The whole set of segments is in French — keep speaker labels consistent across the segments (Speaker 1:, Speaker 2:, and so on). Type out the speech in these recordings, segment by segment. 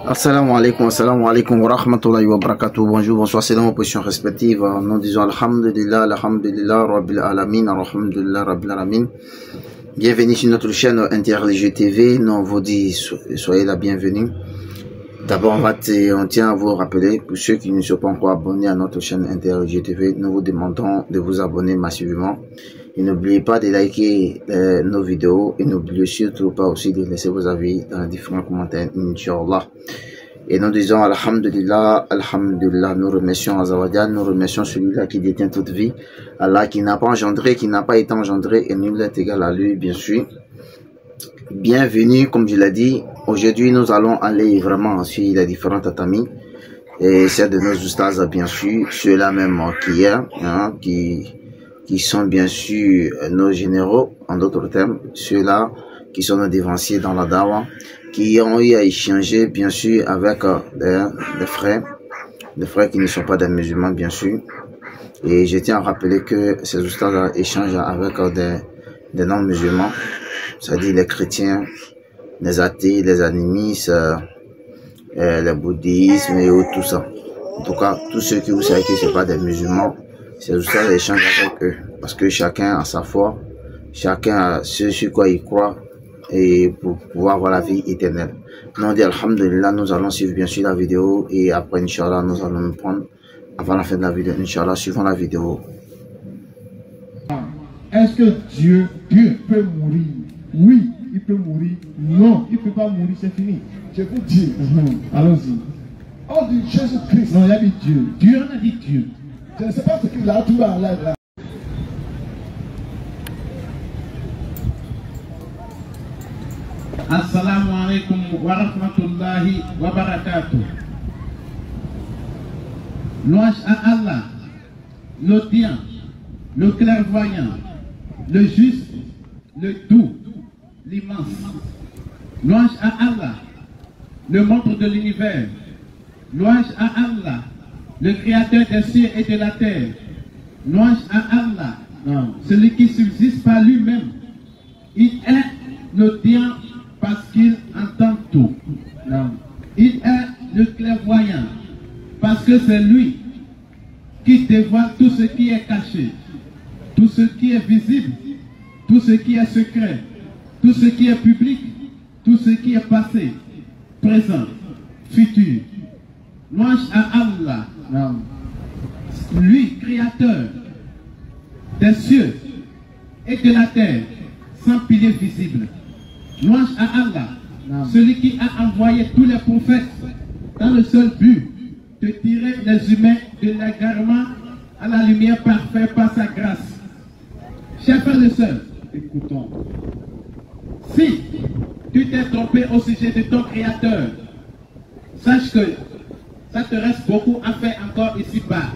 Speaker 1: Assalamu alaikum wa rahmatullahi wa barakatuh. Bonjour, bonsoir, c'est dans vos positions respectives. Nous disons alhamdulillah, alhamdulillah, rabbil alamin, alhamdulillah, rabbil alamin. Bienvenue sur notre chaîne Interreligieux TV. Nous vous disons, soyez la bienvenue. D'abord, on tient à vous rappeler, pour ceux qui ne sont pas encore abonnés à notre chaîne Interreligieux TV, nous vous demandons de vous abonner massivement. Et n'oubliez pas de liker nos vidéos et n'oubliez surtout pas aussi de laisser vos avis dans les différents commentaires, Inch'Allah. Et nous disons alhamdulillah, alhamdulillah, nous remercions Azawajal, nous remercions celui-là qui détient toute vie, Allah qui n'a pas engendré, qui n'a pas été engendré et nul n'est égal à lui, bien sûr. Bienvenue, comme je l'ai dit, aujourd'hui nous allons aller vraiment sur les différentes tatamis et c'est de nos ustaz, bien sûr, ceux-là même qui hier, qui sont bien sûr nos généraux, en d'autres termes, ceux-là qui sont nos dévanciers dans la dawa, qui ont eu à échanger bien sûr avec des frères qui ne sont pas des musulmans bien sûr. Et je tiens à rappeler que ces ustaz échangent avec des non-musulmans, c'est-à-dire les chrétiens, les athées, les animistes, les bouddhistes et tout ça. En tout cas, tous ceux qui vous savez que ce ne sont pas des musulmans, ces ustaz échangent avec eux, parce que chacun a sa foi, chacun a ce sur quoi il croit, et pour pouvoir avoir la vie éternelle. Nous on dit alhamdulillah, nous allons suivre bien sûr la vidéo, et après Inch'Allah, nous allons nous prendre, avant la fin de la vidéo, Inch'Allah, suivons la vidéo.
Speaker 2: Est-ce que Dieu peut mourir? Oui, il peut mourir. Non, il ne peut pas mourir, c'est fini. Je vous dis, allons-y. On dit Jésus-Christ. Non, il a dit Dieu. Dieu, on a dit Dieu. Je ne sais pas ce qu'il a tout à l'air là.
Speaker 3: Assalamu alaikum wa rahmatullahi wa barakatuh. Louange à Allah, l'audient, le clairvoyant, le juste, le doux, l'immense. Louange à Allah, le montre de l'univers. Louange à Allah, le créateur des cieux et de la terre. Louange à Allah, celui qui subsiste par lui-même. Il est l'audient parce qu'il entend tout. Il est le clairvoyant parce que c'est lui qui dévoile tout ce qui est caché, tout ce qui est visible, tout ce qui est secret, tout ce qui est public, tout ce qui est passé, présent, futur. Louange à Allah, lui, créateur des cieux et de la terre, sans pilier visible. Louange à Allah, celui qui a envoyé tous les prophètes dans le seul but de tirer les humains de l'égarement à la lumière parfaite par sa grâce. Chers frères et sœurs, écoutons. Si tu t'es trompé au sujet de ton Créateur, sache que ça te reste beaucoup à faire encore ici-bas.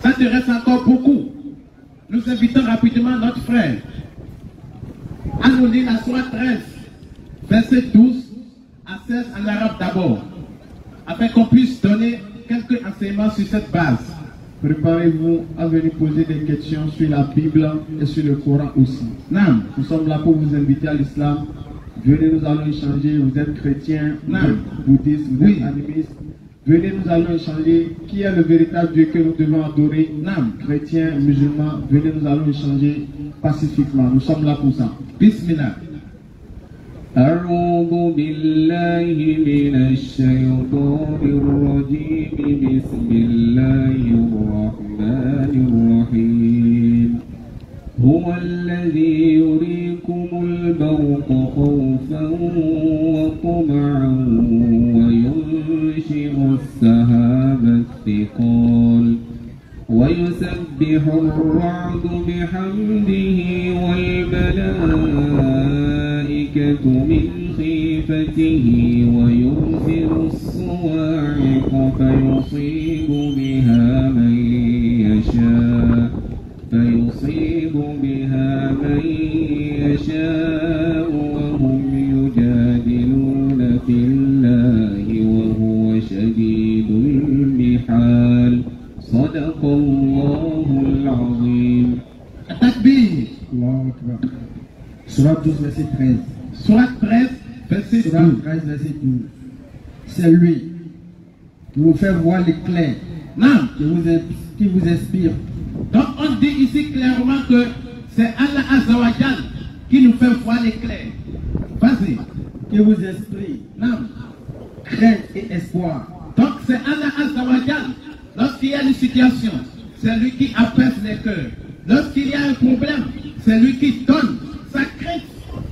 Speaker 3: Ça te reste encore beaucoup. Nous invitons rapidement notre frère à nous lire la sourate 13, verset 12 à 16 en arabe d'abord, afin qu'on puisse donner quelques enseignements sur cette base.
Speaker 2: Préparez-vous à venir poser des questions sur la Bible et sur le Coran aussi.
Speaker 3: Non.
Speaker 2: Nous sommes là pour vous inviter à l'islam. Venez, nous allons échanger. Vous êtes chrétien, vous êtes bouddhiste, vous êtes animiste. Venez, nous allons échanger. Qui est le véritable Dieu que nous devons adorer? Chrétien, musulman. Venez, nous allons échanger pacifiquement. Nous sommes là pour ça.
Speaker 3: Bismillah.
Speaker 4: أعوذ بالله من الشيطان الرجيم بسم الله الرحمن الرحيم هو الذي يريكم البرق خوفا وطمعا وينشئ السحاب الثقال ويسبح الرعد بحمده والملائكة من خيفته ويرسل الصواعق فيصيب بها من يشاء وهم يجادلون في الله وهو شديد المحال صدق الله العظيم.
Speaker 3: Takbir.
Speaker 2: Allahu Akbar. Sourate 12, verset 13.
Speaker 3: Sourate 13,
Speaker 2: verset
Speaker 3: Sourate
Speaker 2: 12.
Speaker 3: 13, verset 12. C'est lui qui vous fait voir l'éclair,
Speaker 2: Non.
Speaker 3: qui vous inspire.
Speaker 2: Donc on dit ici clairement que c'est Allah Azzawajal qui nous fait voir l'éclair. Vas-y.
Speaker 3: Qui vous inspire
Speaker 2: Non.
Speaker 3: crainte et espoir.
Speaker 2: Donc c'est Allah Azzawajal. Lorsqu'il y a une situation, c'est lui qui apaise les cœurs. Lorsqu'il y a un problème, c'est lui qui donne sa crainte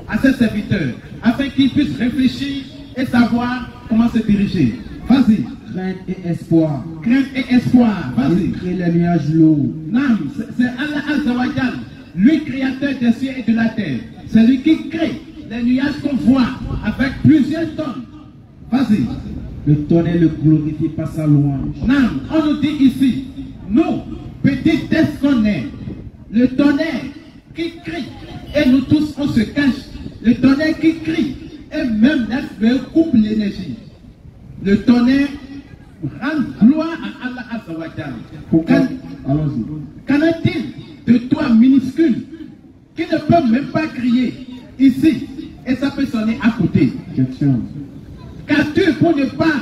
Speaker 2: à ses serviteurs afin qu'ils puissent réfléchir et savoir comment se diriger. Vas-y.
Speaker 3: Crainte et espoir.
Speaker 2: Crainte et espoir. Vas-y.
Speaker 3: Il crée les nuages lourds.
Speaker 2: Non, c'est Allah Azzawajal, lui créateur des cieux et de la terre. C'est lui qui crée les nuages qu'on voit avec plusieurs tonnes. Vas-y.
Speaker 3: Le tonnerre ne glorifie pas sa louange.
Speaker 2: Non, on nous dit ici, nous, petits têtes qu'on est, le tonnerre qui crie, et nous tous on se cache. Le tonnerre qui crie, et même l'atmosphère coupe l'énergie. Le tonnerre rend gloire à Allah Azzawajal.
Speaker 3: Pourquoi? Allons-y.
Speaker 2: Qu'en est-il de toi minuscule qui ne peut même pas crier ici et ça peut sonner à côté?
Speaker 3: Question.
Speaker 2: Qu'as-tu pour ne pas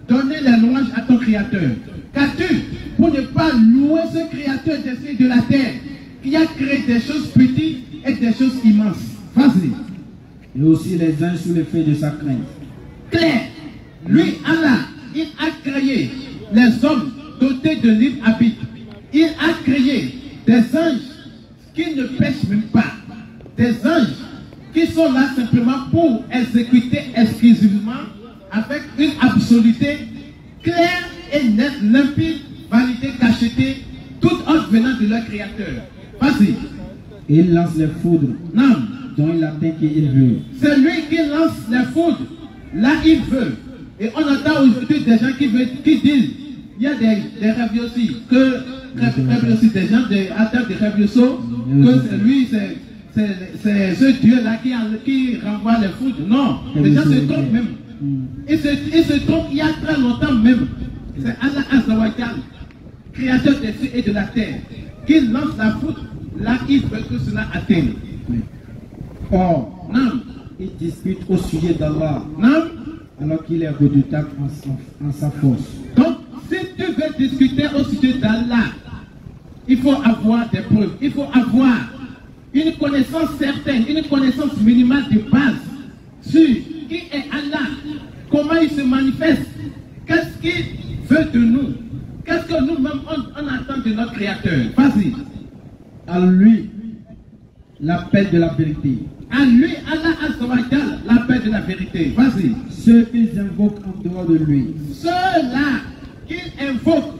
Speaker 2: donner la louange à ton créateur? Qu'as-tu pour ne pas louer ce créateur des cieux et de la terre qui a créé des choses petites et des choses immenses? Vas-y.
Speaker 3: Et aussi les anges sous l'effet de sa crainte.
Speaker 2: Clair. Lui, Allah, il a créé les hommes dotés de libre arbitre. Il a créé des anges qui ne pêchent même pas. Des anges qui sont là simplement pour exécuter exclusivement avec une absoluté claire et nette, limpide, validée, cachetée, toute autre venant de leur créateur. Vas-y.
Speaker 3: Et il lance les foudres
Speaker 2: Non.
Speaker 3: dont il atteint qui il veut.
Speaker 2: C'est lui qui lance les foudres là il veut. Et on entend aujourd'hui des gens qui disent, il y a des rêves aussi, des gens à table de rêves que c'est lui, c'est ce Dieu-là qui renvoie les foudres. Non, les gens se trompent même. Ils se trompent il y a très longtemps même. C'est Allah Azzawajal, créateur des cieux et de la terre, qui lance la foudre là il veut que cela atteigne.
Speaker 3: Or,
Speaker 2: Non,
Speaker 3: il dispute au sujet d'Allah
Speaker 2: non.
Speaker 3: alors qu'il est redoutable en sa force.
Speaker 2: Donc, si tu veux discuter au sujet d'Allah, il faut avoir des preuves, il faut avoir une connaissance certaine, une connaissance minimale de base sur qui est Allah, comment il se manifeste, qu'est-ce qu'il veut de nous, qu'est-ce que nous-mêmes on attend de notre Créateur. Vas-y.
Speaker 3: À lui, l'appel de la vérité.
Speaker 2: À lui, Allah Azzawajal, l'appel de la vérité. Vas-y.
Speaker 3: Ceux qu'ils invoquent en dehors de lui.
Speaker 2: Ceux-là qu'ils invoquent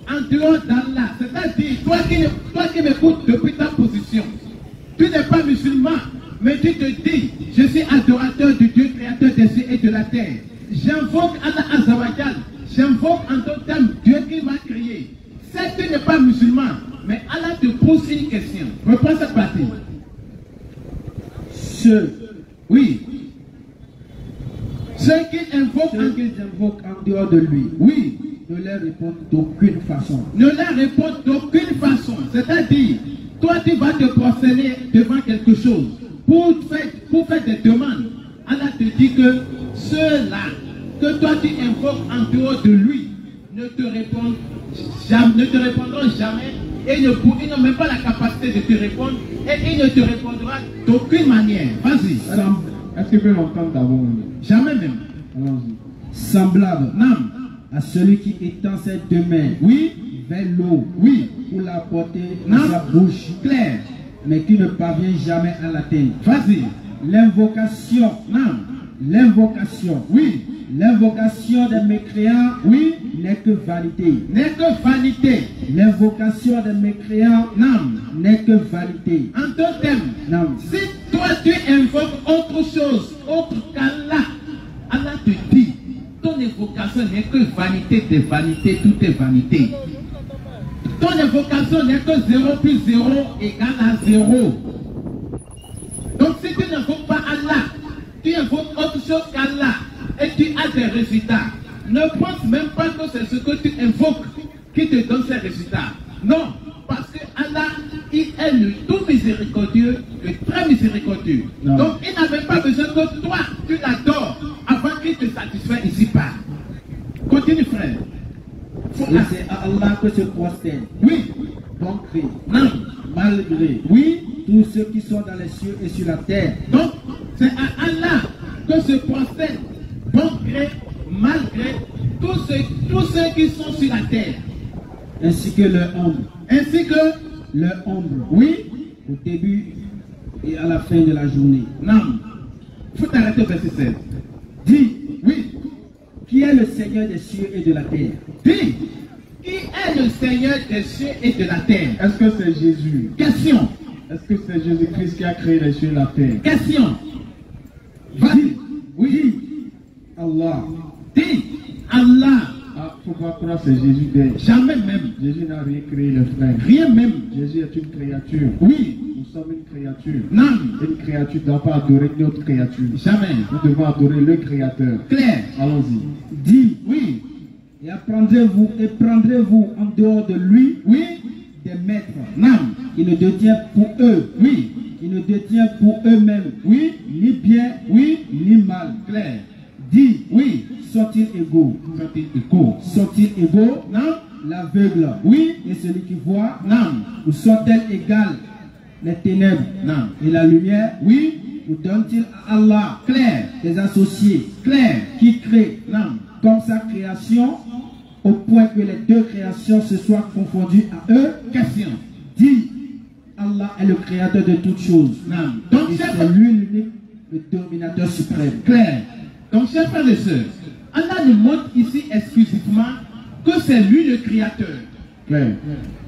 Speaker 2: en dehors d'Allah, c'est-à-dire toi qui m'écoutes depuis ta position, tu n'es pas musulman, mais tu te dis, je suis adorateur du Dieu créateur des cieux et de la terre. J'invoque Allah Azzawajal, j'invoque en d'autres termes Dieu qui m'a créé. Si tu n'es pas musulman, mais Allah te pose une question. Reprends cette partie. Oui. Ceux qu'ils invoquent
Speaker 3: en dehors de lui.
Speaker 2: Oui.
Speaker 3: Ne leur répondent d'aucune façon.
Speaker 2: Ne leur répondent d'aucune façon. C'est-à-dire, toi tu vas te prosterner devant quelque chose pour faire des demandes. Allah te dit que ceux-là que toi tu invoques en dehors de lui ne te répondront jamais et ils n'ont même pas la capacité de te répondre et ils ne te répondront d'aucune manière. Vas-y.
Speaker 3: Est-ce que tu peux l'entendre d'abord?
Speaker 2: Jamais même.
Speaker 3: Allons-y. Semblable à celui qui étend ses deux mains vers l'eau pour la porter dans sa bouche
Speaker 2: claire,
Speaker 3: mais qui ne parvient jamais à l'atteindre.
Speaker 2: Vas-y.
Speaker 3: L'invocation l'invocation des mécréants n'est que vanité. L'invocation des mécréants n'est que vanité.
Speaker 2: En d'autres termes, si toi tu invoques autre chose, autre qu'Allah, Allah te dit, ton invocation n'est que vanité de vanité, tout est vanité. Ton invocation n'est que 0 plus 0 égale à 0. Donc si tu n'invoques pas Allah, tu invoques autre chose qu'Allah et tu as des résultats. Ne pense même pas que c'est ce que tu invoques qui te donne ces résultats. Non, parce que Allah,
Speaker 3: il est le tout miséricordieux, le très miséricordieux.
Speaker 2: Non.
Speaker 3: Donc il n'avait pas besoin que toi, tu l'adores avant qu'il te satisfasse ici-bas. Continue, frère.
Speaker 5: Et c'est à Allah que se prosternent,
Speaker 3: Oui,
Speaker 5: bon gré,
Speaker 3: non,
Speaker 5: mal gré,
Speaker 3: oui.
Speaker 5: tous ceux qui sont dans les cieux et sur la terre.
Speaker 3: Donc c'est à Allah que se prosternent, bon gré, mal gré, tous ceux qui sont sur la terre.
Speaker 5: Ainsi que leur ombre.
Speaker 3: Ainsi que,
Speaker 5: Leur ombre.
Speaker 3: oui,
Speaker 5: Au début et à la fin de la journée.
Speaker 3: non. Il faut t'arrêter au verset 16.
Speaker 5: Dis,
Speaker 3: Oui,
Speaker 5: qui est le Seigneur des cieux et de la terre?
Speaker 3: dis, qui est le Seigneur des cieux et de la terre?
Speaker 2: Est-ce que c'est Jésus?
Speaker 3: Question,
Speaker 2: Est-ce que c'est Jésus-Christ qui a créé les cieux et la terre?
Speaker 3: question. Vas-y, oui,
Speaker 5: Allah.
Speaker 3: dis, Allah,
Speaker 2: Ah, faut pas croire que c'est Jésus d'être.
Speaker 3: jamais même,
Speaker 2: Jésus n'a rien créé, le frère.
Speaker 3: rien même.
Speaker 2: Jésus est une créature.
Speaker 3: Oui,
Speaker 2: Nous sommes une créature.
Speaker 3: non,
Speaker 2: Une créature ne doit pas adorer une autre créature.
Speaker 3: jamais.
Speaker 2: Nous devons adorer le Créateur.
Speaker 3: Clair,
Speaker 2: Allons-y.
Speaker 5: Dis,
Speaker 3: oui,
Speaker 5: et prendrez-vous en dehors de lui
Speaker 3: oui,
Speaker 5: des maîtres
Speaker 3: non,
Speaker 5: qui ne détiennent pour eux,
Speaker 3: oui,
Speaker 5: qui ne détiennent pour eux-mêmes,
Speaker 3: oui,
Speaker 5: ni bien,
Speaker 3: oui,
Speaker 5: ni mal.
Speaker 3: clair,
Speaker 5: Dis,
Speaker 3: oui,
Speaker 5: sont-ils égaux?
Speaker 3: sortez écho.
Speaker 5: Sont-ils égaux?
Speaker 3: Non,
Speaker 5: L'aveugle,
Speaker 3: oui,
Speaker 5: et celui qui voit,
Speaker 3: non,
Speaker 5: ou sont-elles égales? Les ténèbres
Speaker 3: non,
Speaker 5: et la lumière,
Speaker 3: oui,
Speaker 5: ou donne-t-il à Allah
Speaker 3: clair,
Speaker 5: des associés
Speaker 3: clair,
Speaker 5: qui créent
Speaker 3: non,
Speaker 5: comme sa création, au point que les deux créations se soient confondues à eux?
Speaker 3: question,
Speaker 5: Dis, Allah est le créateur de toutes choses.
Speaker 3: non. Donc,
Speaker 5: Et
Speaker 3: chers
Speaker 5: c'est lui l'unique, le dominateur suprême.
Speaker 3: clair. Donc, chers frères et sœurs, Allah nous montre ici exclusivement que c'est lui le créateur.
Speaker 2: Claire.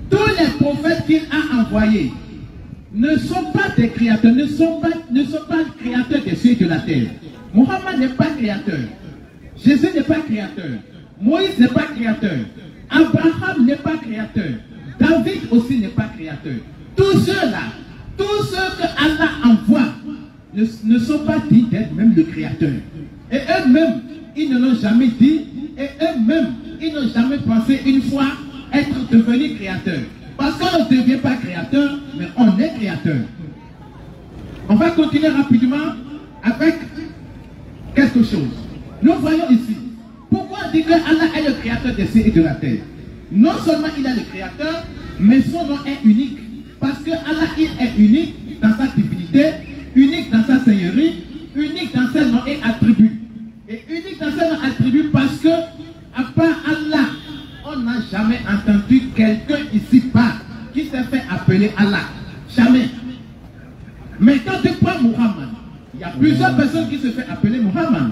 Speaker 3: Tous les prophètes qu'il a envoyés ne sont pas des créateurs, ne sont pas créateurs des cieux et de la terre. Mohammed n'est pas créateur. Jésus n'est pas créateur. Moïse n'est pas créateur. Abraham n'est pas créateur. David aussi n'est pas créateur. Tous ceux-là, tous ceux que Allah envoie ne sont pas dits d'être même le créateur. Et eux-mêmes, ils ne l'ont jamais dit. Et eux-mêmes, ils n'ont jamais pensé une fois être devenus créateurs. Parce qu'on ne devient pas créateur, mais on est créateur. On va continuer rapidement avec quelque chose. Nous voyons ici. Pourquoi on dit que Allah est le créateur des cieux et de la terre? Non seulement il est le créateur, mais son nom est unique. Parce que Allah il est unique dans sa divinité, unique dans sa seigneurie, unique dans ses noms et attributs. Et unique dans ses noms et attributs parce que, à part Allah, on n'a jamais entendu quelqu'un ici-bas qui s'est fait appeler Allah. Jamais. Mais quand tu prends Muhammad, il y a plusieurs personnes qui se font appeler Muhammad.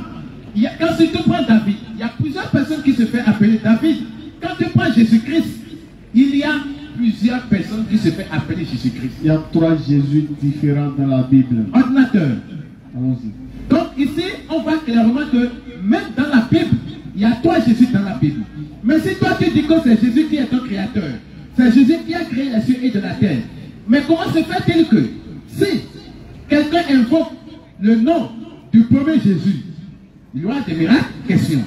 Speaker 3: Quand tu prends David, il y a plusieurs personnes qui se font appeler David. Quand tu prends Jésus-Christ, il y a plusieurs personnes qui se font appeler Jésus-Christ.
Speaker 2: Il y a 3 Jésus différents dans la Bible.
Speaker 3: Ordinateur.
Speaker 2: Allons-y.
Speaker 3: Donc ici, on voit clairement que même dans la Bible, il y a 3 Jésus dans la Bible. Mais si toi tu dis que c'est Jésus qui est ton créateur, c'est Jésus qui a créé les cieux et de la terre. Mais comment se fait-il que si quelqu'un invoque le nom du premier Jésus, il y aura des miracles? Question.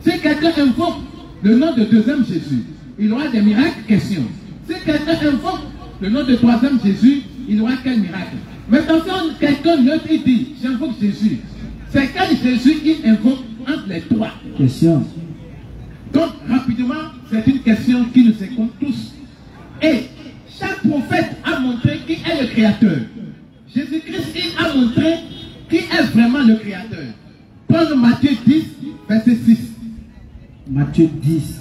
Speaker 3: Si quelqu'un invoque le nom du deuxième Jésus, il y aura des miracles? Question. Si quelqu'un invoque le nom du troisième Jésus, il y aura quel miracle? Maintenant, si quelqu'un neutre dit, j'invoque Jésus, c'est quel Jésus il invoque entre les trois?
Speaker 5: Question.
Speaker 3: Donc, rapidement, c'est une question qui nous incombe tous. Et chaque prophète a montré qui est le créateur. Jésus-Christ, il a montré qui est vraiment le créateur. Prenons Matthieu 10, verset 6.
Speaker 5: Matthieu 10.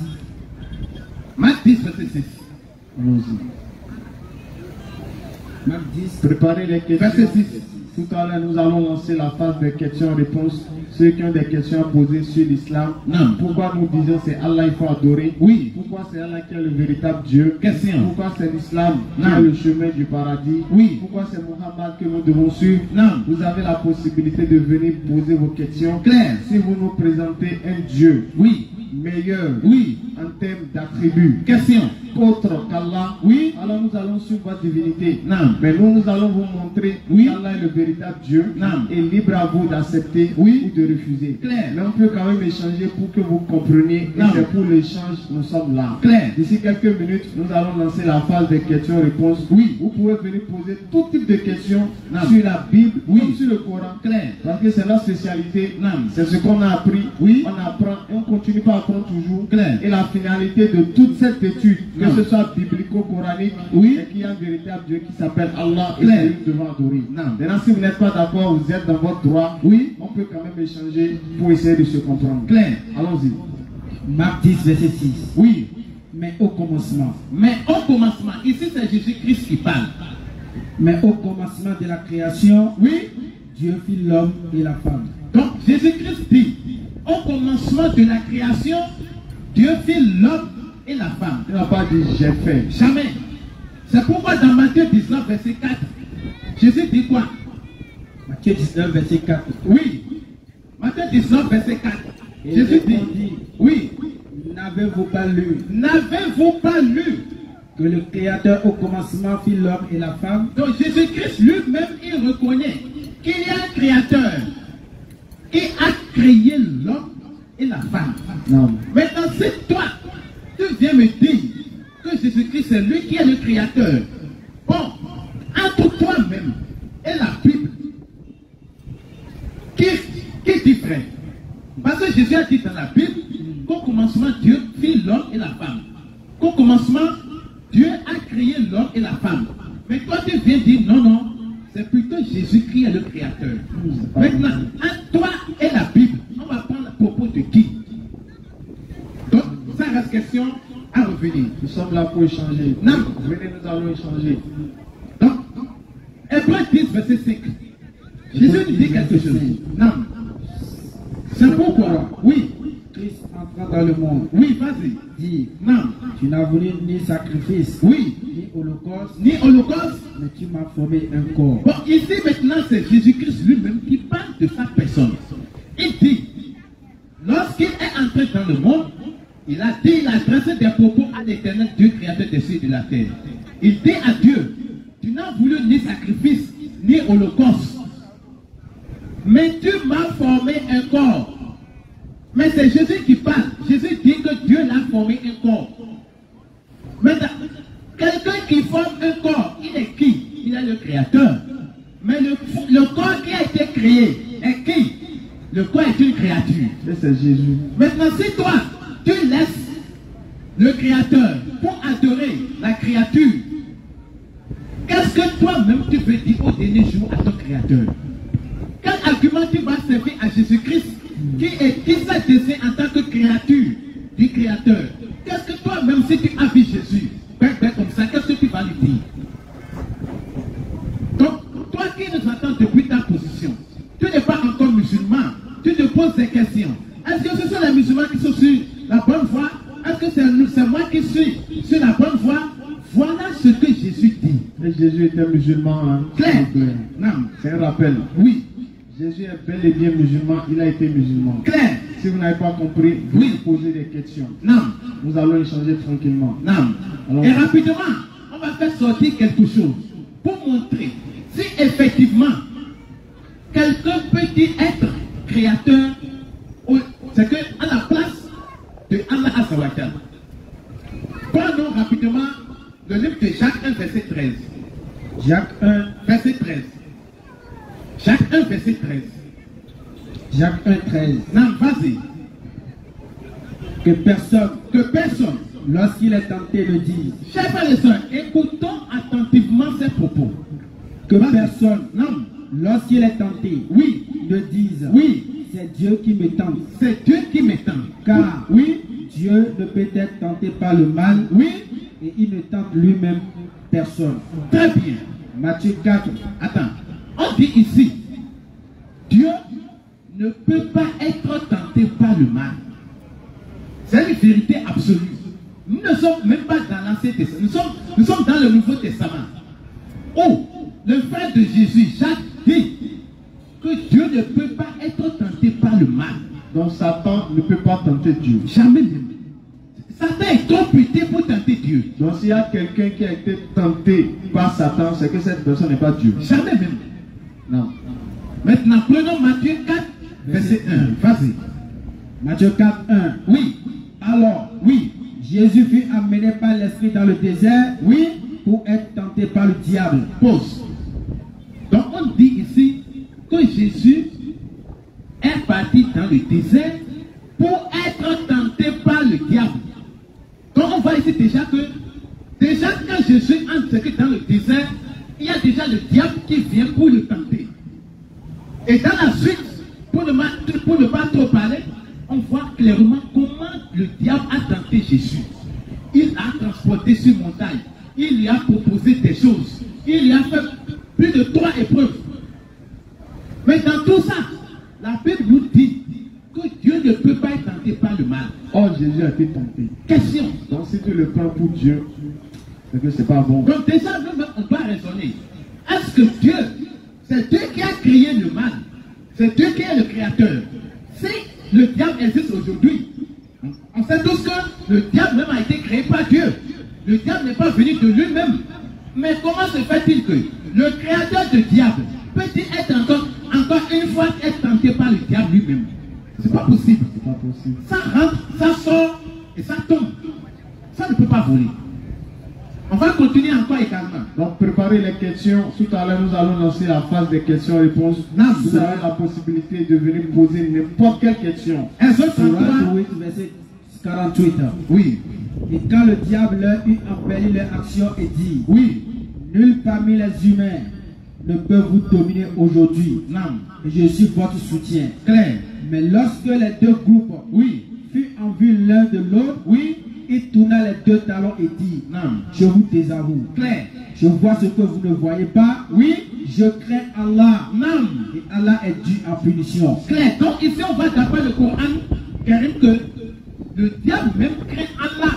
Speaker 3: Matthieu 10, verset 6.
Speaker 2: Allons-y.
Speaker 5: Marc 10.
Speaker 2: Préparez les questions.
Speaker 3: Verset 6.
Speaker 2: Tout à l'heure, nous allons lancer la phase des questions-réponses. Ceux qui ont des questions à poser sur l'islam.
Speaker 3: Non.
Speaker 2: Pourquoi nous disons c'est Allah il faut adorer?
Speaker 3: Oui.
Speaker 2: Pourquoi c'est Allah qui est le véritable Dieu?
Speaker 3: Question.
Speaker 2: Pourquoi c'est l'islam qui
Speaker 3: Non.
Speaker 2: est le chemin du paradis?
Speaker 3: Oui.
Speaker 2: Pourquoi c'est Muhammad que nous devons suivre?
Speaker 3: Non.
Speaker 2: Vous avez la possibilité de venir poser vos questions.
Speaker 3: Claire.
Speaker 2: Si vous nous présentez un Dieu
Speaker 3: Oui.
Speaker 2: meilleur
Speaker 3: Oui.
Speaker 2: en termes d'attributs,
Speaker 3: Question.
Speaker 2: qu'autre qu'Allah,
Speaker 3: Oui.
Speaker 2: alors nous allons suivre votre divinité.
Speaker 3: Non.
Speaker 2: Mais nous allons vous montrer
Speaker 3: Oui.
Speaker 2: qu'Allah est le véritable Dieu
Speaker 3: Non.
Speaker 2: et libre à vous d'accepter
Speaker 3: Oui.
Speaker 2: ou de refuser.
Speaker 3: Clair.
Speaker 2: Mais on peut quand même échanger pour que vous compreniez. Et
Speaker 3: Non.
Speaker 2: c'est pour l'échange nous sommes là.
Speaker 3: Clair.
Speaker 2: D'ici quelques minutes, nous allons lancer la phase des questions-réponses.
Speaker 3: Oui.
Speaker 2: Vous pouvez venir poser tout type de questions
Speaker 3: Non.
Speaker 2: sur la Bible,
Speaker 3: Oui.
Speaker 2: comme sur le Coran.
Speaker 3: Clair.
Speaker 2: Parce que c'est notre spécialité.
Speaker 3: Non.
Speaker 2: C'est ce qu'on a appris.
Speaker 3: Oui.
Speaker 2: On apprend et on continue pas à apprendre toujours.
Speaker 3: Clair.
Speaker 2: Et la finalité de toute cette étude,
Speaker 3: Non.
Speaker 2: que ce soit biblico-coranique,
Speaker 3: Oui.
Speaker 2: c'est qu'il y a un véritable Dieu qui s'appelle Allah et
Speaker 3: Clair.
Speaker 2: c'est lui que nous devons adorer.
Speaker 3: Non.
Speaker 2: Maintenant, si vous n'êtes pas d'accord, vous êtes dans votre droit.
Speaker 3: Oui.
Speaker 2: On peut quand même échanger pour essayer de se comprendre.
Speaker 3: Clair.
Speaker 2: Allons-y.
Speaker 5: Marc 10, verset 6.
Speaker 3: Oui.
Speaker 5: Mais au commencement.
Speaker 3: Mais au commencement, ici c'est Jésus-Christ qui parle.
Speaker 5: Mais au commencement de la création,
Speaker 3: Oui.
Speaker 5: Dieu fit l'homme et la femme.
Speaker 3: Donc Jésus-Christ dit, au commencement de la création, Dieu fit l'homme et la femme.
Speaker 2: Il n'a pas dit j'ai fait.
Speaker 3: Jamais. C'est pourquoi dans Matthieu 19, verset 4, Jésus dit quoi?
Speaker 5: Matthieu 19, verset 4.
Speaker 3: Oui. Matthieu 19, verset 4.
Speaker 5: Et
Speaker 3: Jésus dit,
Speaker 5: répondit,
Speaker 3: oui.
Speaker 5: n'avez-vous pas lu
Speaker 3: N'avez-vous pas lu?
Speaker 5: que le Créateur au commencement fit l'homme et la femme?
Speaker 3: Donc Jésus-Christ lui-même, il reconnaît qu'il y a un créateur qui a créé l'homme et la femme.
Speaker 2: Non.
Speaker 3: Maintenant, si toi, tu viens me dire que Jésus-Christ c'est lui qui est le créateur, bon, entre toi-même et la Bible, qui dit frère? Parce que Jésus a dit dans la Bible qu'au commencement, Dieu fit l'homme et la femme. Qu'au commencement, Dieu a créé l'homme et la femme. Mais toi, tu viens dire non, non, c'est plutôt Jésus qui est le créateur. Maintenant, entre toi et la Bible, on va prendre le propos de qui? Donc, ça reste question à revenir.
Speaker 2: Nous sommes là pour échanger.
Speaker 3: Non.
Speaker 2: Venez, nous allons échanger.
Speaker 3: Donc, Hébreux 10, verset 5. Jésus nous dit quelque chose. Non. C'est pourquoi, oui,
Speaker 5: Christ entrant dans le monde,
Speaker 3: oui, vas-y.
Speaker 5: dit,
Speaker 3: Non.
Speaker 5: tu n'as voulu ni sacrifice,
Speaker 3: Oui.
Speaker 5: ni holocauste,
Speaker 3: Ni holocauste.
Speaker 5: mais tu m'as formé un corps.
Speaker 3: Bon, ici maintenant, c'est Jésus-Christ lui-même qui parle de sa personne. Il dit, lorsqu'il est entré dans le monde, il a dit, il a adressé des propos à l'éternel Dieu créateur des cieux et de la terre. Il dit à Dieu, tu n'as voulu ni sacrifice, ni holocauste, mais tu m'as formé un corps. Mais c'est Jésus qui parle. Jésus dit que Dieu l'a formé un corps. Maintenant, quelqu'un qui forme un corps, il est qui? Il est le créateur. Mais le corps qui a été créé est qui? Le corps est une créature.
Speaker 2: Et c'est Jésus.
Speaker 3: Maintenant, si toi, tu laisses le créateur pour adorer la créature, qu'est-ce que toi-même tu veux dire au dernier jour à ton créateur? Quel argument tu vas servir à Jésus-Christ qui s'est désigné en tant que créature du créateur? Qu'est-ce que toi-même, si tu as vu Jésus, comme ça, qu'est-ce que tu vas lui dire? Donc, toi qui nous entends depuis ta position, tu n'es pas encore musulman, tu te poses des questions. Est-ce que ce sont les musulmans qui sont sur la bonne voie? Est-ce que c'est moi qui suis sur la bonne voie? Voilà ce que Jésus dit.
Speaker 2: Et Jésus était musulman. Hein.
Speaker 3: Clair? Non.
Speaker 2: C'est un rappel.
Speaker 3: Oui.
Speaker 2: Jésus est bel et bien musulman. Il a été musulman.
Speaker 3: Clair?
Speaker 2: Si vous n'avez pas compris, vous
Speaker 3: Oui.
Speaker 2: posez des questions.
Speaker 3: Non.
Speaker 2: Nous allons échanger tranquillement.
Speaker 3: Non.
Speaker 2: Alors,
Speaker 3: Et rapidement, on va faire sortir quelque chose pour montrer si effectivement quelqu'un peut-il être créateur, c'est qu'à la place de Allah Azawajal. Prenons rapidement le livre de Jacques 1, verset 13.
Speaker 5: Jacques 1,
Speaker 3: Verset 13. Jacques 1, verset 13.
Speaker 5: Jacques 1, 13.
Speaker 3: Non, vas-y.
Speaker 5: Que personne,
Speaker 3: Que
Speaker 5: lorsqu'il est tenté, le dise.
Speaker 3: chers frères et sœurs, écoutons attentivement ces propos.
Speaker 5: Que
Speaker 3: Vas-y.
Speaker 5: personne,
Speaker 3: Non,
Speaker 5: lorsqu'il est tenté,
Speaker 3: oui,
Speaker 5: ne dise.
Speaker 3: oui,
Speaker 5: C'est Dieu qui me tente.
Speaker 3: c'est Dieu qui m'étend.
Speaker 5: Car
Speaker 3: Oui,
Speaker 5: Dieu ne peut être tenté par le mal
Speaker 3: oui,
Speaker 5: et il ne tente lui-même personne.
Speaker 3: très bien.
Speaker 5: Matthieu 4,
Speaker 3: Attends, on dit ici, Dieu ne peut pas être tenté par le mal. C'est une vérité absolue. Nous ne sommes même pas dans l'Ancien Testament, nous sommes dans le Nouveau Testament. Où le frère de Jésus, Jacques, dit que Dieu ne peut pas être tenté par le mal.
Speaker 2: donc Satan ne peut pas tenter Dieu.
Speaker 3: Jamais même. Satan est trop puissant pour tenter Dieu.
Speaker 2: Donc s'il y a quelqu'un qui a été tenté par Satan, c'est que cette personne n'est pas Dieu.
Speaker 3: Jamais même.
Speaker 2: Non.
Speaker 3: Maintenant, prenons Matthieu 4, verset 1. Vas-y.
Speaker 5: Matthieu 4, 1.
Speaker 3: Oui.
Speaker 5: Alors,
Speaker 3: Oui.
Speaker 5: Jésus fut amené par l'Esprit dans le désert,
Speaker 3: Oui.
Speaker 5: pour être tenté par le diable.
Speaker 3: Pause. Donc on dit ici que Jésus est parti dans le désert pour être tenté par le diable. Donc on voit ici déjà que quand Jésus entre dans le désert, il y a déjà le diable qui vient pour le tenter. Et dans la suite, pour ne pas trop parler, on voit clairement comment le diable a tenté Jésus. Il a transporté sur montagne. Il lui a proposé des choses. Il lui a fait plus de 3 épreuves. Mais dans tout ça, la Bible nous dit que Dieu ne peut pas être tenté par le mal.
Speaker 2: Or Jésus a été tenté.
Speaker 3: Question.
Speaker 2: Donc si tu le prends pour Dieu, c'est que c'est pas bon.
Speaker 3: Donc déjà, nous-mêmes, on doit raisonner. Est-ce que Dieu, c'est Dieu qui a créé le mal? C'est Dieu qui est le créateur. Si le diable existe aujourd'hui, on sait tous que le diable même a été créé par Dieu. Le diable n'est pas venu de lui-même. Mais comment se fait-il que le créateur du diable peut-il être encore une fois être tenté par le diable lui-même? C'est pas possible.
Speaker 2: C'est pas possible.
Speaker 3: Ça rentre, ça sort et ça tombe. Ça ne peut pas voler. On va continuer encore également.
Speaker 2: Donc préparez les questions. Tout à l'heure nous allons lancer la phase des questions-réponses. Vous avez la possibilité de venir poser n'importe quelle question.
Speaker 3: Exode 33.
Speaker 5: Surat 8, verset 48.
Speaker 3: Oui.
Speaker 5: Et quand le diable leur eut embelli leur action et dit,
Speaker 3: Oui.
Speaker 5: nul parmi les humains ne peut vous dominer aujourd'hui.
Speaker 3: Non.
Speaker 5: Et je suis votre soutien.
Speaker 3: Clair.
Speaker 5: Mais lorsque les deux groupes
Speaker 3: Oui.
Speaker 5: furent en vue l'un de l'autre,
Speaker 3: Oui.
Speaker 5: il tourna les deux talons et dit,
Speaker 3: Non.
Speaker 5: je vous désavoue.
Speaker 3: Clair.
Speaker 5: Je vois ce que vous ne voyez pas.
Speaker 3: Oui.
Speaker 5: Je crains Allah.
Speaker 3: Non.
Speaker 5: Et Allah est dû en punition.
Speaker 3: Clair. Donc ici on voit d'après le Coran Karim que le diable même craint Allah.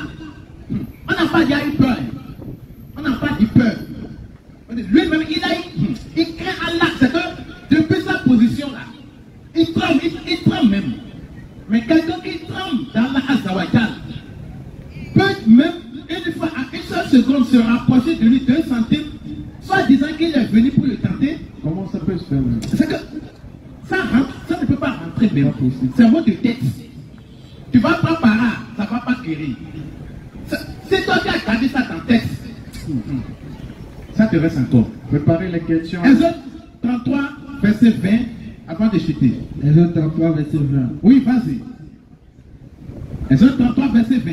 Speaker 3: On n'a pas dit il peur. On n'a pas dit peur. Lui-même il craint Allah. C'est que depuis sa position là, il tremble même. Mais quelqu'un qui tremble dans la Azawajal peut même une fois à une seule seconde se rapprocher de lui d'un centime, soit disant qu'il est venu pour le tenter.
Speaker 2: Comment ça peut se faire?
Speaker 3: C'est que ça rentre, ça ne peut pas rentrer même.
Speaker 2: Pas possible.
Speaker 3: C'est un mot de tête. Tu vas prendre par là, ça ne va pas guérir. C'est toi qui as gardé ça dans tête. Ça te reste encore.
Speaker 2: Préparez les questions.
Speaker 3: Exode 33, verset 20, avant de chuter.
Speaker 5: Exode 33, verset 20.
Speaker 3: Oui, vas-y. Exode 33, verset 20.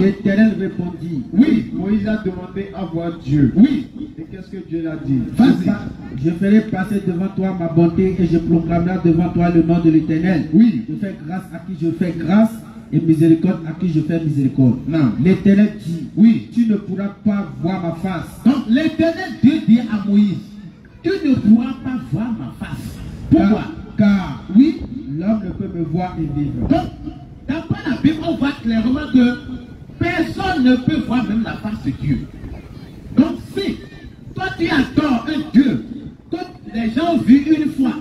Speaker 5: L'Éternel répondit,
Speaker 2: Oui, Moïse a demandé à voir Dieu.
Speaker 3: Oui,
Speaker 2: Et qu'est-ce que Dieu a dit?
Speaker 3: vas-y.
Speaker 5: je ferai passer devant toi ma bonté et je proclamerai devant toi le nom de l'Éternel.
Speaker 3: Oui.
Speaker 5: Je fais grâce à qui je fais grâce et miséricorde à qui je fais miséricorde.
Speaker 3: Non.
Speaker 5: L'Éternel dit,
Speaker 3: Oui.
Speaker 5: tu ne pourras pas voir ma face.
Speaker 3: Donc l'éternel Dieu dit à Moïse, tu ne pourras pas voir ma face. Pourquoi?
Speaker 5: Car
Speaker 3: Oui.
Speaker 5: l'homme ne peut me voir et vivre.
Speaker 3: Donc, d'après la Bible, on voit clairement que personne ne peut voir même la face de Dieu. Donc si toi tu adores un Dieu que les gens ont vu une fois,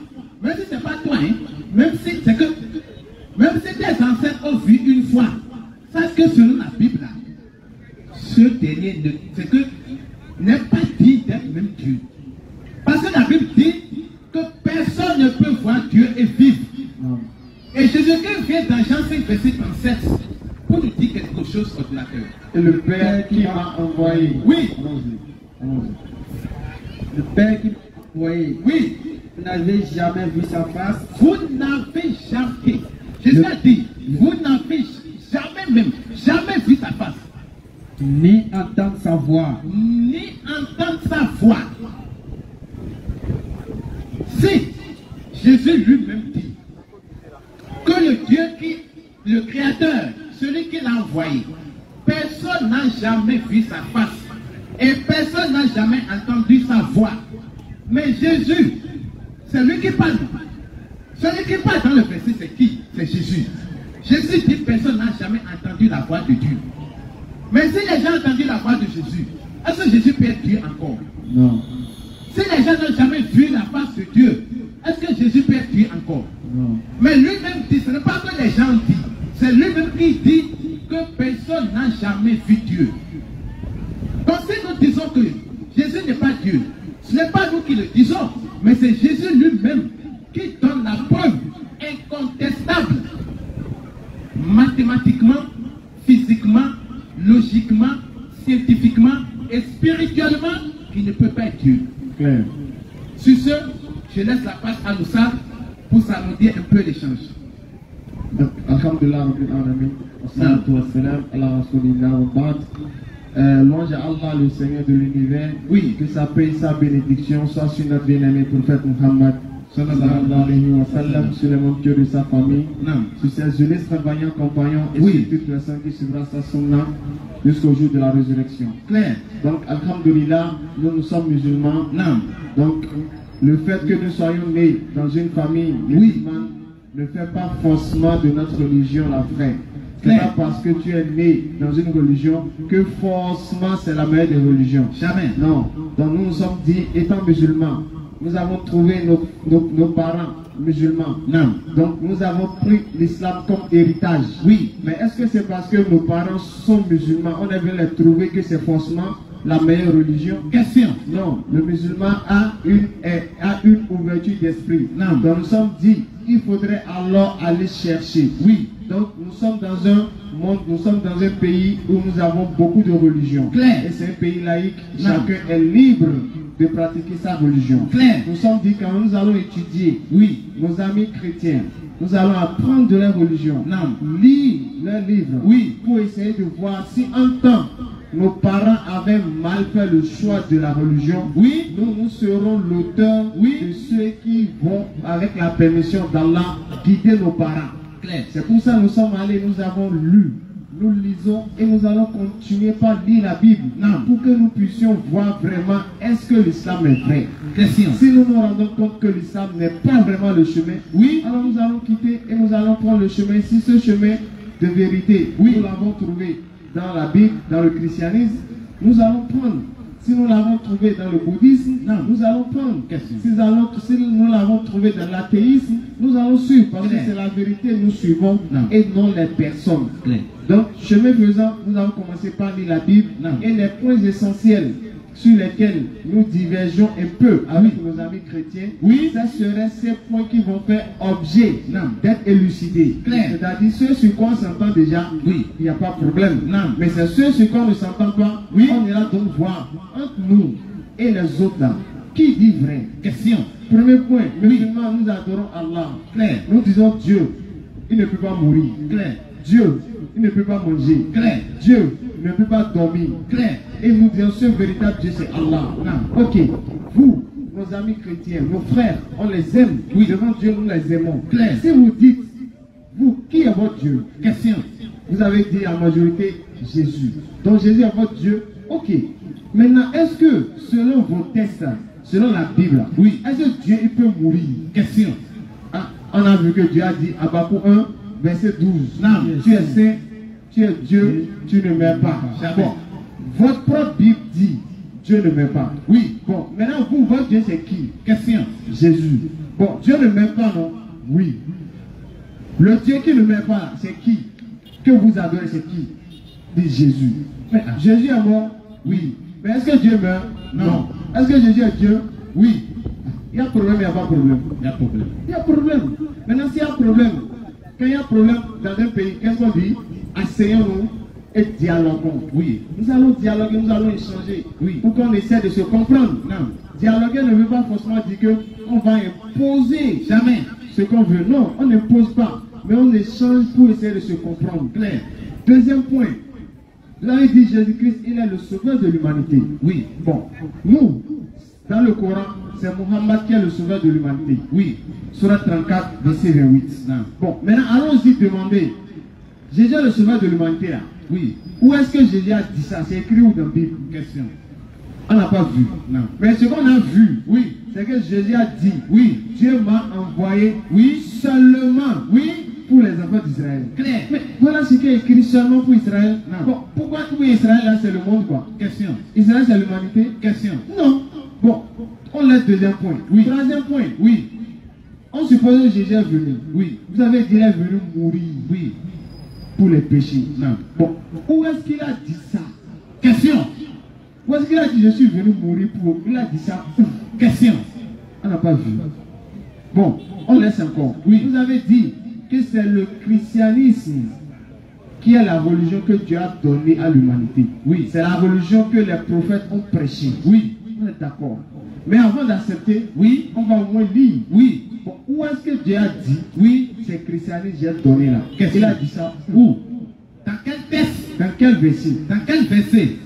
Speaker 3: même si ce n'est pas toi, hein, même si c'est que même si tes ancêtres ont vu une fois, sache que selon la Bible, là, ce dernier c'est que n'est pas dit d'être même Dieu. Parce que la Bible dit que personne ne peut voir Dieu et vivre.
Speaker 5: Non.
Speaker 3: Et Jésus-Christ vient dans Jean 5, verset 37 pour nous dire quelque chose au cœur.
Speaker 2: Et le Père qui m'a envoyé.
Speaker 3: Oui.
Speaker 2: Allons-y. Allons-y.
Speaker 5: Le Père qui m'a envoyé,
Speaker 3: Oui,
Speaker 5: vous n'avez jamais vu sa face,
Speaker 3: vous n'avez jamais, Jésus a dit, vous n'avez jamais vu sa face,
Speaker 5: ni entendre sa voix.
Speaker 3: ni entendre sa voix. Si Jésus lui-même dit que le Dieu le Créateur, celui qui l'a envoyé, personne n'a jamais vu sa face et personne n'a jamais entendu sa voix. Mais Jésus, c'est lui qui parle. Celui qui parle dans le verset, c'est qui? C'est Jésus. Jésus dit personne n'a jamais entendu la voix de Dieu. Mais si les gens ont entendu la voix de Jésus, est-ce que Jésus peut être Dieu encore?
Speaker 5: Non.
Speaker 3: Si les gens n'ont jamais vu la face de Dieu, est-ce que Jésus peut être Dieu encore?
Speaker 5: Non.
Speaker 3: Mais lui-même dit, ce n'est pas que les gens disent, c'est lui-même qui dit que personne n'a Donc si nous disons que Jésus n'est pas Dieu, ce n'est pas nous qui le disons, mais c'est Jésus lui-même qui donne la preuve incontestable, mathématiquement, physiquement, logiquement, scientifiquement et spirituellement, qu'il ne peut pas être Dieu.
Speaker 2: Claire.
Speaker 3: Sur ce, je laisse la place à Moussa pour s'arrondir un peu l'échange.
Speaker 2: Donc, Alhamdulillah Rabbil Alamin, wassalatu wassalam ala Rasulillah wa ba'd. Louange à Allah, le Seigneur de l'univers. Oui, que sa paix et sa bénédiction soient sur notre bien-aimé prophète Muhammad, sallallahu alayhi wa sallam, sur les membres de sa famille, sur ses illustres travailleurs compagnons et sur toute personne qui suivra sa sunna jusqu'au jour de la résurrection.
Speaker 3: Claire.
Speaker 2: Donc, Alhamdulillah, nous sommes musulmans. Donc, le fait que nous soyons nés dans une famille musulmane ne fait pas forcément de notre religion la vraie. C'est pas parce que tu es né dans une religion que forcément c'est la meilleure des religions.
Speaker 3: Jamais.
Speaker 2: Non. Donc nous nous sommes dit, étant musulmans, nous avons trouvé nos parents musulmans.
Speaker 3: Non.
Speaker 2: Donc nous avons pris l'islam comme héritage.
Speaker 3: Oui.
Speaker 2: Mais est-ce que c'est parce que nos parents sont musulmans, on devait les trouver que c'est forcément la meilleure religion?
Speaker 3: Question.
Speaker 2: Non. Le musulman a une ouverture d'esprit.
Speaker 3: Non.
Speaker 2: Donc nous sommes dit, il faudrait alors aller chercher.
Speaker 3: Oui.
Speaker 2: Donc nous sommes dans un monde, nous sommes dans un pays où nous avons beaucoup de religions.
Speaker 3: Claire.
Speaker 2: Et c'est un pays laïque,
Speaker 3: Non.
Speaker 2: chacun est libre de pratiquer sa religion.
Speaker 3: Claire.
Speaker 2: Nous sommes dit quand nous allons étudier nos amis chrétiens, nous allons apprendre de leur religion, lire leurs livres, pour essayer de voir si en temps nos parents avaient mal fait le choix de la religion, nous serons l'auteur de ceux qui vont, avec la permission d'Allah, guider nos parents. C'est pour ça que nous sommes allés, nous avons lu, nous lisons et nous allons continuer par lire la Bible pour que nous puissions voir vraiment est-ce que l'islam est vrai.
Speaker 3: Question.
Speaker 2: Si nous nous rendons compte que l'islam n'est pas vraiment le chemin, alors nous allons quitter et nous allons prendre le chemin. Si ce chemin de vérité, nous l'avons trouvé dans la Bible, dans le christianisme, nous allons prendre. Si nous l'avons trouvé dans le bouddhisme, nous allons prendre. Si nous l'avons trouvé dans l'athéisme, nous allons suivre. Parce que c'est la vérité, nous suivons et non les personnes. Donc, chemin faisant, nous allons commencer par lire la Bible et les points essentiels sur lesquels nous divergeons un peu avec nos amis chrétiens, ce seraient ces points qui vont faire objet d'être élucidés. C'est-à-dire ceux sur quoi on s'entend déjà, il n'y a pas de problème. Mais c'est ceux sur quoi on ne s'entend pas, on ira donc voir entre nous et les autres là, qui dit vrai.
Speaker 3: Question.
Speaker 2: Premier point, musulmans, nous adorons Allah. Nous disons Dieu, il ne peut pas mourir. Dieu, il ne peut pas manger. Dieu ne peut pas dormir. Et nous disons ce véritable Dieu c'est Allah. Ok, vous, nos amis chrétiens, nos frères, on les aime. Devant Dieu, nous les aimons. Si vous dites, vous, qui est votre Dieu?
Speaker 3: Question.
Speaker 2: Vous avez dit en majorité Jésus. Donc Jésus est votre Dieu. Ok. Maintenant, est-ce que selon vos tests, selon la Bible, est-ce que Dieu il peut mourir?
Speaker 3: Question.
Speaker 2: On a vu que Dieu a dit, Habakkuk 1, verset 12. Tu es saint, tu es Dieu, tu ne meurs pas. Bon, votre propre Bible dit, Dieu ne meurt pas. Bon, maintenant vous, votre Dieu c'est qui?
Speaker 3: Question.
Speaker 2: Jésus. Bon, Dieu ne meurt pas, non? Oui. Le Dieu qui ne meurt pas, c'est qui? Que vous adorez, c'est qui? Dit Jésus. Mais Jésus est mort? Oui. Mais est-ce que Dieu meurt? Non. Est-ce que Jésus est Dieu? Oui. Il y a problème, il n'y a pas problème.
Speaker 3: Il y a problème.
Speaker 2: Il y a problème. Maintenant, s'il y a problème, quand il y a problème dans un pays, qu'est-ce qu'on dit? Asseyons-nous et dialoguons. Nous allons dialoguer, nous allons échanger. Pour qu'on essaie de se comprendre. Dialoguer ne veut pas forcément dire qu'on va imposer
Speaker 3: jamais
Speaker 2: ce qu'on veut. Non, on n'impose pas. Mais on échange pour essayer de se comprendre. Deuxième point. Vous avez dit Jésus-Christ, il est le sauveur de l'humanité. Bon, nous, dans le Coran, c'est Muhammad qui est le sauveur de l'humanité. Surat 34, verset 28. Bon, maintenant allons-y demander. Jésus est le sauveur de l'humanité là. Où est-ce que Jésus a dit ça? C'est écrit où dans la Bible?
Speaker 3: Question.
Speaker 2: On n'a pas vu. Mais ce qu'on a vu, c'est que Jésus a dit, Dieu m'a envoyé, seulement, pour les enfants d'Israël. Mais voilà ce qui est écrit seulement pour Israël. Bon, pourquoi pour Israël là c'est le monde quoi?
Speaker 3: Question.
Speaker 2: Israël c'est l'humanité?
Speaker 3: Question.
Speaker 2: Non. Bon, on laisse deuxième point. Troisième point. On suppose que Jésus est venu. Vous avez dit qu'il est venu mourir. Pour les péchés. Bon, où est-ce qu'il a dit ça?
Speaker 3: Question.
Speaker 2: Où est-ce qu'il a dit je suis venu mourir pour? Il a dit ça. Question. On n'a pas vu. Bon, on laisse encore. Oui. Vous avez dit que c'est le christianisme qui est la religion que Dieu a donnée à l'humanité. Oui. C'est la religion que les prophètes ont prêchée. Oui. On est d'accord. Mais avant d'accepter, oui, on va au moins lire. Oui. Bon, où est-ce que Dieu a dit, oui, c'est le christianisme que j'ai donné là? Qu'est-ce qu'il a dit ça? Où? Dans quel texte? Dans quel verset? Dans quel verset?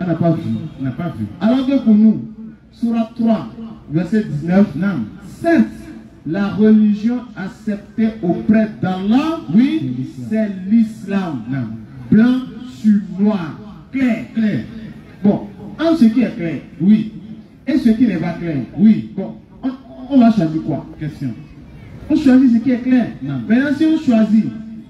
Speaker 2: On n'a pas vu. On n'a pas vu. Alors que pour nous, Sourate 3, verset 19, non. Certes, la religion acceptée auprès d'Allah, oui, c'est l'islam. Blanc sur noir. Clair. Clair. Bon, en ce qui est clair, oui. Et ce qui n'est pas clair, oui. Bon, on va choisir quoi? Question. On choisit ce qui est clair. Non. Maintenant, si on choisit,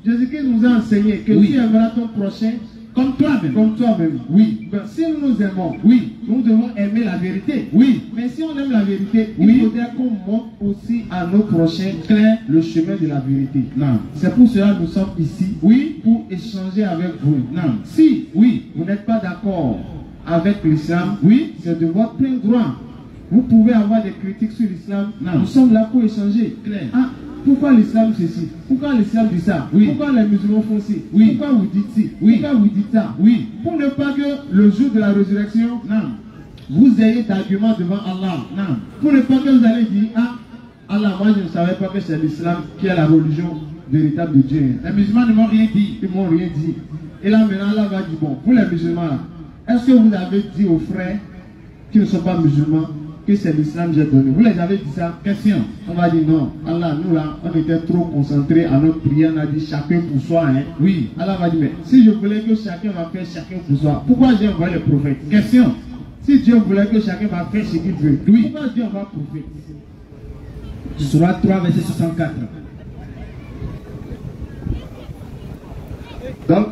Speaker 2: Jésus-Christ nous a enseigné que tu aimeras ton prochain comme toi-même. Comme toi-même. Oui. Ben, si nous nous aimons, oui, nous devons aimer la vérité. Oui. Mais si on aime la vérité, oui, il faudrait qu'on montre aussi à nos prochains clair le chemin de la vérité. Non. C'est pour cela que nous sommes ici. Oui. Pour échanger avec vous. Non. Si, oui, vous n'êtes pas d'accord avec l'islam, oui, c'est de votre plein droit. Vous pouvez avoir des critiques sur l'islam. Nous sommes là pour échanger. Claire. Ah, pourquoi l'islam ceci? Pourquoi l'islam dit ça? Oui. Pourquoi les musulmans font ci? Oui. Pourquoi vous dites ci? Oui. Pourquoi vous dites ça? Oui. Pour ne pas que le jour de la résurrection, non, vous ayez d'arguments devant Allah. Non. Pour ne pas que vous allez dire, ah, Allah, moi je ne savais pas que c'est l'islam qui est la religion véritable de Dieu. Les musulmans ne m'ont rien dit. Ils ne m'ont rien dit. Et là maintenant, Allah va dire, bon, vous les musulmans là, est-ce que vous avez dit aux frères qui ne sont pas musulmans que c'est l'islam que j'ai donné? Vous les avez dit ça? Question. On va dire non. Allah, nous là, on était trop concentrés à notre prière. On a dit chacun pour soi. Hein? Oui. Allah va dire, mais si je voulais que chacun va faire chacun pour soi, pourquoi j'ai envoyé les prophètes? Question. Si Dieu voulait que chacun va faire ce qu'il veut, oui, pourquoi Dieu envoie le prophète?
Speaker 5: Sourate 3, verset 64.
Speaker 2: Donc,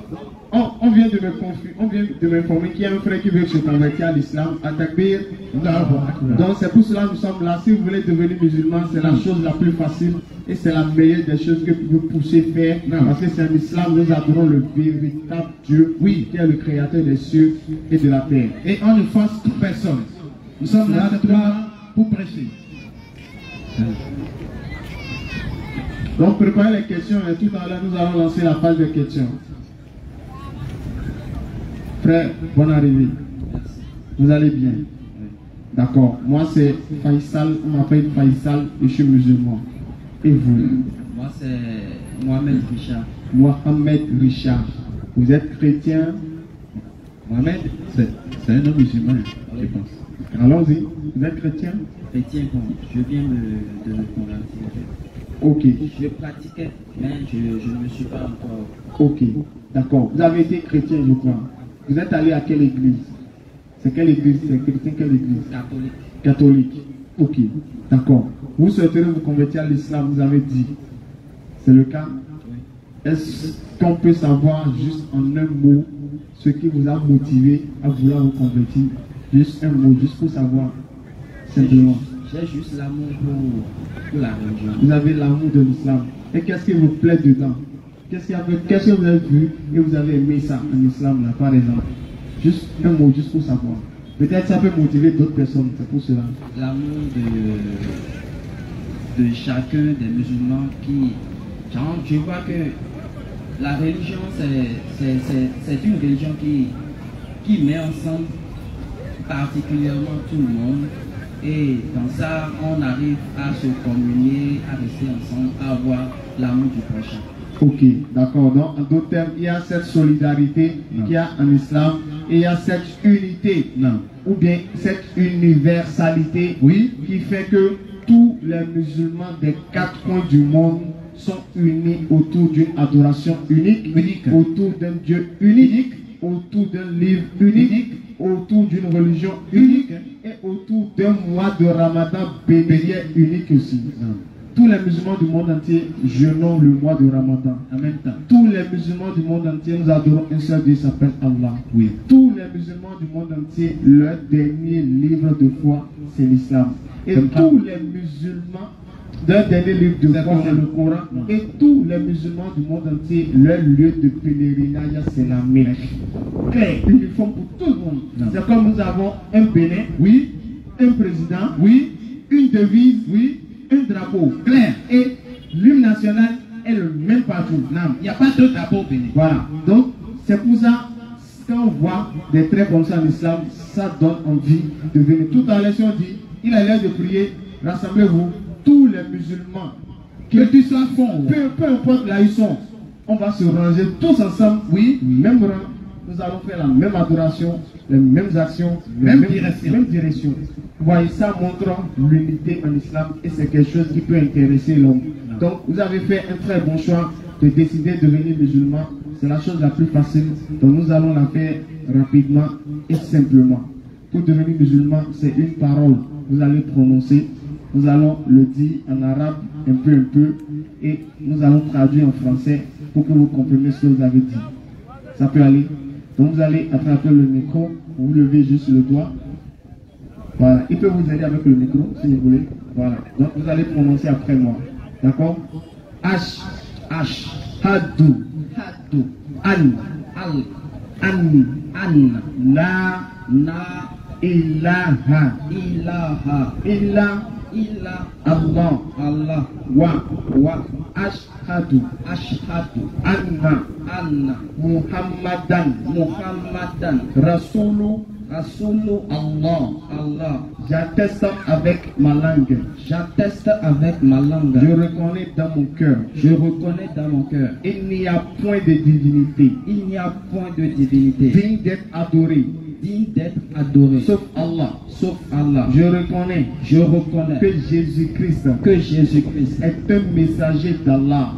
Speaker 2: on vient de m'informer qu'il y a un frère qui veut se convertir à l'islam, à Takbir. Donc c'est pour cela que nous sommes là. Si vous voulez devenir musulman, c'est la chose la plus facile et c'est la meilleure des choses que vous pouvez faire. Parce que c'est l'islam, nous adorons le véritable Dieu, oui, qui est le créateur des cieux et de la terre. Et on ne force toute personne. Nous sommes là pour prêcher. Donc préparez les questions et tout à l'heure nous allons lancer la phase de questions. Frère, bonne arrivée. Vous allez bien? D'accord. Moi c'est Faisal, on m'appelle Faisal et je suis musulman. Et vous?
Speaker 6: Moi c'est Mohamed Richard.
Speaker 2: Mohamed Richard. Vous êtes chrétien?
Speaker 3: Mohamed, c'est un homme musulman, je pense.
Speaker 2: Allons-y. Vous êtes chrétien?
Speaker 6: Chrétien, bon, je viens de me convertir.
Speaker 2: Ok.
Speaker 6: Je pratiquais, mais je ne me suis pas encore.
Speaker 2: Ok. D'accord. Vous avez été chrétien, je crois. Vous êtes allé à quelle église? C'est quelle église? C'est chrétien, quelle église?
Speaker 6: Catholique.
Speaker 2: Catholique. Ok. D'accord. Vous souhaiterez vous convertir à l'islam, vous avez dit. C'est le cas? Oui. Est-ce qu'on peut savoir juste en un mot ce qui vous a motivé à vouloir vous convertir? Juste un mot, juste pour savoir. Simplement.
Speaker 6: J'ai juste l'amour pour la religion.
Speaker 2: Vous avez l'amour de l'islam. Et qu'est-ce qui vous plaît dedans? Qu'est-ce que vous avez vu et vous avez aimé ça en islam là, par exemple? Juste un mot, juste pour savoir. Peut-être ça peut motiver d'autres personnes, c'est pour cela.
Speaker 6: L'amour de chacun des musulmans qui... Genre, je vois que la religion, c'est une religion qui met ensemble particulièrement tout le monde. Et dans ça, on arrive à se communier, à rester ensemble, à avoir l'amour du prochain.
Speaker 2: Ok, d'accord. Donc, en d'autres termes, il y a cette solidarité qu'il y a en islam et il y a cette unité, ou bien cette universalité, oui, qui fait que tous les musulmans des 4 coins du monde sont unis autour d'une adoration unique, autour d'un Dieu unique, autour d'un livre unique, autour d'une religion unique et autour d'un mois de Ramadan béni unique aussi. Tous les musulmans du monde entier jeûnent le mois de Ramadan. En même temps, tous les musulmans du monde entier, nous adorons un seul Dieu qui s'appelle Allah. Oui. Tous les musulmans du monde entier, leur dernier livre de foi, c'est l'islam. Et tous les musulmans d'un dernier livre de foi, c'est le Coran. Et tous les musulmans du monde entier, leur lieu de pèlerinage, c'est la Mecque. Clair, uniforme pour tout le monde. C'est comme nous avons un Bénin, oui, un président, oui, une devise, oui, un drapeau. Clair. Et l'hymne national est le même partout. Il n'y a pas de drapeau au Bénin. Voilà. Donc, c'est pour ça, quand on voit des traits comme ça en islam, ça donne envie de venir. Tout à l'heure, si on dit, il a l'air de prier, rassemblez-vous, tous les musulmans, que tu sois fond, peu importe là où ils sont, on va se ranger tous ensemble, oui, même rang, nous allons faire la même adoration, les mêmes actions, même direction. Vous voyez, ça montre l'unité en islam et c'est quelque chose qui peut intéresser l'homme. Donc, vous avez fait un très bon choix de décider de devenir musulman. C'est la chose la plus facile. Donc, nous allons la faire rapidement et simplement. Pour devenir musulman, c'est une parole. Vous allez prononcer. Nous allons le dire en arabe un peu et nous allons traduire en français pour que vous compreniez ce que vous avez dit. Ça peut aller. Donc vous allez attraper le micro, vous levez juste le doigt. Voilà. Il peut vous aider avec le micro si vous voulez. Voilà. Donc vous allez prononcer après moi. D'accord? H, Hadou, An, La, Ilaha, Illa Allah wa ashhadu anna Muhammadan Rasulu Allah. J'atteste avec ma langue. Je reconnais dans mon cœur. Il n'y a point de divinité. Digne d'être adoré. Sauf Allah. Je reconnais que Jésus-Christ est un messager d'Allah.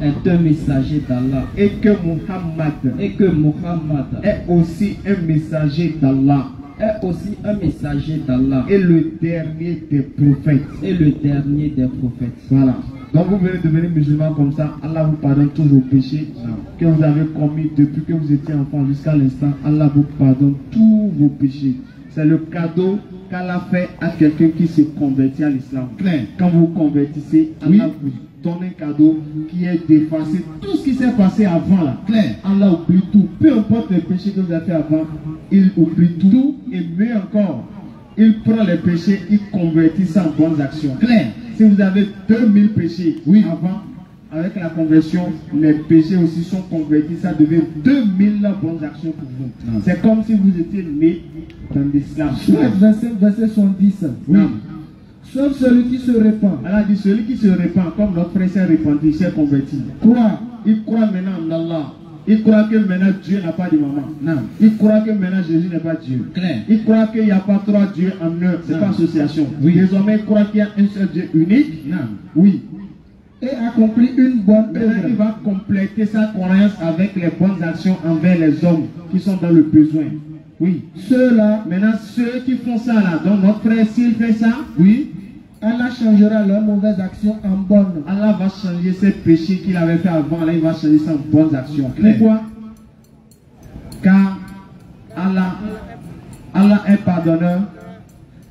Speaker 2: Et que Muhammad est aussi un messager d'Allah. Et le dernier des prophètes. Voilà. Donc vous venez devenir musulman comme ça, Allah vous pardonne tous vos péchés que vous avez commis depuis que vous étiez enfant jusqu'à l'instant. Allah vous pardonne tous vos péchés. C'est le cadeau qu'Allah fait à quelqu'un qui se convertit à l'islam. Quand vous vous convertissez, Allah vous donne un cadeau qui est d'effacer tout ce qui s'est passé avant là. Allah oublie tout. Peu importe les péchés que vous avez fait avant, il oublie tout. Et mieux encore, il prend les péchés, il convertit ça en bonnes actions. Si vous avez 2000 péchés avant, avec la conversion, les péchés aussi sont convertis, ça devient 2000 bonnes actions pour vous. C'est comme si vous étiez né dans l'islam.
Speaker 5: Verset 70. Sauf celui qui se répand.
Speaker 2: Allah dit celui qui se répand, comme notre frère s'est répandu, il s'est converti. Il croit maintenant en Allah. Il croit que maintenant Dieu n'a pas de maman. Il croit que maintenant Jésus n'est pas Dieu. Il croit qu'il n'y a pas trois dieux en un. C'est pas association. Désormais, il croit qu'il y a un seul Dieu unique.
Speaker 5: Et accomplit une bonne œuvre.
Speaker 2: Il va compléter sa croyance avec les bonnes actions envers les hommes qui sont dans le besoin. Ceux-là, maintenant ceux qui font ça là, donc notre frère s'il fait ça,
Speaker 5: Allah changera leurs mauvaises actions en bonnes.
Speaker 2: Allah va changer ses péchés qu'il avait fait avant, là il va changer ça en bonnes actions. Pourquoi? Car Allah est pardonneur.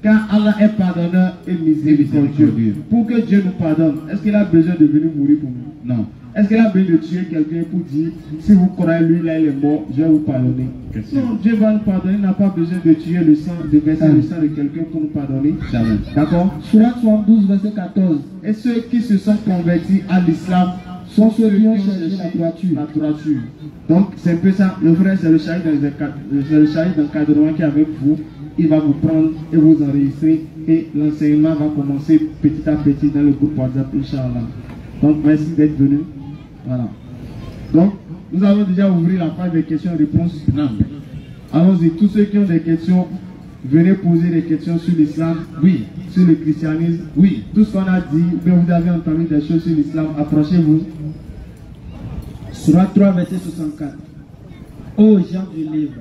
Speaker 2: Car Allah est pardonneur et miséricordieux. Pour que Dieu nous pardonne, est-ce qu'il a besoin de venir mourir pour nous? Non. Est-ce qu'il a besoin de tuer quelqu'un pour dire, si vous croyez lui, là il est mort, je vais vous pardonner? Non, Dieu va nous pardonner, il n'a pas besoin de tuer le sang, de verser le sang de quelqu'un pour nous pardonner. D'accord?
Speaker 5: Surat 72, verset 14.
Speaker 2: Et ceux qui se sont convertis à l'islam
Speaker 5: sont ceux qui ont cherché la
Speaker 2: droiture. Donc c'est un peu ça, le frère c'est le chahid d'encadrement qui est avec vous. Il va vous prendre et vous enregistrer et l'enseignement va commencer petit à petit dans le groupe WhatsApp, Inch'Allah. Donc merci d'être venu. Voilà. Donc nous allons déjà ouvrir la phase des questions-réponses. Allons-y, tous ceux qui ont des questions, venez poser des questions sur l'islam, sur le christianisme, tout ce qu'on a dit, mais vous avez entendu des choses sur l'islam, approchez-vous.
Speaker 5: Surat 3, verset 64. Ô gens du livre,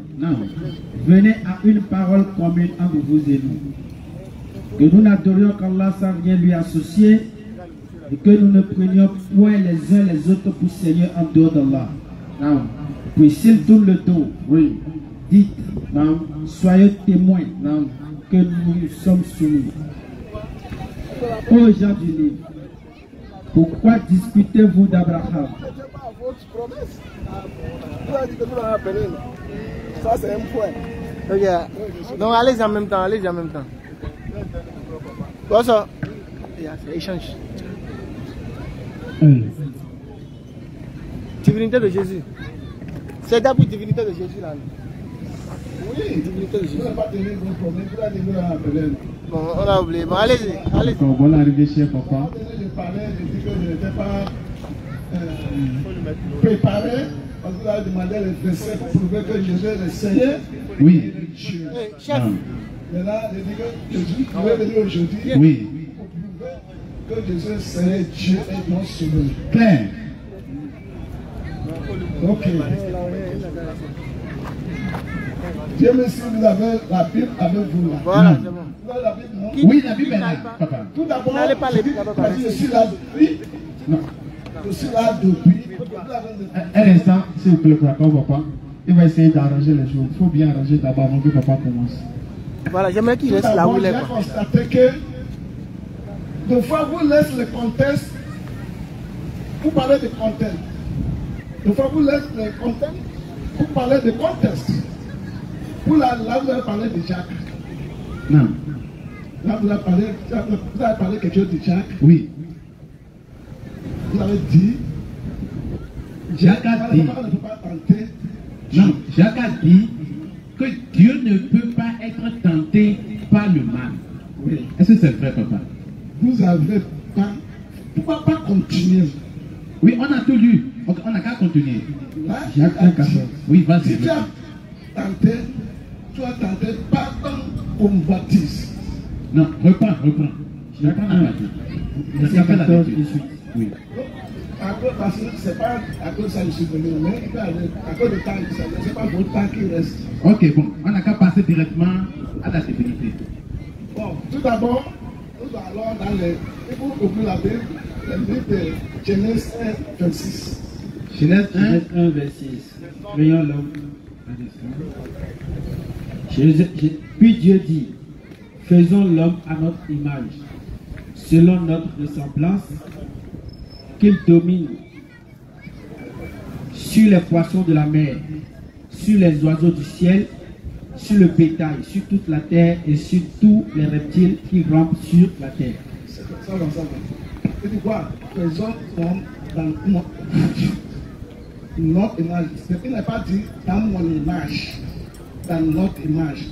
Speaker 5: venez à une parole commune entre vous et nous. Que nous n'adorions qu'Allah sans rien lui associer et que nous ne prenions point les uns les autres pour Seigneur en dehors d'Allah. Puis s'il tourne le dos, dites, soyez témoins que nous sommes soumis. Ô gens du livre, Pourquoi discutez-vous d'Abraham?
Speaker 7: Ça, c'est un point. Okay. Donc, allez-y en même temps, allez-y en même temps. Bon, ça, c'est échange. Divinité de Jésus. C'est d'abord divinité de Jésus là. Oui, divinité de Jésus. Bon, on a oublié. Bon, allez-y, allez-y.
Speaker 2: Bon arrivée chez papa.
Speaker 3: Je parlais, je dis que je n'étais pas préparé. Parce que vous avez demandé les versets pour prouver que Jésus est le Seigneur.
Speaker 2: Oui.
Speaker 3: Dieu.
Speaker 7: Chef.
Speaker 3: Maintenant, je dis que Jésus pouvait venir aujourd'hui.
Speaker 2: Oui.
Speaker 3: Pour prouver que Jésus est Seigneur, Dieu est non sauveur.
Speaker 2: Claire.
Speaker 3: Ok. Dieu merci, vous avez la Bible avec vous là.
Speaker 7: Voilà, c'est bon.
Speaker 3: Vous avez la Bible, non?
Speaker 2: Oui, la Bible est là, papa.
Speaker 3: Tout d'abord,
Speaker 7: N'allez pas les Bibles,
Speaker 3: parce que je suis là depuis.
Speaker 2: Non.
Speaker 3: Je suis là depuis.
Speaker 2: Un instant, s'il vous plaît, papa. Il va essayer d'arranger les choses. Il faut bien arranger d'abord avant que papa commence.
Speaker 7: Voilà, j'aimerais qu'il reste là où il est.
Speaker 3: J'ai constaté que des fois vous laissez le contexte, vous parlez de contexte. Des fois vous laissez le contexte, vous parlez de contexte. Là, vous avez parlé de Jacques.
Speaker 2: Non.
Speaker 3: Là, vous avez parlé quelque chose de Jacques.
Speaker 2: Oui.
Speaker 3: Vous avez dit.
Speaker 2: Jacques a dit. Non, Jacques a dit que Dieu ne peut pas être tenté par le mal.
Speaker 3: Oui.
Speaker 2: Est-ce que c'est vrai, papa?
Speaker 3: Vous avez pas. Pourquoi pas continuer?
Speaker 2: Oui, on a tout lu. On n'a qu'à continuer.
Speaker 3: Là,
Speaker 2: Jacques 1,14. Oui, vas-y.
Speaker 3: si tu as tenté, tu as tenté pas tant qu'on baptise.
Speaker 2: Non, reprends. Je reprends la partie.
Speaker 5: Verset 14 et 18.
Speaker 2: Oui.
Speaker 3: Parce que c'est pas à cause de ça que je suis venu, mais à cause de temps, c'est pas votre temps qui reste.
Speaker 2: Ok, bon, on n'a qu'à passer directement à la divinité.
Speaker 3: Bon, tout d'abord, nous allons dans les. Il faut ouvrir la Bible, le livre de Genèse 1, 26.
Speaker 2: Genèse 1.
Speaker 5: Genèse 1, verset 6. Voyons l'homme. Puis Dieu dit, faisons l'homme à notre image, selon notre ressemblance, qu'il domine sur les poissons de la mer, sur les oiseaux du ciel, sur le bétail, sur toute la terre et sur tous les reptiles qui rampent sur la terre.
Speaker 3: Ça va. Il dit quoi? Faisons l'homme dans notre image. Il n'a pas dit dans mon image, dans notre image.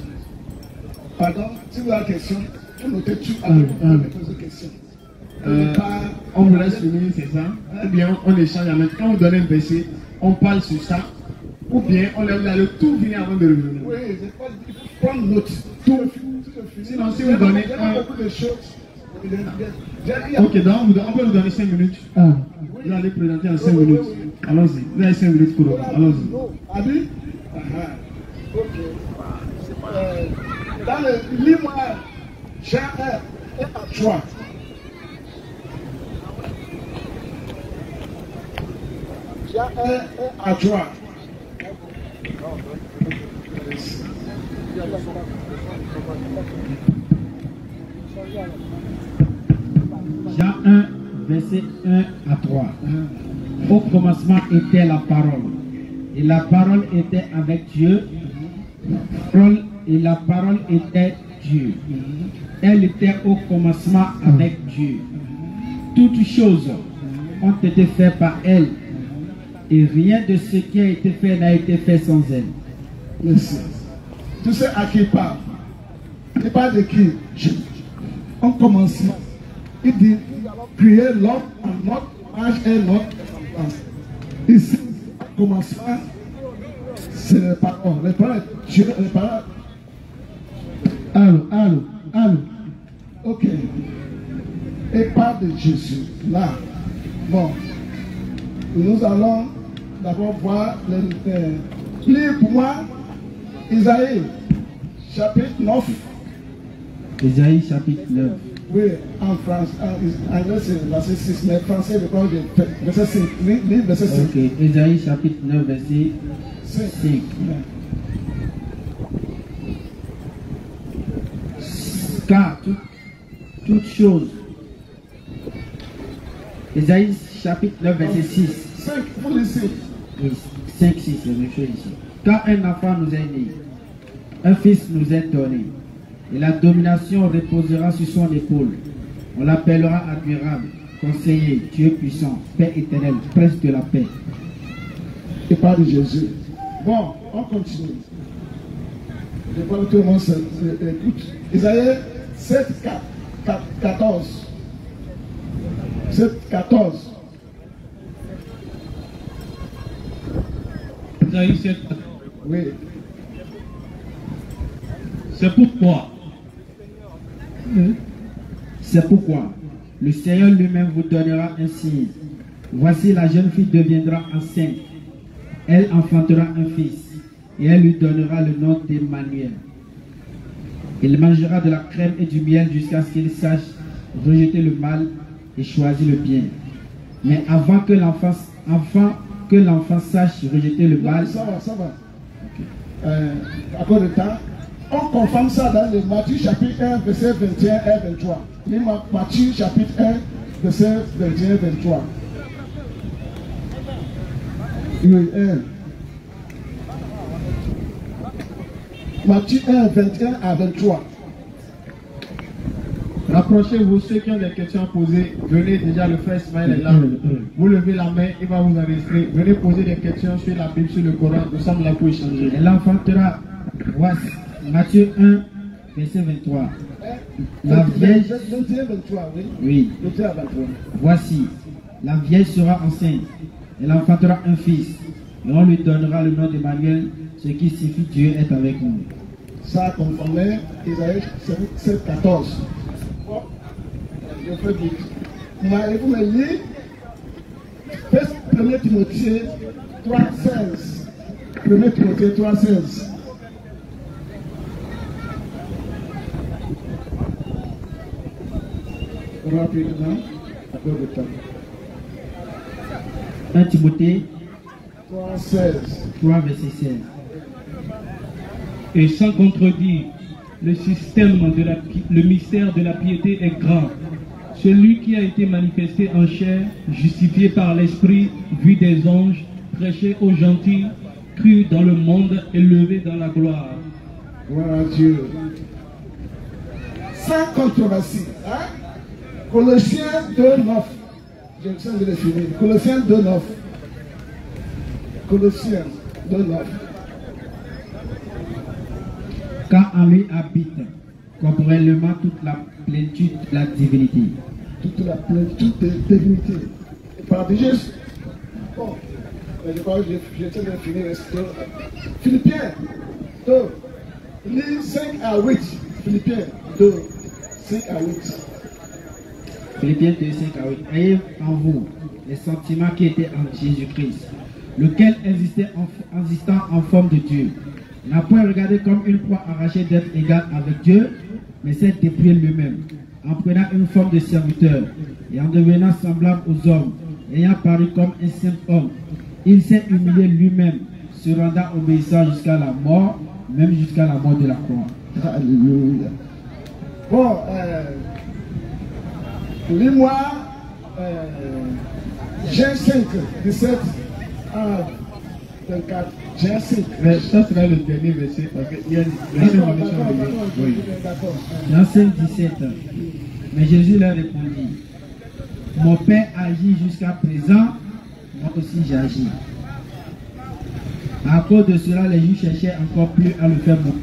Speaker 3: Pardon, si vous avez une question, vous notez tout avant de poser une question.
Speaker 2: On vous laisse finir, c'est ça? Ou bien on échange en même temps. Quand vous donnez un verset, on parle sur ça. Ou bien on allait tout finir avant de revenir.
Speaker 3: Oui, il faut prendre note. Tout.
Speaker 2: Sinon, si vous donnez
Speaker 3: beaucoup de choses.
Speaker 2: Ok, donc on peut vous donner 5 minutes. Vous allez présenter en 5 minutes. Allons-y. Vous avez 5 minutes pour allons-y.
Speaker 3: Abi? Ok. Dans le livre, Jean 1 et à 3. Jean 1 et à 3.
Speaker 5: Jean 1, verset 1 à 3. Au commencement était la parole, et la parole était avec Dieu, et la parole était Dieu. Elle était au commencement avec Dieu. Toutes choses ont été faites par elle, et rien de ce qui a été fait n'a été fait sans elle.
Speaker 3: Merci. Tu sais à qui il parle? Il parle de qui? On commence. Il dit, créer l'homme en notre image et notre ressemblance. Ici, commencement, c'est les paroles. Les paroles, Dieu, les paroles. Allô. Ok. Et parle de Jésus. Là. Bon. Nous allons d'abord voir lire pour moi Isaïe, chapitre 9.
Speaker 5: Isaïe, chapitre 9.
Speaker 3: Oui, en France, en anglais c'est verset 6, mais en français je crois que verset 5. Lis verset 5.
Speaker 5: Ok, Isaïe, chapitre 9, verset 5. Car toute chose Ésaïe chapitre 9, verset 6.
Speaker 3: 5, vous laissez.
Speaker 5: Oui, 5, 6, c'est la même chose ici. Quand un enfant nous est né, un fils nous est donné, et la domination reposera sur son épaule. On l'appellera admirable, conseiller, Dieu puissant, Père éternel, prince de la paix.
Speaker 3: Et parle de Jésus. Bon, on continue. Je crois que tout le monde écoute. Isaïe 7, 14. 7, 14.
Speaker 2: Isaïe 7.
Speaker 3: Oui.
Speaker 2: C'est pourquoi.
Speaker 5: C'est pourquoi le Seigneur lui-même vous donnera un signe. Voici, la jeune fille deviendra enceinte. Elle enfantera un fils et elle lui donnera le nom d'Emmanuel. Il mangera de la crème et du miel jusqu'à ce qu'il sache rejeter le mal et choisir le bien. Mais avant que l'enfant sache rejeter le mal...
Speaker 3: Ça va, ça va. À cause de temps, on confirme ça dans le Matthieu chapitre 1, verset 21 et 23. Matthieu chapitre 1, verset 21 et 23. Oui, 1. Matthieu 1, 21 à 23.
Speaker 2: Rapprochez-vous, ceux qui ont des questions à poser, venez déjà, le frère Ismaël est là. Vous levez la main, il va vous enregistrer. Venez poser des questions sur la Bible, sur le Coran, nous sommes là pour échanger.
Speaker 5: Elle enfantera, voici, Matthieu 1, verset 23. La vierge,
Speaker 3: 21, 23, oui.
Speaker 5: oui,
Speaker 3: 21 à 23.
Speaker 5: voici, la vierge sera enceinte. Elle enfantera un fils. Et on lui donnera le nom d'Emmanuel, ce qui signifie Dieu est avec nous.
Speaker 3: Ça confirmait Isaïe 7, 14. Bon, je fais vite. Vous me lisez 1 Timothée 3, 16. 1 Timothée 3, 16. Rapidement, à cause de temps.
Speaker 5: 1 Timothée
Speaker 3: 3, 16.
Speaker 5: 3, verset 16.
Speaker 2: Et sans contredire, le mystère de la piété est grand. Celui qui a été manifesté en chair, justifié par l'Esprit, vu des anges, prêché aux gentils, cru dans le monde, élevé dans la gloire.
Speaker 3: Gloire à Dieu. Sans controversie. Hein? Colossiens 2, 9. Je me sens de le finir. Colossiens 2, 9. Colossiens 2, 9.
Speaker 5: Car en lui habite corporellement toute la plénitude de la divinité.
Speaker 3: Toute la plénitude de divinité. Par juste. Bon. Je crois que je tiens de finir. Philippiens 2. Lis 5 à 8. Philippiens 2. 5 à 8.
Speaker 5: Philippiens 2, 5 à 8. Ayez en vous les sentiments qui étaient en Jésus-Christ, lequel existant en forme de Dieu, n'a point regardé comme une proie arrachée d'être égal avec Dieu, mais s'est dépouillé lui-même, en prenant une forme de serviteur, et en devenant semblable aux hommes, ayant paru comme un simple homme. Il s'est humilié lui-même, se rendant obéissant jusqu'à la mort, même jusqu'à la mort de la croix.
Speaker 3: Alléluia. Bon, lis-moi Jean 5, 17 à 24. Jean 5.
Speaker 2: Mais ça sera le dernier verset parce qu'il y a
Speaker 3: D'accord.
Speaker 5: Jean 5, 17. Mais Jésus leur répondit, mon Père agit jusqu'à présent, moi aussi j'agis. À cause de cela, les Juifs cherchaient encore plus à le faire mourir.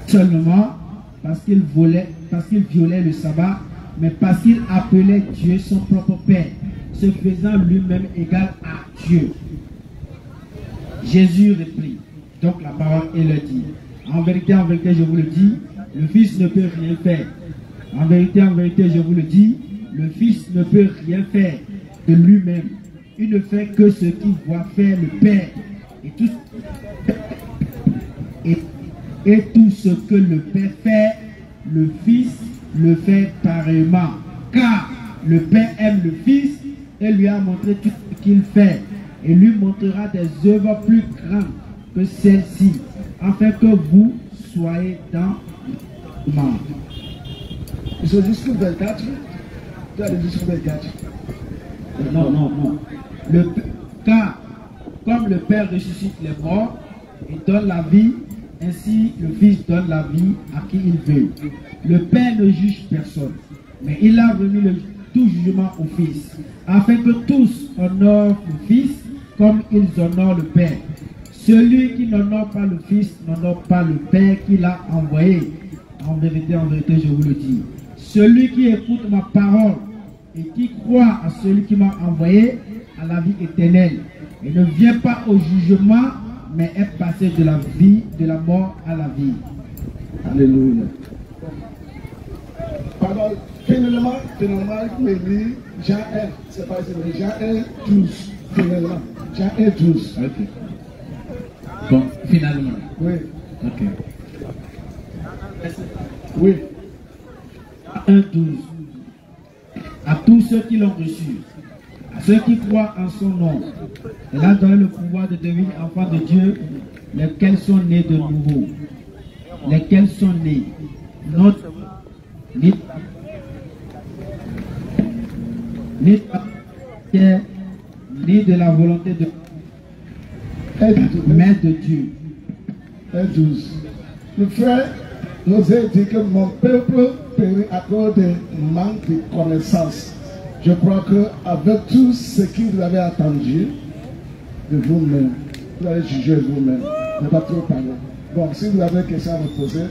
Speaker 5: Seulement parce qu'il violait le sabbat, mais parce qu'il appelait Dieu son propre Père, se faisant lui-même égal à Dieu. Jésus reprit donc la parole et leur dit, en vérité, je vous le dis, le Fils ne peut rien faire. En vérité, je vous le dis, le Fils ne peut rien faire de lui-même. Il ne fait que ce qu'il voit faire le Père. Et tout ce que le Père fait, le Fils le fait pareillement. Car le Père aime le Fils et lui a montré tout ce qu'il fait. Et lui montrera des œuvres plus grandes que celles-ci, afin que vous soyez dans le monde.
Speaker 3: Ils sont jusqu'au 24. Tu as le jusqu'au 24.
Speaker 5: Non, non, non. Car, comme le Père ressuscite les morts et donne la vie, ainsi le Fils donne la vie à qui il veut. Le Père ne juge personne, mais il a remis tout jugement au Fils, afin que tous honorent le Fils comme ils honorent le Père. Celui qui n'honore pas le Fils n'honore pas le Père qui l'a envoyé. En vérité, je vous le dis. Celui qui écoute ma parole et qui croit à celui qui m'a envoyé a la vie éternelle et ne vient pas au jugement, mais est passé de la vie, de la mort à la vie. Alléluia.
Speaker 8: Pardon, finalement, il me dit Jean 1, c'est pas Jean 1, 12. Finalement, Jean 1, 12.
Speaker 5: Ok. Bon, finalement.
Speaker 8: Oui.
Speaker 5: Ok.
Speaker 8: Oui.
Speaker 5: 1, 12. À tous ceux qui l'ont reçu, à ceux qui croient en son nom, il a donné le pouvoir de devenir enfants de Dieu, lesquels sont nés de nouveau, lesquels sont nés, ni de la volonté de mais de Dieu.
Speaker 8: 12. Le frère nous a dit que mon peuple périt à cause de manque de connaissance. Je crois qu'avec tout ce que vous avez entendu de vous-même, vous allez juger vous-même. Ne pas trop parler. Bon, si vous avez des questions à me poser,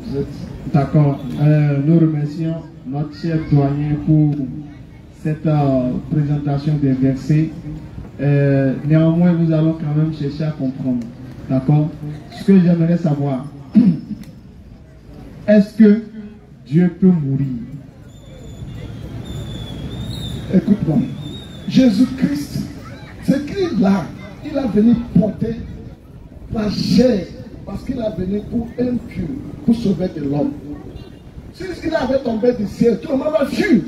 Speaker 8: vous êtes...
Speaker 2: D'accord. Nous remercions notre cher doyen pour cette présentation des versets. Néanmoins, nous allons quand même chercher à comprendre. D'accord? Ce que j'aimerais savoir, est-ce que Dieu peut mourir?
Speaker 8: Écoute-moi. Jésus-Christ, c'est qu'il là, il a venu porter la chair parce qu'il a venu pour impur, pour sauver de l'homme. S'il avait tombé du ciel, tout le monde va fuir.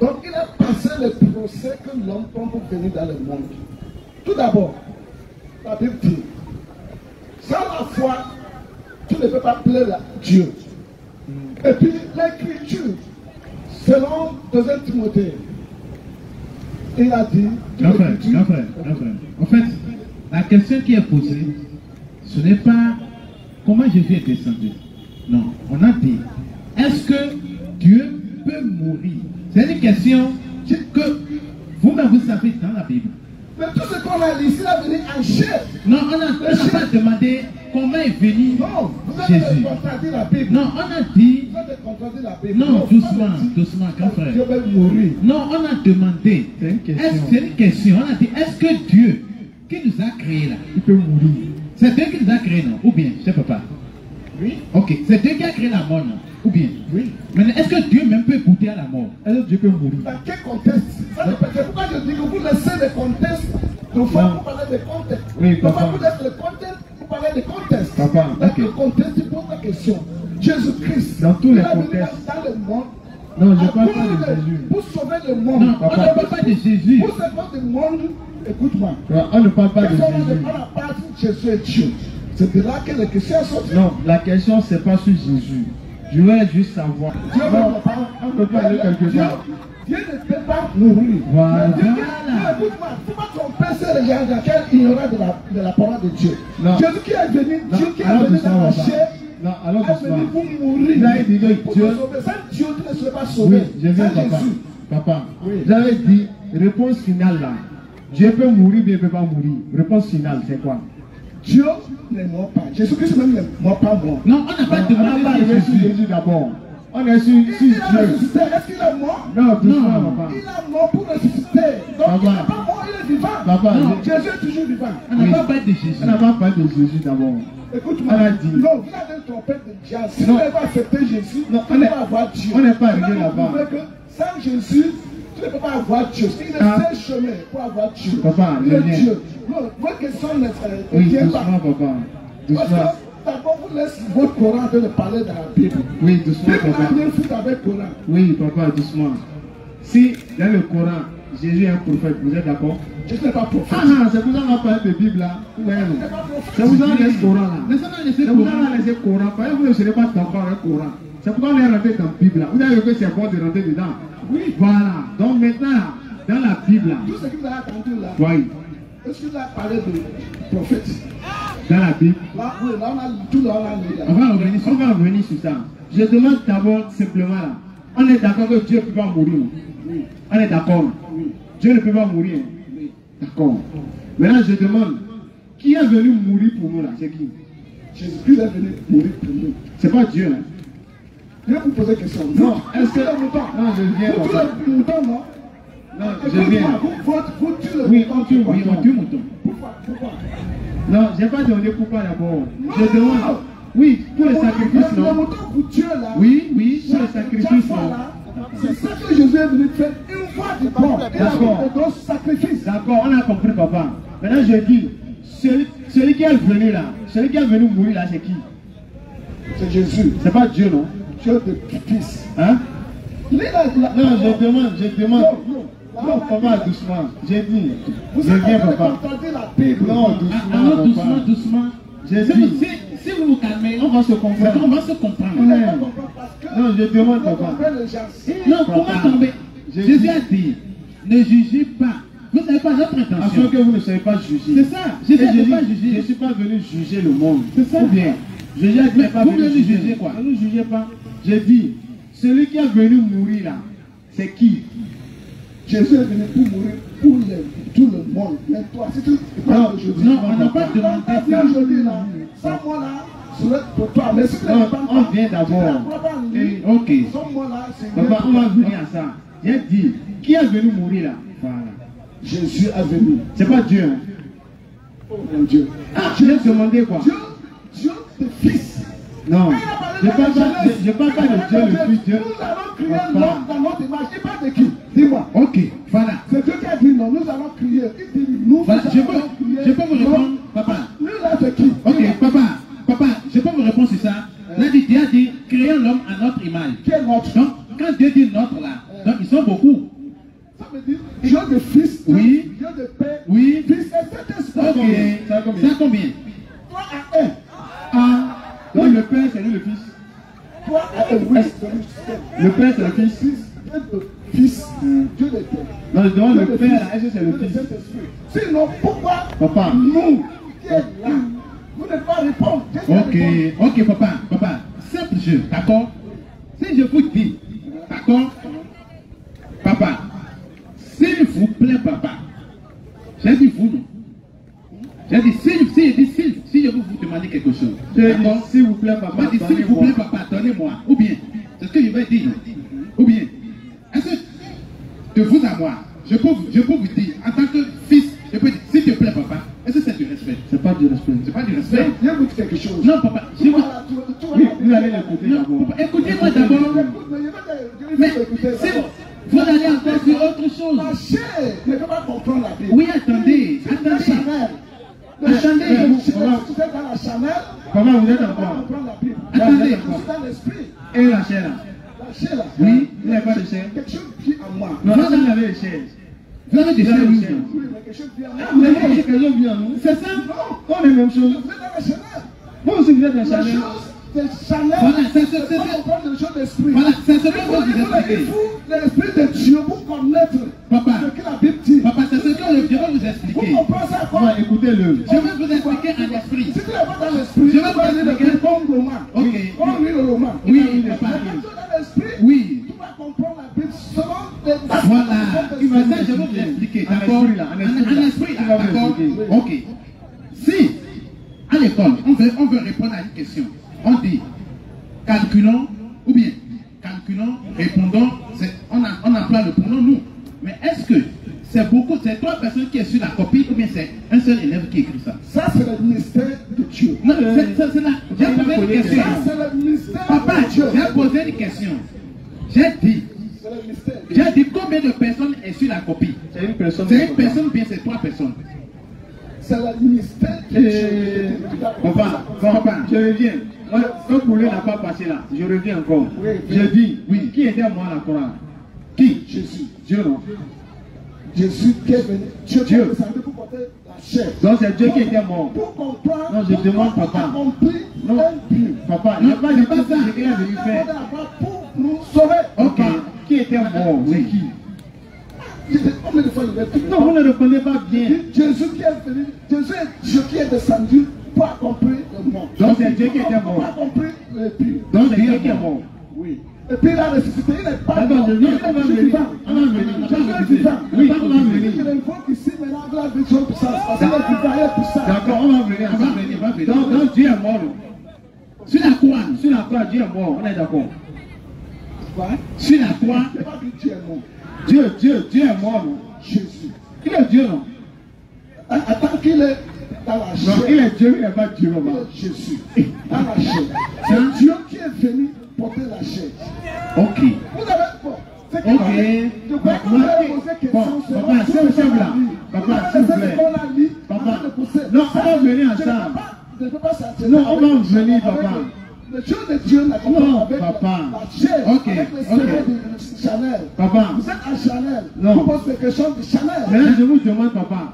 Speaker 8: Donc il a passé le procès que l'homme prend pour venir dans le monde. Tout d'abord, la Bible dit, sans la foi, tu ne peux pas plaire à Dieu. Et puis l'écriture, selon 2 Timothée, il a dit...
Speaker 5: En fait, la question qui est posée, ce n'est pas comment Jésus est descendu. Non, on a dit, est-ce que Dieu peut mourir? C'est une question que vous-même vous savez dans la Bible.
Speaker 8: Mais tout ce qu'on a dit, il a venu en chair.
Speaker 5: Non, on n'a pas demandé comment est venu Jésus.
Speaker 8: La Bible.
Speaker 5: Non, on a dit...
Speaker 8: La Bible.
Speaker 5: Non, doucement, grand frère.
Speaker 8: Dieu veut mourir.
Speaker 5: Non, on a demandé. C'est une question. On a dit, est-ce que Dieu qui nous a créés là, il peut mourir? C'est Dieu qui nous a créés, non? Ou bien, je ne sais pas.
Speaker 8: Oui.
Speaker 5: Ok, c'est Dieu qui a créé la mort, non? Ou bien?
Speaker 8: Oui.
Speaker 5: Mais est-ce que Dieu même peut goûter à la mort? Est-ce que Dieu peut mourir?
Speaker 8: Dans quel contexte? C'est pourquoi je dis que vous laissez le contexte. Nous faut parler de contexte.
Speaker 5: Oui, papa.
Speaker 8: Vous laissez le contexte pour parler de contexte.
Speaker 5: Papa,
Speaker 8: dans quel contexte tu poses la question? Jésus-Christ.
Speaker 5: Dans tous les contextes.
Speaker 8: Dans le monde.
Speaker 5: Non, je ne parle pas de Jésus.
Speaker 8: Pour sauver le monde.
Speaker 5: Non, on ne parle pas de Jésus.
Speaker 8: Pour sauver le monde, écoute-moi.
Speaker 5: On ne parle pas de Jésus.
Speaker 8: On ne parle pas de Jésus et Dieu. C'est de là que les questions sont.
Speaker 2: Non, la question, ce n'est pas sur Jésus. Je voudrais juste savoir.
Speaker 8: Dieu
Speaker 2: on ne peut pas aller quelque part.
Speaker 8: Dieu ne peut pas mourir.
Speaker 2: Voilà.
Speaker 8: Écoute-moi, il ne faut pas tromper ces gens dans lesquels il y aura de la parole de Dieu.
Speaker 2: Non.
Speaker 8: Jésus qui est venu,
Speaker 2: Non.
Speaker 8: Dieu qui est venu dans la chair,
Speaker 2: non, alors
Speaker 8: est venu pour mourir.
Speaker 2: Vous avez dit que
Speaker 8: pour
Speaker 2: Dieu...
Speaker 8: te sauver. Sans Dieu, tu ne serais pas sauvé.
Speaker 2: Oui, je viens,
Speaker 8: Sans
Speaker 2: papa.
Speaker 8: Jésus.
Speaker 2: Papa,
Speaker 8: Oui.
Speaker 2: vous avez dit, réponse finale là. Dieu peut mourir, mais il ne peut pas mourir. Réponse finale, c'est quoi?
Speaker 8: Dieu ne mort pas. Jésus-Christ même ne mort pas mort.
Speaker 5: Non, on n'a pas demandé
Speaker 2: On est sur Jésus d'abord. On est sur
Speaker 8: Il a
Speaker 2: Dieu.
Speaker 8: ressuscité. Est-ce qu'il est mort?
Speaker 2: Non, doucement, papa.
Speaker 8: Il est mort pour ressusciter. Donc il n'est pas mort, il est vivant.
Speaker 2: Papa,
Speaker 8: Non, Jésus est toujours vivant.
Speaker 5: On n'a pas parlé de Jésus.
Speaker 2: On n'a pas parlé de Jésus d'abord.
Speaker 8: Écoute-moi.
Speaker 2: On a dit.
Speaker 8: Non, vous avez trompé de diable. Si
Speaker 2: Non.
Speaker 8: vous n'avez pas accepté Jésus,
Speaker 2: Non,
Speaker 8: vous ne pouvez pas avoir Dieu.
Speaker 2: on n'est pas arrivé
Speaker 8: Vous
Speaker 2: là-bas.
Speaker 8: pouvez que sans Jésus, tu ne peux pas avoir Dieu. Il est
Speaker 2: Ah.
Speaker 8: le seul chemin pour avoir Dieu.
Speaker 2: Papa,
Speaker 8: il
Speaker 2: je
Speaker 8: est
Speaker 2: viens.
Speaker 8: Dieu. Non, votre question ne
Speaker 2: Oui,
Speaker 8: tient pas.
Speaker 2: doucement, papa.
Speaker 8: Parce
Speaker 2: Doucement.
Speaker 8: que d'abord, vous laissez votre Coran de parler dans la Bible.
Speaker 2: Oui, doucement,
Speaker 8: Bible n'a
Speaker 2: papa.
Speaker 8: rien foutre avec le Coran.
Speaker 2: Oui, papa, doucement. Si dans le Coran, Jésus est un prophète, vous êtes d'accord?
Speaker 8: Je ne suis pas prophète.
Speaker 2: C'est pour ça qu'on a parlé de Bible là. Vous voyez, non? C'est pour ça qu'on laisse Coran là.
Speaker 5: Mais ça n'a laissé
Speaker 2: C'est pour ça qu'on a laissé Coran. Parce que vous ne serez pas d'accord avec Coran. C'est pourquoi on est rentré dans la Bible là. Vous avez vu que c'est bon de rentrer dedans. Oui. Voilà. Donc maintenant, dans la Bible, là,
Speaker 8: tout ce que vous avez entendu là,
Speaker 2: oui,
Speaker 8: est-ce que vous avez parlé de prophète?
Speaker 2: dans la Bible,
Speaker 8: Là, oui, là, on a tout là, on a lu là.
Speaker 2: on va revenir sur ça. Je demande d'abord simplement là, on est d'accord que Dieu ne peut pas mourir.
Speaker 8: Oui.
Speaker 2: On est d'accord.
Speaker 8: Oui.
Speaker 2: Dieu ne peut pas mourir.
Speaker 8: Oui.
Speaker 2: D'accord. Maintenant, je demande, qui est venu mourir pour nous là? C'est qui?
Speaker 8: Jésus-Christ est venu mourir pour nous.
Speaker 2: C'est pas Dieu là.
Speaker 8: Je vais vous poser une question.
Speaker 2: Non, est-ce que...
Speaker 8: le mouton?
Speaker 2: Non, je viens.
Speaker 8: Vous tuez le mouton, non?
Speaker 2: Non, je viens.
Speaker 8: Vous tuez le
Speaker 2: Oui,
Speaker 8: mouton.
Speaker 2: on tue, oui, on tue mouton.
Speaker 8: Pourquoi?
Speaker 2: Non, je n'ai pas demandé pourquoi d'abord. Je demande. Oui, pour le sacrifice,
Speaker 8: Le
Speaker 2: non?
Speaker 8: mouton que vous tuez là.
Speaker 2: Oui, oui, pour le sacrifice, non?
Speaker 8: C'est ça que Jésus est venu faire une fois du temps. Il a
Speaker 2: D'accord.
Speaker 8: fait de gros sacrifices.
Speaker 2: D'accord, on a compris, papa. Maintenant, je dis, celui qui est venu là, celui qui est venu mourir là, c'est qui?
Speaker 8: C'est Jésus.
Speaker 2: C'est pas Dieu, non?
Speaker 8: Dieu de fils.
Speaker 2: Hein?
Speaker 8: Non,
Speaker 2: Non, je demande. Non, papa, doucement. J'ai dit,
Speaker 8: vous
Speaker 2: je
Speaker 8: avez
Speaker 2: viens, papa.
Speaker 8: entendu la Bible.
Speaker 2: Non,
Speaker 6: Alors,
Speaker 2: doucement, papa.
Speaker 6: doucement.
Speaker 2: J'ai
Speaker 6: Si
Speaker 2: dit,
Speaker 6: si vous vous calmez,
Speaker 2: on va se comprendre.
Speaker 6: on va se comprendre.
Speaker 8: Vous n'avez pas compris parce que
Speaker 2: Non, je demande,
Speaker 8: vous
Speaker 2: papa.
Speaker 8: comprenez les gens.
Speaker 6: Non, comment tomber?
Speaker 2: J'ai
Speaker 6: Jésus
Speaker 2: dit-
Speaker 6: a dit, ne jugez pas. Vous n'avez pas notre
Speaker 2: Afin
Speaker 6: intention.
Speaker 2: que vous ne savez pas juger.
Speaker 6: C'est ça. Jésus
Speaker 2: Et
Speaker 6: ne
Speaker 2: je
Speaker 6: peut pas
Speaker 2: dis, je
Speaker 6: juger.
Speaker 2: ne suis pas venu juger le monde.
Speaker 6: C'est ça.
Speaker 2: Ou bien, Jésus a dit,
Speaker 6: Mais
Speaker 2: pas
Speaker 6: vous
Speaker 2: venu
Speaker 6: venez juger quoi?
Speaker 2: Ne nous jugez pas. J'ai dit, celui qui est venu mourir là, c'est qui?
Speaker 8: Jésus est venu pour mourir pour tout le monde. Mais toi, si tu parles de Jésus,
Speaker 6: Non, on n'a pas demandé
Speaker 8: ça.
Speaker 6: ça.
Speaker 8: Aujourd'hui là, ça moi là, serait pour toi. Mais si tu
Speaker 2: Non,
Speaker 8: ne parles
Speaker 2: on
Speaker 8: pas,
Speaker 2: vient d'abord.
Speaker 8: Et
Speaker 2: Ok.
Speaker 8: moi là, c'est
Speaker 2: Papa, on va venir à ça. J'ai dit, qui est venu mourir là? Voilà.
Speaker 8: Jésus est venu.
Speaker 2: C'est pas Dieu. Hein?
Speaker 8: Oh mon Dieu.
Speaker 2: Ah, j'ai demandé quoi?
Speaker 8: Dieu, le Fils.
Speaker 2: Non, je parle pas de Dieu le Fils, Dieu.
Speaker 8: Nous allons crier l'homme dans notre image. Il parle de qui? Dis-moi.
Speaker 6: Ok, voilà.
Speaker 8: C'est Dieu qui a dit non, nous allons crier. Il dit nous
Speaker 6: Voilà, je
Speaker 8: allons
Speaker 6: peux
Speaker 8: crier.
Speaker 6: vous répondre,
Speaker 8: Non.
Speaker 6: papa.
Speaker 8: Nous là, c'est qui?
Speaker 6: Ok, papa, je peux vous répondre sur ça. Là, Dieu a dit, créons l'homme à notre image.
Speaker 8: Qui est notre?
Speaker 6: Donc, quand Dieu dit notre là, donc ils sont beaucoup.
Speaker 8: Ça veut dire Dieu de Fils,
Speaker 6: Oui.
Speaker 8: Dieu de Père,
Speaker 6: Oui.
Speaker 8: Fils et Saint-Esprit.
Speaker 6: Ok,
Speaker 2: Ça va combien?
Speaker 6: ça combien?
Speaker 8: 3 à 1.
Speaker 2: Ah, donc le Père, c'est lui le Fils.
Speaker 8: 3 à 1. Oui, c'est
Speaker 2: Le Père, c'est le Fils.
Speaker 8: Dieu de Fils, Dieu de Père.
Speaker 2: Non, je demande
Speaker 8: Dieu
Speaker 2: le
Speaker 8: de
Speaker 2: Père,
Speaker 8: Fils,
Speaker 2: là, est-ce que c'est le
Speaker 8: Dieu de
Speaker 2: Fils?
Speaker 8: Saint-Esprit. Sinon, pourquoi
Speaker 2: Papa.
Speaker 8: nous, qui est là, vous ne pas répondre? Qu'est-ce qu'il répond?
Speaker 6: Ok, papa, simple jeu, d'accord? Si je vous dis, d'accord? Papa, s'il vous plaît, papa, j'ai dit vous non. J'ai dit si je veux vous demander quelque chose. D'accord?
Speaker 2: S'il vous plaît, papa.
Speaker 6: Moi, je dis, s'il vous plaît, papa, donnez-moi. Ou bien, c'est ce que je vais dire. Ou bien, est-ce que de vous à moi, je peux vous dire, en tant que fils, je peux dire, s'il te plaît, papa, est-ce que c'est du respect?
Speaker 2: C'est pas du respect.
Speaker 6: C'est pas du respect.
Speaker 8: Viens vous dire quelque chose.
Speaker 6: Non, papa, je veux.
Speaker 2: Oui, vous allez l'écouter
Speaker 6: Non,
Speaker 2: d'abord.
Speaker 6: papa, écoutez-moi d'abord. Mais si vous allez encore sur autre chose.
Speaker 8: Ma chair ne peut pas comprendre la Bible.
Speaker 6: Oui, attendez.
Speaker 8: La Chanel.
Speaker 6: Attendez.
Speaker 8: Si tu es dans la Chanel,
Speaker 2: Comment vous êtes
Speaker 8: tu peux pas
Speaker 2: encore?
Speaker 8: comprendre la Bible.
Speaker 6: Attendez.
Speaker 8: Je suis dans l'esprit.
Speaker 2: Et la chair là?
Speaker 8: La chair là.
Speaker 6: Oui,
Speaker 2: Il n'y a pas de chair.
Speaker 8: Quelque chose vit en moi.
Speaker 2: Non, là, vous avez les chairs.
Speaker 6: vous avez des
Speaker 2: Vous avez
Speaker 6: choses.
Speaker 2: les chairs.
Speaker 8: Oui, mais quelque chose vit en moi.
Speaker 2: Vous avez dit que l'homme vient, non?
Speaker 6: C'est ça?
Speaker 2: On est la même chose.
Speaker 8: Vous êtes dans la Chanel.
Speaker 2: Vous aussi, vous êtes dans
Speaker 8: La
Speaker 2: Chanel.
Speaker 8: chose, c'est Chanel.
Speaker 6: Voilà, c'est
Speaker 8: C'est pas comprendre les choses d'esprit.
Speaker 6: Voilà, c'est ce que
Speaker 8: Il
Speaker 6: je
Speaker 8: faut
Speaker 6: veux vous expliquer.
Speaker 8: l'esprit de Dieu pour connaître
Speaker 6: Papa.
Speaker 8: ce que la Bible dit.
Speaker 6: Papa, c'est ce que je vais vous
Speaker 8: Vous
Speaker 6: expliquer.
Speaker 8: comprenez ça quoi?
Speaker 2: Ouais, écoutez-le.
Speaker 6: Je vais vous expliquer en esprit.
Speaker 8: Si tu n'es pas dans l'esprit,
Speaker 6: Je vais
Speaker 8: tu vas
Speaker 6: vous
Speaker 8: lire le
Speaker 6: expliquer.
Speaker 8: Bible comme roman.
Speaker 6: Ok.
Speaker 8: Comme lire le roman.
Speaker 6: Oui,
Speaker 8: Mais
Speaker 6: papa.
Speaker 8: quand tu es dans l'esprit,
Speaker 6: Oui.
Speaker 8: tu vas comprendre la Bible selon les
Speaker 6: Voilà. C'est ça, je vais vous expliquer.
Speaker 2: En
Speaker 6: D'accord?
Speaker 2: esprit, là, en esprit, là.
Speaker 6: En esprit, là.
Speaker 2: Tu vas vous
Speaker 6: D'accord?
Speaker 2: expliquer.
Speaker 6: Ok. Si, à l'école, on veut répondre à une question, on dit calculons, ou bien calculons, répondons, on emploie le pronom nous. Mais est-ce que c'est beaucoup, c'est 3 personnes qui sont sur la copie, ou bien c'est un seul élève qui écrit ça?
Speaker 8: Ça, c'est le ministère de Dieu.
Speaker 6: Non, c'est là. J'ai posé une question.
Speaker 8: Ça, c'est le ministère
Speaker 6: Papa,
Speaker 8: de Dieu.
Speaker 6: j'ai posé une question. J'ai dit,
Speaker 8: C'est le ministère de Dieu.
Speaker 6: j'ai dit combien de personnes est sur la copie?
Speaker 2: C'est une personne.
Speaker 6: C'est une personne ou bien c'est 3 personnes?
Speaker 8: C'est le ministère de Dieu.
Speaker 2: Papa, je reviens. Moi, quand Poulet n'a pas passé là, je reviens encore.
Speaker 8: Oui, oui.
Speaker 2: Je dis, oui, qui était moi à la Coran? Qui?
Speaker 8: Jésus.
Speaker 2: Dieu, non?
Speaker 8: Jésus qui est venu. Dieu qui
Speaker 2: Dieu.
Speaker 8: est descendu pour porter la chair.
Speaker 2: Donc c'est Dieu qui était mort.
Speaker 8: Pour comprendre.
Speaker 2: Non, je
Speaker 8: pour
Speaker 2: demande, papa.
Speaker 8: accomplir
Speaker 2: Non.
Speaker 8: un but.
Speaker 2: Papa,
Speaker 6: Non,
Speaker 2: il n'y a pas
Speaker 6: c'est
Speaker 2: de
Speaker 6: pas
Speaker 2: tout
Speaker 6: ça.
Speaker 2: ce qu'il a venu faire.
Speaker 8: Pour nous sauver.
Speaker 2: Ok. Qui était mort? C'est qui?
Speaker 8: Combien de fois il répète?
Speaker 5: Non, vous ne le connaissez pas bien.
Speaker 8: Jésus qui est venu, Jésus est Dieu qui est descendu pour accomplir le monde.
Speaker 5: Donc c'est Dieu qui était
Speaker 8: Pour
Speaker 5: mort.
Speaker 8: accomplir le but.
Speaker 5: Donc c'est Dieu qui est mort.
Speaker 8: Oui. Et puis il a ressuscité, il n'est pas
Speaker 5: D'accord,
Speaker 8: mort.
Speaker 5: je viens, on va venir. On va venir.
Speaker 8: Jésus est vivant.
Speaker 5: Oui, on va venir.
Speaker 8: Il invoque ici maintenant la vision puissance. Parce qu'il est vivant, il est puissant.
Speaker 5: D'accord, on va venir, on va venir, on va venir. Donc Dieu est mort. Sur la croix, Dieu est mort, on est d'accord.
Speaker 8: Quoi?
Speaker 5: Sur la croix,
Speaker 8: Il n'a pas dit Dieu est mort.
Speaker 5: Dieu est mort, non?
Speaker 8: Jésus.
Speaker 5: Il est Dieu, non?
Speaker 8: Attends qu'il est dans la chair.
Speaker 5: Non, il est Dieu, il n'est pas Dieu,
Speaker 8: Il
Speaker 5: maman.
Speaker 8: est Jésus. Dans la chair. C'est Dieu qui est venu porter la chair.
Speaker 5: Ok.
Speaker 8: Vous avez bon. C'est
Speaker 5: Ok.
Speaker 8: Je crois que vous avez posé question.
Speaker 5: Bon, papa, s'il vous plaît. Papa, s'il vous plaît. Papa. Non, on va venir ensemble.
Speaker 8: Je ne peux pas sortir.
Speaker 5: Non, on va venir, papa.
Speaker 8: Le Dieu de Dieu n'a pas
Speaker 5: Non,
Speaker 8: avec
Speaker 5: papa.
Speaker 8: la chair,
Speaker 5: Ok,
Speaker 8: avec les
Speaker 5: ok.
Speaker 8: serrés de Chanel.
Speaker 5: Papa.
Speaker 8: Vous êtes à Chanel.
Speaker 5: Non.
Speaker 8: Vous posez des questions de Chanel.
Speaker 5: Maintenant, je vous demande, papa.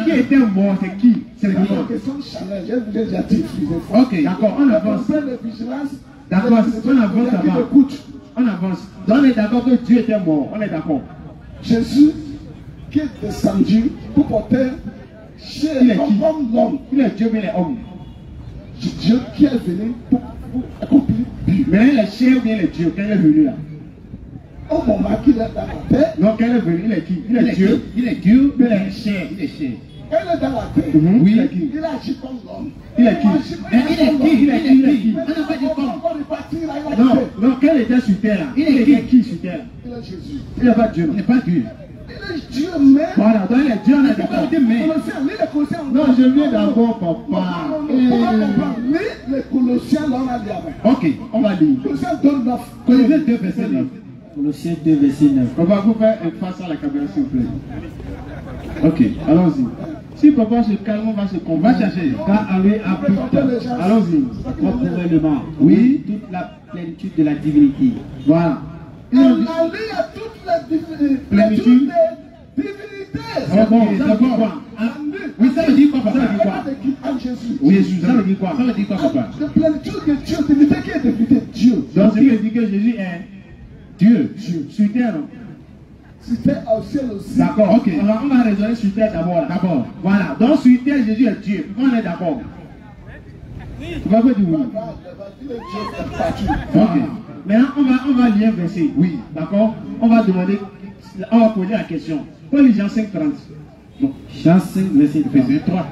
Speaker 5: Qui était mort, c'est qui? C'est
Speaker 8: C'est
Speaker 5: comment?
Speaker 8: une question de Chanel. J'ai déjà dit plusieurs fois.
Speaker 5: Ok, d'accord, on avance.
Speaker 8: De vigilance.
Speaker 5: D'accord, on avance là-bas. On avance. Donc on est d'accord que Dieu était mort. On est d'accord.
Speaker 8: Jésus qui est descendu pour porter chair
Speaker 5: Il est qui?
Speaker 8: comme l'homme.
Speaker 5: Il est Dieu, mais il est homme.
Speaker 8: Dieu qui est venu pour accomplir but.
Speaker 5: Mais il est chair ou bien il est Dieu? Quand il est venu là?
Speaker 8: Au moment qu'il est dans la paix,
Speaker 5: Non, quand il est venu, il est qui? Il est Dieu. Il est Dieu, mais il est chair. Il est chair.
Speaker 8: quand il est dans la paix,
Speaker 5: Oui, il est qui?
Speaker 8: il agit comme l'homme.
Speaker 5: Il est qui? Il est qui? Il est qui? Il est qui?
Speaker 8: On n'a pas dit comme.
Speaker 5: Non, non, quand il était sur terre là, il était qui sur terre?
Speaker 8: Il est Jésus.
Speaker 5: Il n'est pas Dieu, il n'est pas Dieu.
Speaker 8: Il est Dieu, mais.
Speaker 5: Voilà, donc il est Dieu, on est d'accord. Non, je viens d'abord, papa.
Speaker 8: Mais les Colossiens, là, on a dit avant.
Speaker 5: Ok, on va lire.
Speaker 8: Colossiens 2, 9.
Speaker 5: Colossiens 2, verset 9.
Speaker 7: Colossiens 2, verset 9.
Speaker 5: On va vous faire face à la caméra, s'il vous plaît. Ok, allons-y. Si papa se calme, on va se combattre. Va chercher.
Speaker 7: Car en lui habite
Speaker 5: Allons-y.
Speaker 7: corporellement,
Speaker 5: Oui.
Speaker 7: toute la plénitude de la divinité.
Speaker 5: Voilà.
Speaker 8: En lui, il y a toutes les divinités.
Speaker 5: Plénitude.
Speaker 8: C'est
Speaker 5: bon, ça veut dire quoi? Oui, ça veut dire quoi, papa? Ça veut dire quoi?
Speaker 8: En Jésus.
Speaker 5: Oui, Jésus, ça veut dire quoi? Ça veut dire quoi, papa?
Speaker 8: La plénitude de Dieu, divinité qui est divinité Dieu.
Speaker 5: Donc, ce qui veut dire que Jésus est Dieu. Sur terre, non?
Speaker 8: C'était au ciel aussi.
Speaker 5: D'accord, ok. On va raisonner sur terre d'abord. D'abord. Voilà. Donc, sur terre, Jésus est Dieu. On est d'accord. Tu vas pas dire oui.
Speaker 8: Il est Dieu partout.
Speaker 5: Ok. Maintenant, on va lire un verset. Oui. D'accord? On va demander, on va poser la question. Paul Jean 5, 30.
Speaker 7: Donc, Jean 5, verset 3.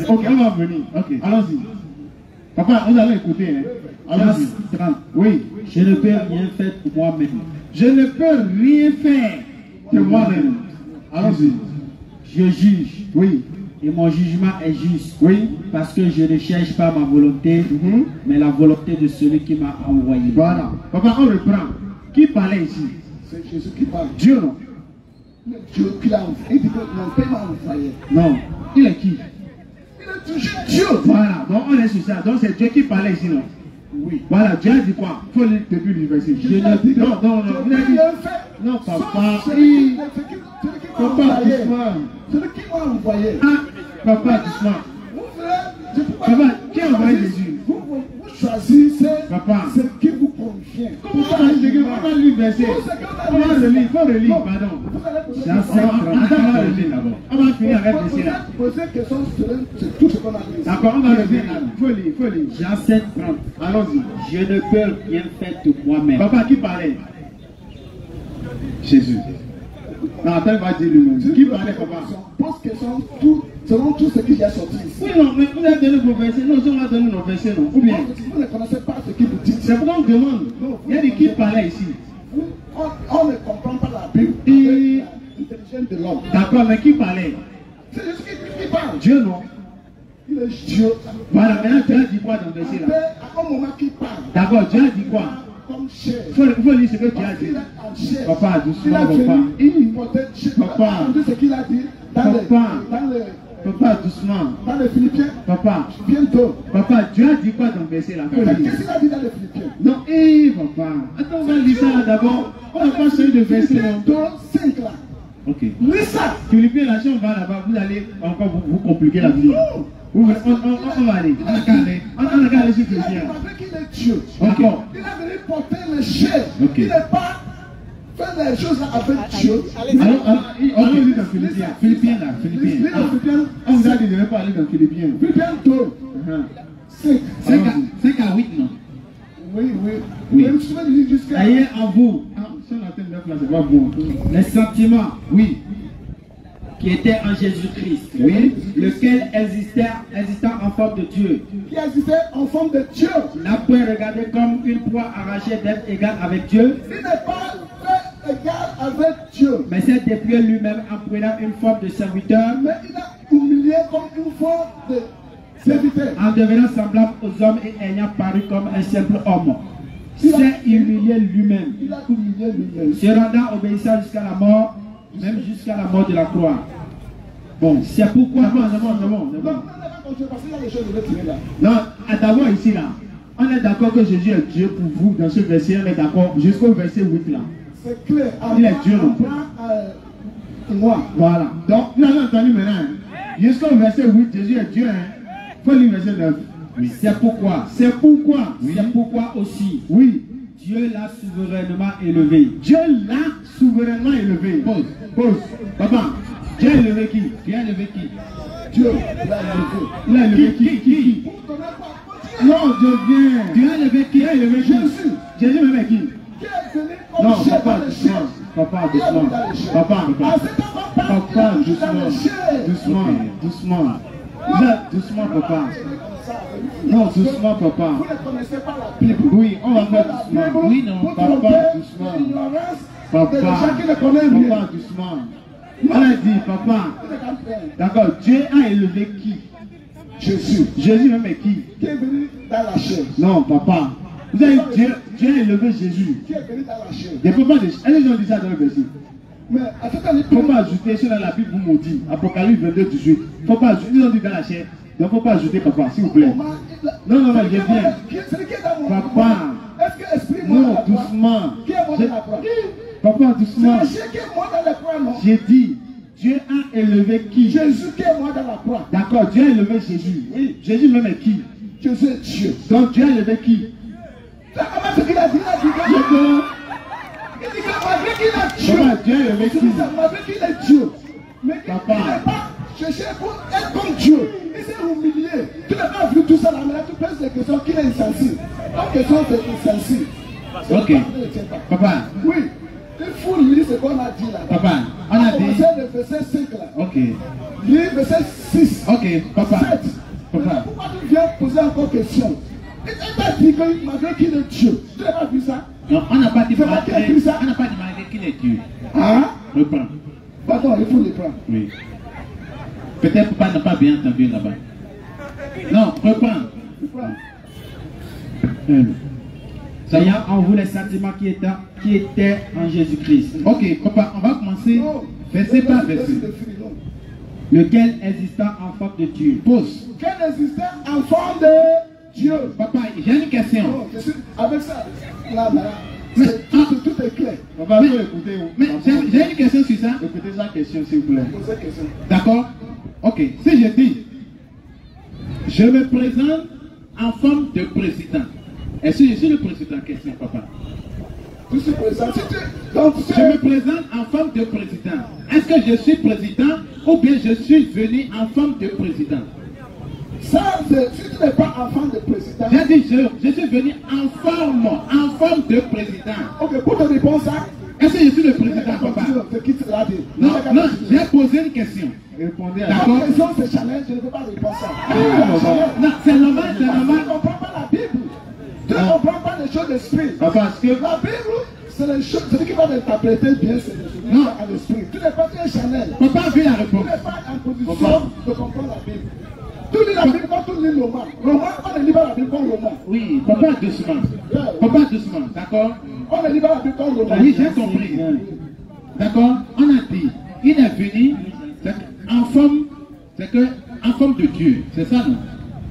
Speaker 5: Ok, on va venir. Ok. Allons-y. Papa, vous allez écouter. Hein? Allons-y. 30. Oui.
Speaker 7: Je ne peux rien faire pour moi-même.
Speaker 5: Je ne peux rien faire de moi-même. Allons-y.
Speaker 7: Je juge.
Speaker 5: Oui.
Speaker 7: Et mon jugement est juste.
Speaker 5: Oui.
Speaker 7: Parce que je ne cherche pas ma volonté, mais la volonté de celui qui m'a envoyé.
Speaker 5: Voilà. Papa, on reprend. Qui parlait ici?
Speaker 8: C'est Jésus qui parle.
Speaker 5: Dieu, non?
Speaker 8: Dieu qui l'a envoyé. Il dit que mon Père m'a envoyé.
Speaker 5: Non. Il est qui?
Speaker 8: Il est toujours Dieu.
Speaker 5: Voilà. Donc, on est sur ça. Donc, c'est Dieu qui parlait ici, non?
Speaker 8: Oui.
Speaker 5: Voilà. Dieu a dit quoi? Il faut lire depuis le verset.
Speaker 8: Je l'ai dit.
Speaker 5: Non, non, non. Il a dit. Non, papa. Papa, doucement.
Speaker 8: Celui qui m'a envoyé.
Speaker 5: Ah, papa, doucement. Papa, qui a envoyé Jésus?
Speaker 8: Vous choisissez
Speaker 5: Papa.
Speaker 8: ce qui vous convient.
Speaker 5: Comment on va lire le verset? On va relire. Il faut relire, pardon. On va relire d'abord. On va finir avec le verset là.
Speaker 8: Poser question sur tout ce qu'on a dit.
Speaker 5: D'accord, on va relire là. Il faut lire.
Speaker 7: Jean 7, 30.
Speaker 5: Allons-y.
Speaker 7: Je ne peux rien faire de moi-même.
Speaker 5: Papa, qui parlait? Jésus. Non, attends, il va dire lui-même. Qui parlait, papa?
Speaker 8: Pose question selon tout ce qui est sorti ici.
Speaker 5: Oui, non, mais vous avez donné vos versets. Non, on va donner nos versets, non? Ou bien?
Speaker 8: Vous ne connaissez pas ce qui vous dit.
Speaker 5: C'est pourquoi on demande. Il y a des qui parlaient ici.
Speaker 8: On ne comprend pas la Bible.
Speaker 5: Et...
Speaker 8: L'intelligence de l'homme.
Speaker 5: D'accord, mais qui parlait?
Speaker 8: C'est juste qui parle.
Speaker 5: Dieu, non?
Speaker 8: Il est Dieu.
Speaker 5: Voilà, maintenant Dieu a dit quoi dans le verset là?
Speaker 8: À un moment qu'il parle.
Speaker 5: D'accord, Dieu a dit quoi?
Speaker 8: Comme chair.
Speaker 5: Il faut lire ce que Dieu a dit. Papa, doucement, papa. Papa.
Speaker 8: Ce qu'il a dit
Speaker 5: Papa, doucement.
Speaker 8: Dans les Philippiens.
Speaker 5: Papa.
Speaker 8: Bientôt.
Speaker 5: Papa, Dieu a dit quoi dans le verset là?
Speaker 8: Qu'est-ce qu'il a dit dans les Philippiens?
Speaker 5: Non, papa. Attends, on va lire ça là d'abord. On va pas changer de verset là.
Speaker 8: Dans 5 là.
Speaker 5: Ok.
Speaker 8: Lis ça.
Speaker 5: Philippiens, là, si on va là-bas, vous allez encore vous compliquer la vie. On va aller. On a aller sur Philippiens.
Speaker 8: Qu'il est Dieu.
Speaker 5: D'accord.
Speaker 8: Il a venu porter le chef.
Speaker 5: Ok.
Speaker 8: Il n'est pas Faire des choses là avec Dieu.
Speaker 2: On lit dans Philippiens là. Philippiens. On vous a dit de ne pas aller dans Philippiens.
Speaker 8: Philippiens 2.
Speaker 3: 5 à 8, non?
Speaker 8: Oui.
Speaker 5: Ayez en vous les sentiments, oui, qui étaient en Jésus-Christ, oui, lequel existant en forme de Dieu,
Speaker 8: qui existait en forme de Dieu,
Speaker 5: n'a point regardé comme une proie arrachée d'être égal avec Dieu,
Speaker 8: il n'est pas fait égal avec Dieu,
Speaker 5: mais s'est dépouillé lui-même en prenant une forme de serviteur,
Speaker 8: mais il a humilié comme une forme de serviteur,
Speaker 5: en devenant semblable aux hommes et ayant paru comme un simple homme. S'est humilié lui-même,
Speaker 8: il a humilié lui-même,
Speaker 5: se rendant obéissant jusqu'à la mort, même jusqu'à la mort de la croix. Bon, c'est pourquoi.
Speaker 2: Non, d'abord ici là, on est d'accord que Jésus est Dieu pour vous dans ce verset, on est d'accord jusqu'au verset 8 là.
Speaker 8: C'est clair.
Speaker 2: Il est Dieu non?
Speaker 8: Moi.
Speaker 2: Voilà. Donc, nous avons entendu maintenant. Jusqu'au verset 8, Jésus est Dieu. Il faut lire verset 9.
Speaker 5: Oui. C'est pourquoi.
Speaker 2: C'est pourquoi.
Speaker 5: Oui. C'est pourquoi aussi.
Speaker 2: Oui.
Speaker 5: Dieu l'a souverainement élevé.
Speaker 2: Dieu l'a souverainement élevé. Pause. Papa, Dieu a élevé qui? Dieu a élevé qui?
Speaker 8: Dieu l'a élevé.
Speaker 2: Il a élevé qui? Non, Dieu vient. Dieu a élevé qui? Il a élevé Jésus. Jésus même est qui? Non, papa, doucement. Papa, doucement, papa. Non, doucement, papa.
Speaker 8: Vous ne connaissez pas la Bible.
Speaker 2: Oui, on va faire doucement. Oui, non, papa, doucement. Papa, doucement. On a dit, papa. D'accord, Dieu a élevé qui?
Speaker 8: Jésus.
Speaker 2: Jésus même est qui?
Speaker 8: Qui est venu dans la chair.
Speaker 2: Non, papa. Vous avez dit, Dieu a élevé Jésus.
Speaker 8: Qui est venu dans la chair.
Speaker 2: Il ne faut pas dire, elles ont dit ça dans le verset.
Speaker 8: Mais à cette année,
Speaker 2: il ne faut pas ajouter, c'est dans la Bible vous maudit. Apocalypse 22, 18. Il ne faut pas ajouter, ils ont dit dans la chair. Donc il ne faut pas ajouter, papa, s'il vous plaît. Non, je viens. Papa.
Speaker 8: Est-ce que l'esprit moi
Speaker 2: non, doucement.
Speaker 8: Qui est mort dans la croix?
Speaker 2: Papa, doucement.
Speaker 8: C'est Jésus qui est mort dans la croix, non?
Speaker 2: J'ai dit, Dieu a élevé qui?
Speaker 8: Jésus qui est mort dans la croix.
Speaker 2: D'accord, Dieu a élevé Jésus. Oui. Jésus même est qui?
Speaker 8: Jésus est Dieu.
Speaker 2: Donc Dieu a élevé qui?
Speaker 8: Ce qu'il a dit, il dit que malgré qu'il est Dieu,
Speaker 2: Dieu a élevé qui?
Speaker 8: Malgré qu'il est Dieu, mais il n'est pas cherché pour être comme Dieu. Il s'est humilié. Tu n'as pas vu tout ça là, mais là tu poses des questions qu'il est insensible. La question c'est insensible.
Speaker 2: Ok. Papa.
Speaker 8: Oui. Il faut lire ce qu'on a dit là.
Speaker 2: Papa, on a dit.
Speaker 8: Le verset 5 là.
Speaker 2: Ok.
Speaker 8: Lis verset 6.
Speaker 2: Ok, papa.
Speaker 8: 7. Papa. Pourquoi tu viens poser encore question? Il t'a dit que malgré qu'il est Dieu. Tu n'as pas vu ça?
Speaker 2: Non, on n'a pas dit
Speaker 8: ça.
Speaker 2: On n'a pas demandé qu'il est Dieu.
Speaker 8: Hein?
Speaker 2: Reprends.
Speaker 8: Pardon, il faut le prendre.
Speaker 2: Oui. Peut-être papa n'a pas bien entendu là-bas. Non, reprends.
Speaker 5: Ayant en vous les sentiments qui étaient en Jésus-Christ.
Speaker 2: Ok, papa, on va commencer verset par verset.
Speaker 5: Lequel existant en forme de Dieu.
Speaker 8: Pause. Quel existait en forme de Dieu.
Speaker 2: Papa, j'ai une question.
Speaker 8: Avec ça, là, tout est clair.
Speaker 2: Papa, vous écoutez. Mais j'ai une question sur ça. Écoutez sa question, s'il vous plaît. D'accord? Ok. Si je dis, je me présente en forme de président. Est-ce que je suis le président? Question, papa.
Speaker 8: Tu suis président.
Speaker 2: Je me présente en forme de président. Est-ce que je suis président ou bien je suis venu en forme de président?
Speaker 8: Ça, si tu n'es pas en forme de président.
Speaker 2: J'ai dit, je suis venu en forme de président.
Speaker 8: Ok, pour te répondre ça.
Speaker 2: Est-ce que je suis le président, papa? Non, j'ai posé une question. Répondez à la
Speaker 8: question. La question, c'est challenge, je ne peux pas répondre ça.
Speaker 2: Non, c'est normal, c'est normal.
Speaker 8: Tu ne comprends pas la Bible. Tu ne comprends pas les choses d'esprit.
Speaker 2: Parce que
Speaker 8: la Bible, c'est les choses, c'est ce qui va t'interpréter bien, c'est les choses à l'esprit. Tu n'es pas un channel.
Speaker 2: Papa a vu la réponse.
Speaker 8: Tu n'es pas en position de comprendre la Bible. Tu lis la Bible quand tu lis le roman. On ne lit pas la Bible comme roman.
Speaker 2: Oui, papa doucement. Papa doucement, d'accord?
Speaker 8: On ne lit pas la Bible comme roman.
Speaker 2: Oui, j'ai compris. D'accord? On a dit, il est venu en forme de Dieu. C'est ça, non?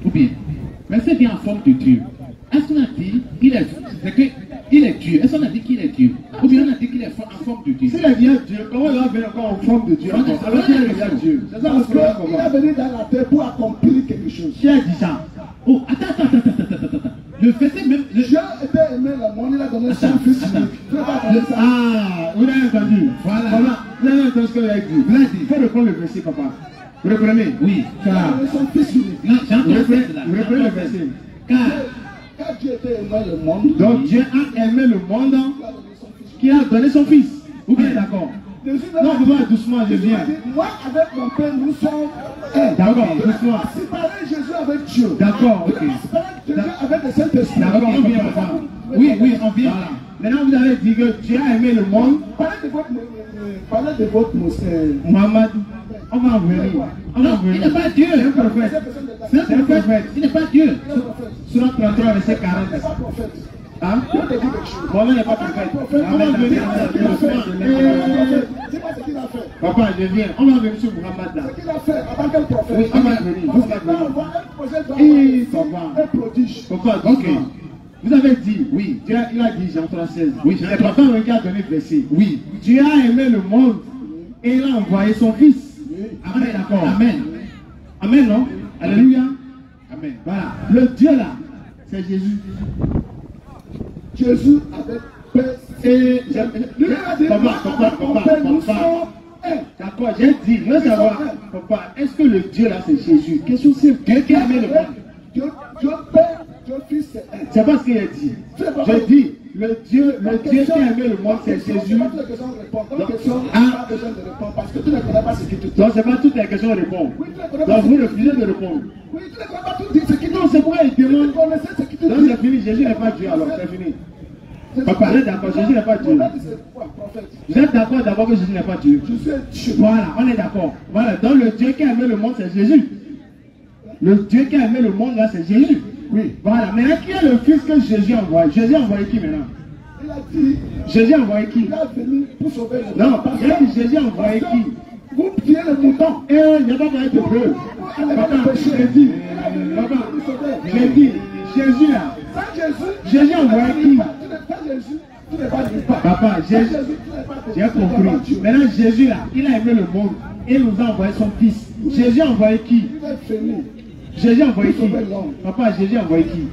Speaker 2: Ou bien? Mais c'est bien en forme de Dieu. Est-ce qu'on a dit qu'il est Dieu? Est-ce qu'on a dit qu'il est Dieu? Ou bien on a dit qu'il est en forme de Dieu? S'il est bien Dieu, comment il va venir encore en forme de Dieu? Alors qu'il est bien Dieu. C'est ça parce
Speaker 8: qu'il est venu dans la terre pour accomplir quelque chose.
Speaker 2: Qui a dit ça? Oh, attends. Le verset même.
Speaker 8: Dieu était aimé le monde, il a donné son fils unique. Tu n'as pas
Speaker 2: Ah, vous l'avez entendu. Voilà. Vous avez entendu ce que vous avez dit. Il faut reprendre le verset, papa. Vous reprenez? Oui. Car.
Speaker 3: Non,
Speaker 2: Vous reprenez le verset.
Speaker 8: Quand Dieu était aimé le monde,
Speaker 2: Donc Dieu a aimé le monde qui a donné son fils. Vous êtes d'accord? Non, vous allez doucement, je viens.
Speaker 8: Moi, avec mon père, nous sommes un.
Speaker 2: D'accord, doucement.
Speaker 8: Séparer Jésus avec Dieu.
Speaker 2: D'accord, ok.
Speaker 8: Séparer Jésus avec le Saint-Esprit.
Speaker 2: D'accord, on vient, papa. Oui, on vient. Voilà. Maintenant, vous avez dit que Dieu a aimé le monde.
Speaker 8: Parlez de votre
Speaker 2: Mohamed, on va en venir.
Speaker 3: Non, il n'est pas Dieu.
Speaker 2: C'est un prophète.
Speaker 3: C'est un prophète. Il n'est pas Dieu.
Speaker 2: Sur 33, verset 40. Hein? Mohamed n'est pas prophète. On va venir. Papa, je viens. On va venir sur Mohamed là.
Speaker 8: Ce qu'il a fait avant quel prophète?
Speaker 2: Oui, on va venir. Papa, ok. Vous avez dit, oui, Dieu il a dit Jean 3,16. Oui, c'est papa qui a donné le verset. Oui, Dieu a aimé le monde et il a envoyé son fils. Amen, d'accord. Amen. Amen, non? Alléluia. Amen. Voilà. Le Dieu là, c'est Jésus.
Speaker 8: Jésus avec paix.
Speaker 2: Et papa. D'accord, j'ai dit, je veux savoir, papa, est-ce que le Dieu là c'est Jésus? Question simple. Dieu qui a aimé le monde.
Speaker 8: Dieu Père, Dieu Fils, c'est un.
Speaker 2: C'est pas ce qu'il a dit. J'ai dit, le Dieu qui a aimé le monde, c'est Jésus.
Speaker 8: Pas toutes les questions répondent. Pas besoin de répondre parce que tu ne connais pas ce qui te dit.
Speaker 2: Donc, c'est pas toutes les questions répondent. Donc, vous refusez de répondre.
Speaker 8: Oui, tu ne connais pas tout dire ce qui te dit.
Speaker 2: Non, c'est pourquoi il demande.
Speaker 8: Tu connaissais ce qui te dit.
Speaker 2: Donc, c'est fini. Jésus n'est pas Dieu, alors, c'est fini. Papa, vous êtes d'accord, Jésus n'est pas Dieu. Vous êtes d'accord d'abord que Jésus n'est pas Dieu. Voilà, on est d'accord. Voilà, donc le Dieu qui a aimé le monde, c'est Jésus. Le Dieu qui a aimé le monde, là, c'est Jésus. Oui. Voilà, maintenant, qui est le fils que Jésus a envoyé? Jésus a envoyé qui maintenant?
Speaker 8: Il a dit.
Speaker 2: Jésus a envoyé qui?
Speaker 8: Il a venu pour sauver le
Speaker 2: monde. Non, il a dit Jésus a envoyé qui?
Speaker 8: Vous pillez le mouton.
Speaker 2: Et il n'y a pas besoin de preuve. Papa, j'ai dit. Papa, j'ai dit. Jésus là. Jésus a envoyé qui? Papa, j'ai compris. Maintenant, Jésus là, il a aimé le monde et il nous a envoyé son fils. Jésus a envoyé qui? Jésus a envoyé qui? Papa, Jésus a envoyé qui?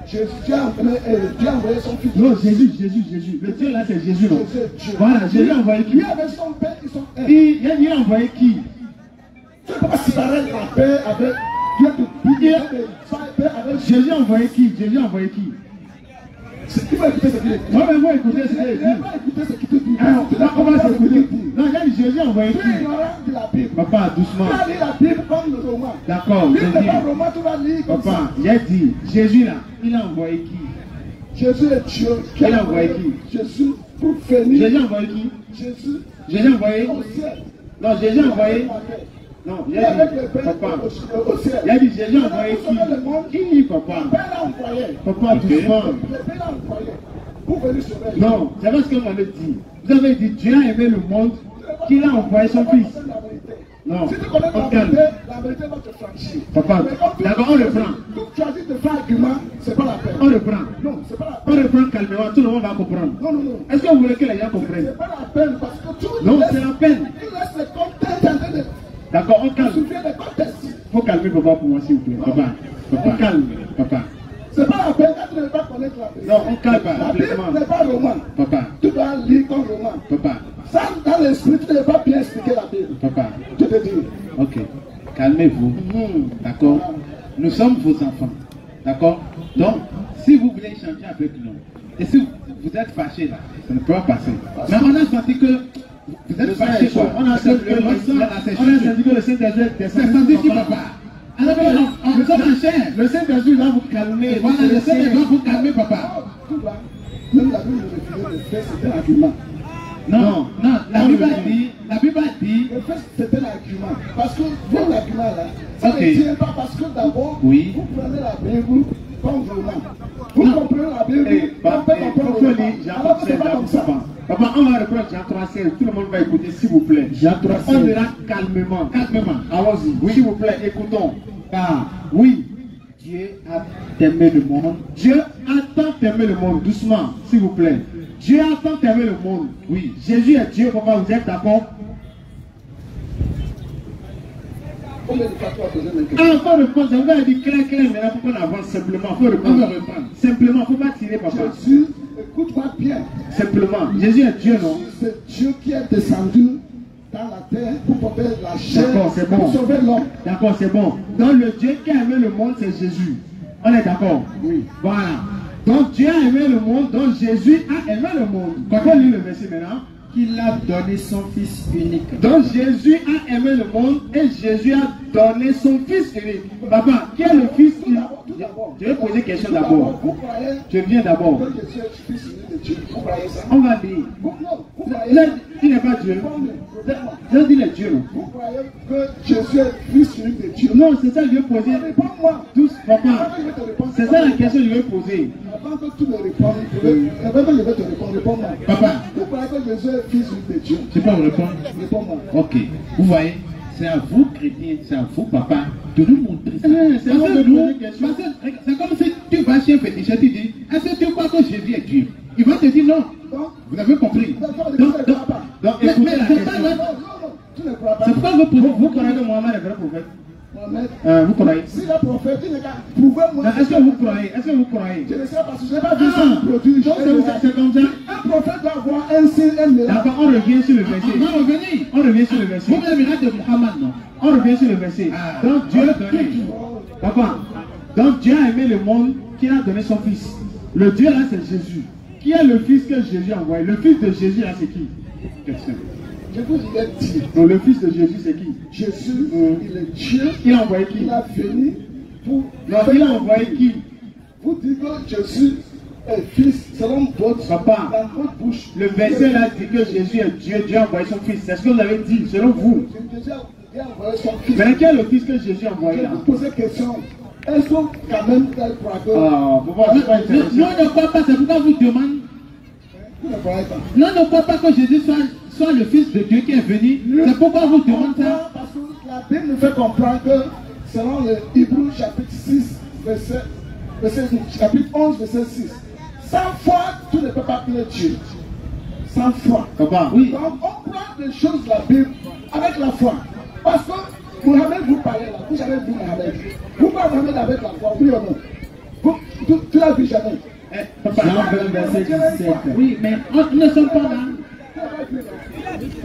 Speaker 8: Dieu a envoyé son fils.
Speaker 2: Non, Jésus. Le Dieu là, c'est Jésus, non? Voilà, Jésus a envoyé qui?
Speaker 8: Lui avec son père, ils sont un.
Speaker 2: Il a envoyé qui?
Speaker 8: Tu ne peux pas séparer la paix avec Dieu de piller avec
Speaker 2: Jésus a envoyé qui? Jésus a envoyé qui?
Speaker 8: Il va écouter ce qu'il dit.
Speaker 2: Moi, mais moi, écouter ce qu'il dit.
Speaker 8: Il va écouter ce qu'il te dit.
Speaker 2: On va s'écouter. Non, il dit Jésus a envoyé qui?
Speaker 8: Tu es ignorant de la Bible.
Speaker 2: Papa, doucement.
Speaker 8: Tu vas lire la Bible comme le roman.
Speaker 2: D'accord,
Speaker 8: Lis
Speaker 2: j'ai dit.
Speaker 8: le roman, tu vas lire comme ça.
Speaker 2: Papa, j'ai dit, Jésus là, il a envoyé qui?
Speaker 8: Jésus est Dieu.
Speaker 2: Il a envoyé qui?
Speaker 8: Jésus pour venir.
Speaker 2: Jésus a envoyé qui? Jésus a envoyé?
Speaker 8: Au ciel.
Speaker 2: Non, Jésus a envoyé? Non, j'ai dit, papa. Il a dit, Jésus a envoyé qui? Qui, papa? Papa, doucement. Non, c'est pas ce que vous m'avez dit. Vous avez dit, Dieu a aimé le monde, qu'il a envoyé son fils. Non,
Speaker 8: si tu connais
Speaker 2: on calme.
Speaker 8: la vérité va te franchir.
Speaker 2: Papa, d'accord, on reprend.
Speaker 8: Tu as dit de faire argument, c'est pas la peine.
Speaker 2: On reprend.
Speaker 8: Non, c'est pas la
Speaker 2: On
Speaker 8: peine.
Speaker 2: reprend calmement, tout le monde va comprendre.
Speaker 8: Non.
Speaker 2: Est-ce que vous voulez que les gens comprennent?
Speaker 8: C'est pas la peine parce que tout.
Speaker 2: Non, c'est la peine.
Speaker 8: Il laisse le contexte en train de.
Speaker 2: D'accord, on calme.
Speaker 8: Souviens des contextes.
Speaker 2: Faut calmer papa pour moi, s'il vous plaît. Papa, on calme, papa.
Speaker 8: C'est pas la peine quand tu ne veux pas connaître la vérité.
Speaker 2: Non, on calme pas.
Speaker 8: La Bible n'est pas roman.
Speaker 2: Papa.
Speaker 8: Tu dois lire comme roman.
Speaker 2: Papa.
Speaker 8: Ça, dans l'esprit, tu ne veux pas bien expliquer la Bible.
Speaker 2: Papa.
Speaker 8: Je te dis.
Speaker 2: Ok. Calmez-vous. D'accord. Nous sommes vos enfants. D'accord. Donc, si vous voulez échanger avec nous, et si vous êtes fâché là, ça ne peut pas passer. Mais on a senti que vous êtes fâché quoi. On a senti que le Saint-Esprit est descendu qui papa. Alors, nous sommes en chair. Le Saint-Esprit va vous calmer. Voilà, le Saint-Esprit va vous calmer, papa.
Speaker 8: Même la Bible refusait de faire, c'était un argument.
Speaker 2: Non, la Bible a dit.
Speaker 8: Le fait, c'était l'argument. Parce que votre argument là, ça ne tient pas parce que d'abord, vous prenez la Bible comme roman. Vous comprenez la Bible, alors que c'est pas comme ça.
Speaker 2: Papa, on va reprendre Jean 3,16. Tout le monde va écouter, s'il vous plaît. Jean 3,16. On verra calmement. Allons-y. Oui. S'il vous plaît, écoutons. Car, oui, Dieu a aimé le monde. Dieu a tant aimé le monde. Doucement, s'il vous plaît. Dieu a tant aimé le monde. Oui. Jésus est Dieu, papa, vous êtes d'accord?
Speaker 8: Combien de fois tu as besoin d'un
Speaker 2: question? Ah, faut répondre. Je vous ai dit clair, maintenant, pour qu'on avance simplement. Faut répondre. Simplement, faut pas tirer, papa.
Speaker 8: Jésus Écoute-moi bien.
Speaker 2: Simplement, Jésus est Dieu, non?
Speaker 8: C'est Dieu qui est descendu dans la terre pour porter la chair,
Speaker 2: D'accord, c'est bon.
Speaker 8: pour sauver l'homme.
Speaker 2: D'accord, c'est bon. Donc le Dieu qui a aimé le monde, c'est Jésus. On est d'accord?
Speaker 8: Oui.
Speaker 2: Voilà. Donc Dieu a aimé le monde, donc Jésus a aimé le monde. Quand on lit le verset maintenant,
Speaker 5: qu'il a donné son Fils unique.
Speaker 2: donc Jésus a aimé le monde et Jésus a donné son Fils unique. Papa, qui est le Fils unique? Je vais poser une question d'abord.
Speaker 8: Vous croyez
Speaker 2: Je viens d'abord.
Speaker 8: que Jésus est le Fils unique de Dieu? Vous croyez ça?
Speaker 2: On va dire.
Speaker 8: Vous croyez
Speaker 2: Là, il n'est pas Dieu. Je dis les dieux.
Speaker 8: Vous croyez que Jésus est le Fils unique de Dieu?
Speaker 2: Non, c'est ça que je vais poser.
Speaker 8: Réponds-moi.
Speaker 2: Tous, papa.
Speaker 8: Avant que je vais te répondre,
Speaker 2: C'est ça la question que je vais poser.
Speaker 8: avant que tu me répondes, je vais te répondre. Réponds-moi.
Speaker 2: Papa.
Speaker 8: Vous croyez que Jésus est le Fils unique de Dieu?
Speaker 2: Tu peux me répondre?
Speaker 8: Réponds-moi.
Speaker 2: Ok. Vous voyez, c'est à vous, chrétiens, c'est à vous, papa, de nous montrer ça. C'est à vous de nous. C'est comme si tu vas chez un féticheur, tu dis, est-ce que tu crois que Jésus est Dieu? Il va te dire non. Vous avez compris. Donc écoutez la question.
Speaker 8: Tu ne crois pas.
Speaker 2: C'est pourquoi vous croyez que Mohamed est vrai prophète?
Speaker 8: Mohamed,
Speaker 2: Vous croyez?
Speaker 8: si le prophète, il n'est qu'à prouver moi.
Speaker 2: Est-ce que vous croyez? Est-ce que vous croyez?
Speaker 8: Je ne sais pas parce que je n'ai pas vu son produit.
Speaker 2: Donc c'est comme ça.
Speaker 8: Un prophète doit avoir un signe, un miracle.
Speaker 2: D'accord, on revient sur le verset. On revient sur le verset. Vous le miracle de Mohamed, non? On revient sur le verset. Donc Dieu a donné. Papa, donc Dieu a aimé le monde qu'il a donné son Fils. Le Dieu là, c'est Jésus. Qui est le Fils que Jésus a envoyé? Le Fils de Jésus là, c'est qui? Question.
Speaker 8: Je vous l'ai dit.
Speaker 2: Donc le Fils de Jésus, c'est qui?
Speaker 8: Jésus, il est Dieu.
Speaker 2: Il a envoyé qui?
Speaker 8: Il a venu pour.
Speaker 2: Non, il a envoyé qui?
Speaker 8: Vous dites que Jésus est Fils selon votre,
Speaker 2: Papa,
Speaker 8: dans votre bouche.
Speaker 2: le verset là dit que Jésus est Dieu, Dieu a envoyé son Fils. C'est ce que vous avez dit, selon vous.
Speaker 8: Jésus a envoyé son Fils.
Speaker 2: Mais quel est le Fils que Jésus a envoyé
Speaker 8: Je
Speaker 2: là?
Speaker 8: vous pose une question. Est-ce que quand même elle croit que.
Speaker 2: Ah, vous voyez, c'est pas intéressant.
Speaker 6: Non, ne crois pas, c'est pourquoi vous demandez.
Speaker 8: Vous ne croyez pas.
Speaker 6: Non, ne crois pas que Jésus soit le Fils de Dieu qui est venu. C'est pourquoi vous demandez ça.
Speaker 8: Parce que la Bible nous fait comprendre que selon le Hébreux chapitre 6, chapitre 11, verset 6, sans foi, tu ne peux pas plaire Dieu. Sans foi.
Speaker 2: Papa,
Speaker 6: Oui.
Speaker 8: Donc on prend des choses de la Bible avec la foi. Parce que Mohamed, vous parlez là, vous avez vu Mohamed. Vous parlez Mohamed avec la foi, oui ou non? Tu l'as vu jamais.
Speaker 2: Papa,
Speaker 5: Jean 20, verset 17.
Speaker 6: Oui, mais nous ne sommes pas là.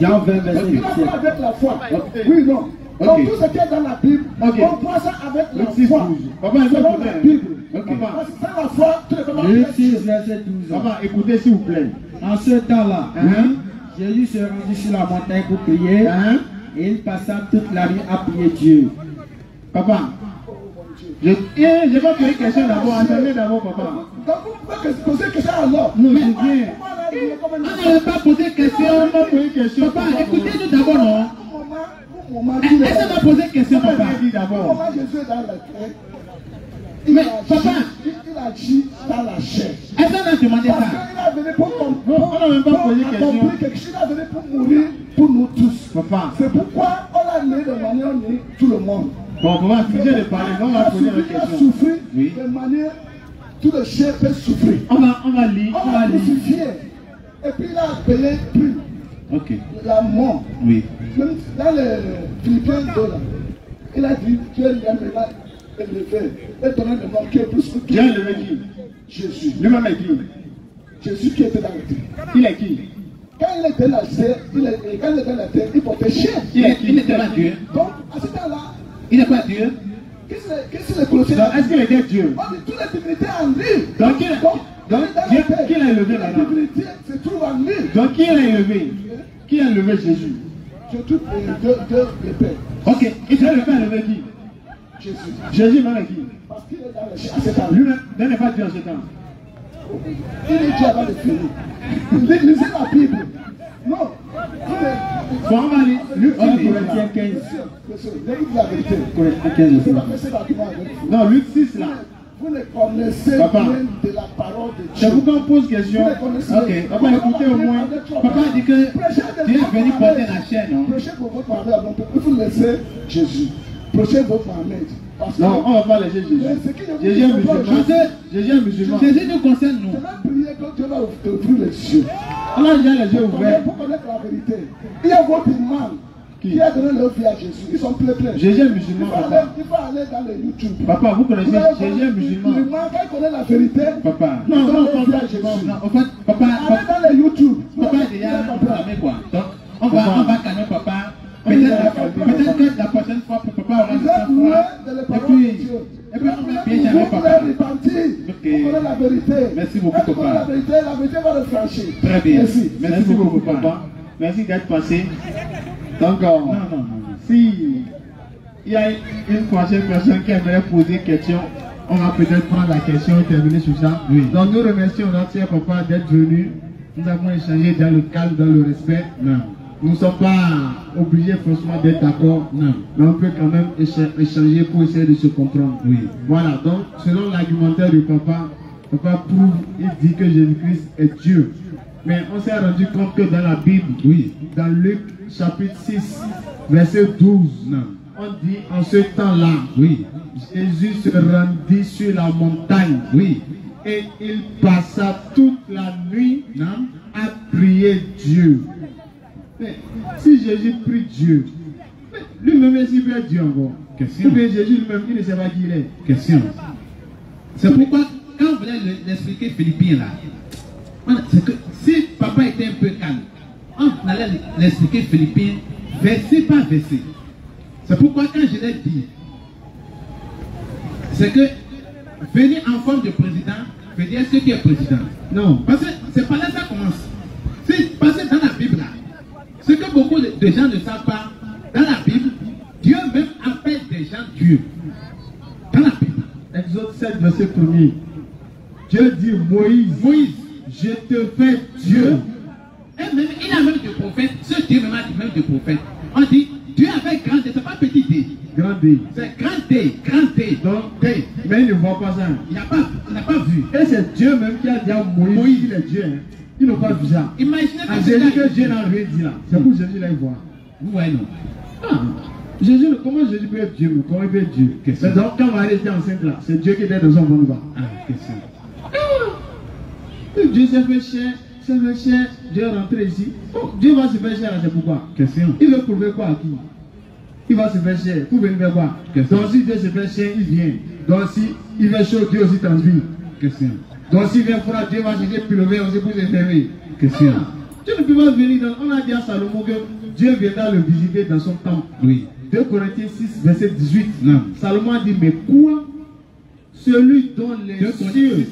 Speaker 5: Jean 20, verset
Speaker 8: Tu l'as vu
Speaker 5: 17.
Speaker 8: avec la foi. Oui ou non? Donc tout ce qui est dans la Bible,
Speaker 2: Ok.
Speaker 8: on prend ça avec la
Speaker 2: Luc 6,
Speaker 8: foi.
Speaker 2: 12. Papa, il faut
Speaker 8: Selon
Speaker 2: écouter.
Speaker 8: la Bible.
Speaker 2: Ok.
Speaker 8: Parce que sans la foi, tu ne peux pas
Speaker 5: Luc
Speaker 8: plaire
Speaker 5: 6,
Speaker 8: Dieu.
Speaker 5: verset 12.
Speaker 2: Papa, écoutez s'il vous plaît.
Speaker 5: En ce temps-là,
Speaker 2: Hein?
Speaker 5: Jésus se rendit sur la montagne pour prier
Speaker 2: Hein?
Speaker 5: et il passa toute la nuit à prier Dieu.
Speaker 2: Papa, je vais poser une question d'abord. Attendez d'abord, papa.
Speaker 8: Donc vous pouvez poser une question alors.
Speaker 2: Non, je viens.
Speaker 6: On n'avait pas posé de question.
Speaker 2: On va poser une question.
Speaker 6: Papa, écoutez-nous d'abord, non? Est-ce qu'on va poser une question, papa?
Speaker 2: Dit d'abord.
Speaker 8: Comment Jésus est dans la terre?
Speaker 6: Mais, papa,
Speaker 8: il agit dans la chair.
Speaker 6: est-ce qu'on a demandé
Speaker 8: Parce
Speaker 6: ça?
Speaker 8: qu'il est venu pour
Speaker 2: On n'a même pas posé question.
Speaker 8: accomplir quelque chose. Il est venu pour mourir pour nous tous.
Speaker 2: Papa.
Speaker 8: C'est pourquoi on a né de manière on est tout le monde.
Speaker 2: Bon, papa, sujet de parler. On va poser une
Speaker 8: Il a
Speaker 2: question.
Speaker 8: souffert
Speaker 2: Oui.
Speaker 8: de manière tout le chair peut souffrir.
Speaker 2: On va lire.
Speaker 8: On l'a crucifié. Et puis il a payé plus
Speaker 2: Ok.
Speaker 8: la mort.
Speaker 2: Oui.
Speaker 8: Même dans les Philippiens 2, là, il a dit Dieu l'a élevé et donné le nom qui est plus que tout.
Speaker 2: Dieu le qui?
Speaker 8: Jésus.
Speaker 2: Lui-même est qui?
Speaker 8: Jésus qui était dans la terre.
Speaker 2: Il est qui?
Speaker 8: Quand il était dans la terre, il portait chair.
Speaker 6: Il n'était pas Dieu.
Speaker 8: Donc, à ce temps-là,
Speaker 6: Il n'est pas Dieu.
Speaker 8: qu'est-ce que les Colossiens
Speaker 2: Donc, est-ce qu'il était Dieu?
Speaker 8: on dit toutes les divinités en lui.
Speaker 2: Donc, qui l'a élevé
Speaker 8: La
Speaker 2: maintenant?
Speaker 8: divinité se trouve en lui.
Speaker 2: Donc, qui l'a élevé? Qui a élevé Jésus?
Speaker 8: Je trouve deux pères.
Speaker 2: Ok. Et Dieu le fait élever qui?
Speaker 8: Jésus.
Speaker 2: Jésus même est qui?
Speaker 8: Parce qu'il est dans le chair. À ce temps-là.
Speaker 2: Lui-même n'est pas Dieu en ce temps.
Speaker 8: Il est Dieu avant de finir. Lisez la Bible. Non.
Speaker 2: Bon, on va lire. Luc
Speaker 5: 1
Speaker 2: 6.
Speaker 5: Corinthiens 15.
Speaker 8: Monsieur, je vous dis la vérité.
Speaker 5: Corinthiens 15
Speaker 8: Je
Speaker 5: aussi.
Speaker 8: ne vais pas faire cet argument avec vous.
Speaker 2: Non, Luc 6 là.
Speaker 8: Vous ne connaissez
Speaker 2: Papa.
Speaker 8: rien de la parole de
Speaker 2: C'est
Speaker 8: Dieu.
Speaker 2: vous qu'on pose question. Ok. Papa, écoutez au moins.
Speaker 6: Papa dit que Dieu est venu porter la chair, non?
Speaker 8: Prêchez pour votre Mohamed avant tout. Il faut laisser Jésus. Prêchez votre Mohamed. Parce que
Speaker 2: Non, on va pas laisser Jésus. Jésus est musulman. Jésus est musulman.
Speaker 6: Jésus nous concerne, nous.
Speaker 8: c'est même prier que Dieu va ouvrir les yeux.
Speaker 2: On a déjà les yeux ouverts.
Speaker 8: Pour connaître la vérité. Il y a votre imam Qui a donné leur vie à Jésus? Ils sont pleins.
Speaker 2: Jésus est musulman, papa.
Speaker 8: Il faut aller dans le YouTube.
Speaker 2: Papa, vous connaissez Jésus est musulman.
Speaker 8: Quand il connaît la vérité,
Speaker 2: papa.
Speaker 8: Non,
Speaker 2: non, en fait, papa.
Speaker 8: Allez dans le YouTube.
Speaker 2: Papa est déjà programmé quoi. Donc, on va calmer papa. Peut-être que la prochaine fois, pour papa aura le sang froid. Et puis, on va bien jamais papa.
Speaker 8: On la vérité.
Speaker 2: Merci beaucoup, papa.
Speaker 8: La vérité va le franchir.
Speaker 2: Très bien. Merci beaucoup, papa. Merci d'être passé. Donc, non. Si il y a une prochaine personne qui aimerait poser une question, on va peut-être prendre la question et terminer sur ça. Oui. Donc, nous remercions notre cher papa d'être venu. Nous avons échangé dans le calme, dans le respect. Non. Nous ne sommes pas obligés forcément d'être d'accord. Non. Mais on peut quand même échanger pour essayer de se comprendre. Oui. Voilà. Donc, selon l'argumentaire du papa, papa prouve, il dit que Jésus-Christ est Dieu. Mais on s'est rendu compte que dans la Bible, oui, dans Luc chapitre 6, verset 12, non, on dit en ce temps-là, oui, Jésus se rendit sur la montagne, oui, et il passa toute la nuit, non, à prier Dieu. Mais si Jésus prie Dieu, lui-même est si bien Dieu encore. Question. Ou bien Jésus lui-même, il ne sait pas qui il est. Question. C'est pourquoi, quand vous voulez l'expliquer Philippiens là, c'est que si papa était un peu calme, on allait l'expliquer Philippiens verset par verset. C'est pourquoi quand je l'ai dit, c'est que venir en forme de président veut dire ce qui est président. Non, parce que c'est pas là que ça commence. Parce que dans la Bible là, ce que beaucoup de gens ne savent pas, dans la Bible, Dieu même appelle des gens Dieu. Dans la Bible. Exode 7, verset 1er. Dieu dit Moïse, je te fais Dieu. Et même, il a même des prophètes. Ce Dieu même a dit même des prophètes. On dit Dieu avec grand D, c'est pas petit D. Grand D. C'est grand D, grand D. Donc D. Mais il ne voit pas ça. Il n'a pas vu. Et c'est Dieu même qui a dit à Moïse, il est Dieu. Hein. Ils n'ont pas vu ça. Imaginez que Dieu n'a rien dit là. C'est pour Jésus là, il voit. Vous voyez non? Ah. Jésus, comment Jésus peut être Dieu? Comment il peut être Dieu? Mais donc quand Marie était enceinte là, c'est Dieu qui était dans son ventre. Ah, question. Dieu s'est fait cher, Dieu est rentré ici. Oh, Dieu va se faire cher, c'est pourquoi? Question. Il veut prouver quoi à qui? Il va se faire cher. Pour venir faire quoi? Question. Donc si Dieu se fait cher, il vient. Donc si il fait chaud, Dieu aussi transpire. Question. Donc s'il vient froid, Dieu va chercher pullover aussi pour se fermer. Question. Ah, Dieu ne peut pas venir dans... On a dit à Salomon que Dieu viendra le visiter dans son temple. Oui. 2 Corinthiens 6, verset 18. Non. Salomon a dit, mais quoi? Celui dont les cieux...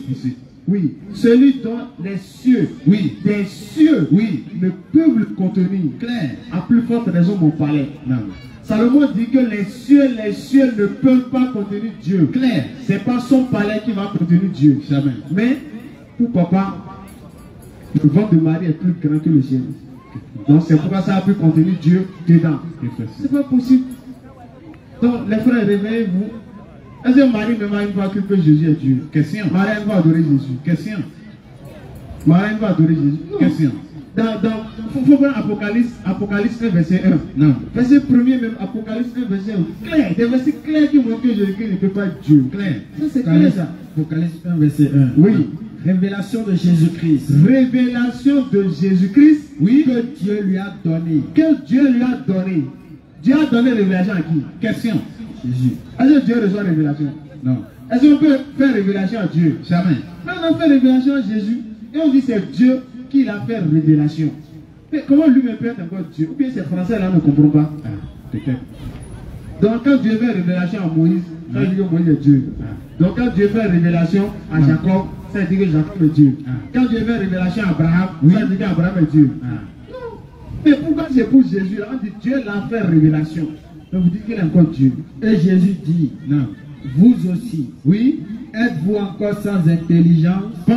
Speaker 2: Oui, celui dont les cieux, oui, des cieux, oui, ne peuvent le contenir. Clair. À plus forte raison, mon palais. Non. Salomon dit que les cieux ne peuvent pas contenir Dieu. Clair. C'est pas son palais qui va contenir Dieu. Jamais. Mais, pour papa, le ventre de Marie est plus grand que le ciel. Donc c'est pourquoi ça a pu contenir Dieu dedans. C'est pas possible. Donc les frères, réveillez-vous. Est-ce que Marie même a une fois cru que Jésus est Dieu? Question. Marie va adorer Jésus. Question. Marie va adorer Jésus. Non. Question. Il faut voir Apocalypse 1, verset 1. Non. Verset 1er même, Apocalypse 1, verset 1. Clair. Des versets clairs qui montrent que Jésus-Christ ne peut pas être Dieu. Clair. Ça c'est clair ça. Apocalypse 1, verset 1. Oui. Révélation de Jésus-Christ. Révélation de Jésus-Christ. Oui. Que Dieu lui a donné. Que Dieu lui a donné. Dieu a donné révélation à qui? Question. Jésus. Est-ce que Dieu reçoit révélation? Non. Est-ce qu'on peut faire révélation à Dieu? Jamais. Mais on a fait révélation à Jésus. Et on dit c'est Dieu qui l'a fait révélation. Mais comment lui-même peut être encore Dieu? Ou bien ces Français là ne comprennent pas? Ah, peut-être. Donc quand Dieu fait révélation à Moïse, ça veut dire que Moïse est Dieu. Ah. Donc quand Dieu fait révélation à Jacob, ça veut dire que Jacob est Dieu. Ah. Quand Dieu fait révélation à Abraham, oui, ça veut dire qu'Abraham est Dieu. Ah. Non. Mais pourquoi c'est pour Jésus là? On dit Dieu l'a fait révélation. Donc vous dites qu'il est encore Dieu. Et Jésus dit, non, vous aussi, oui, êtes-vous encore sans intelligence? Bon,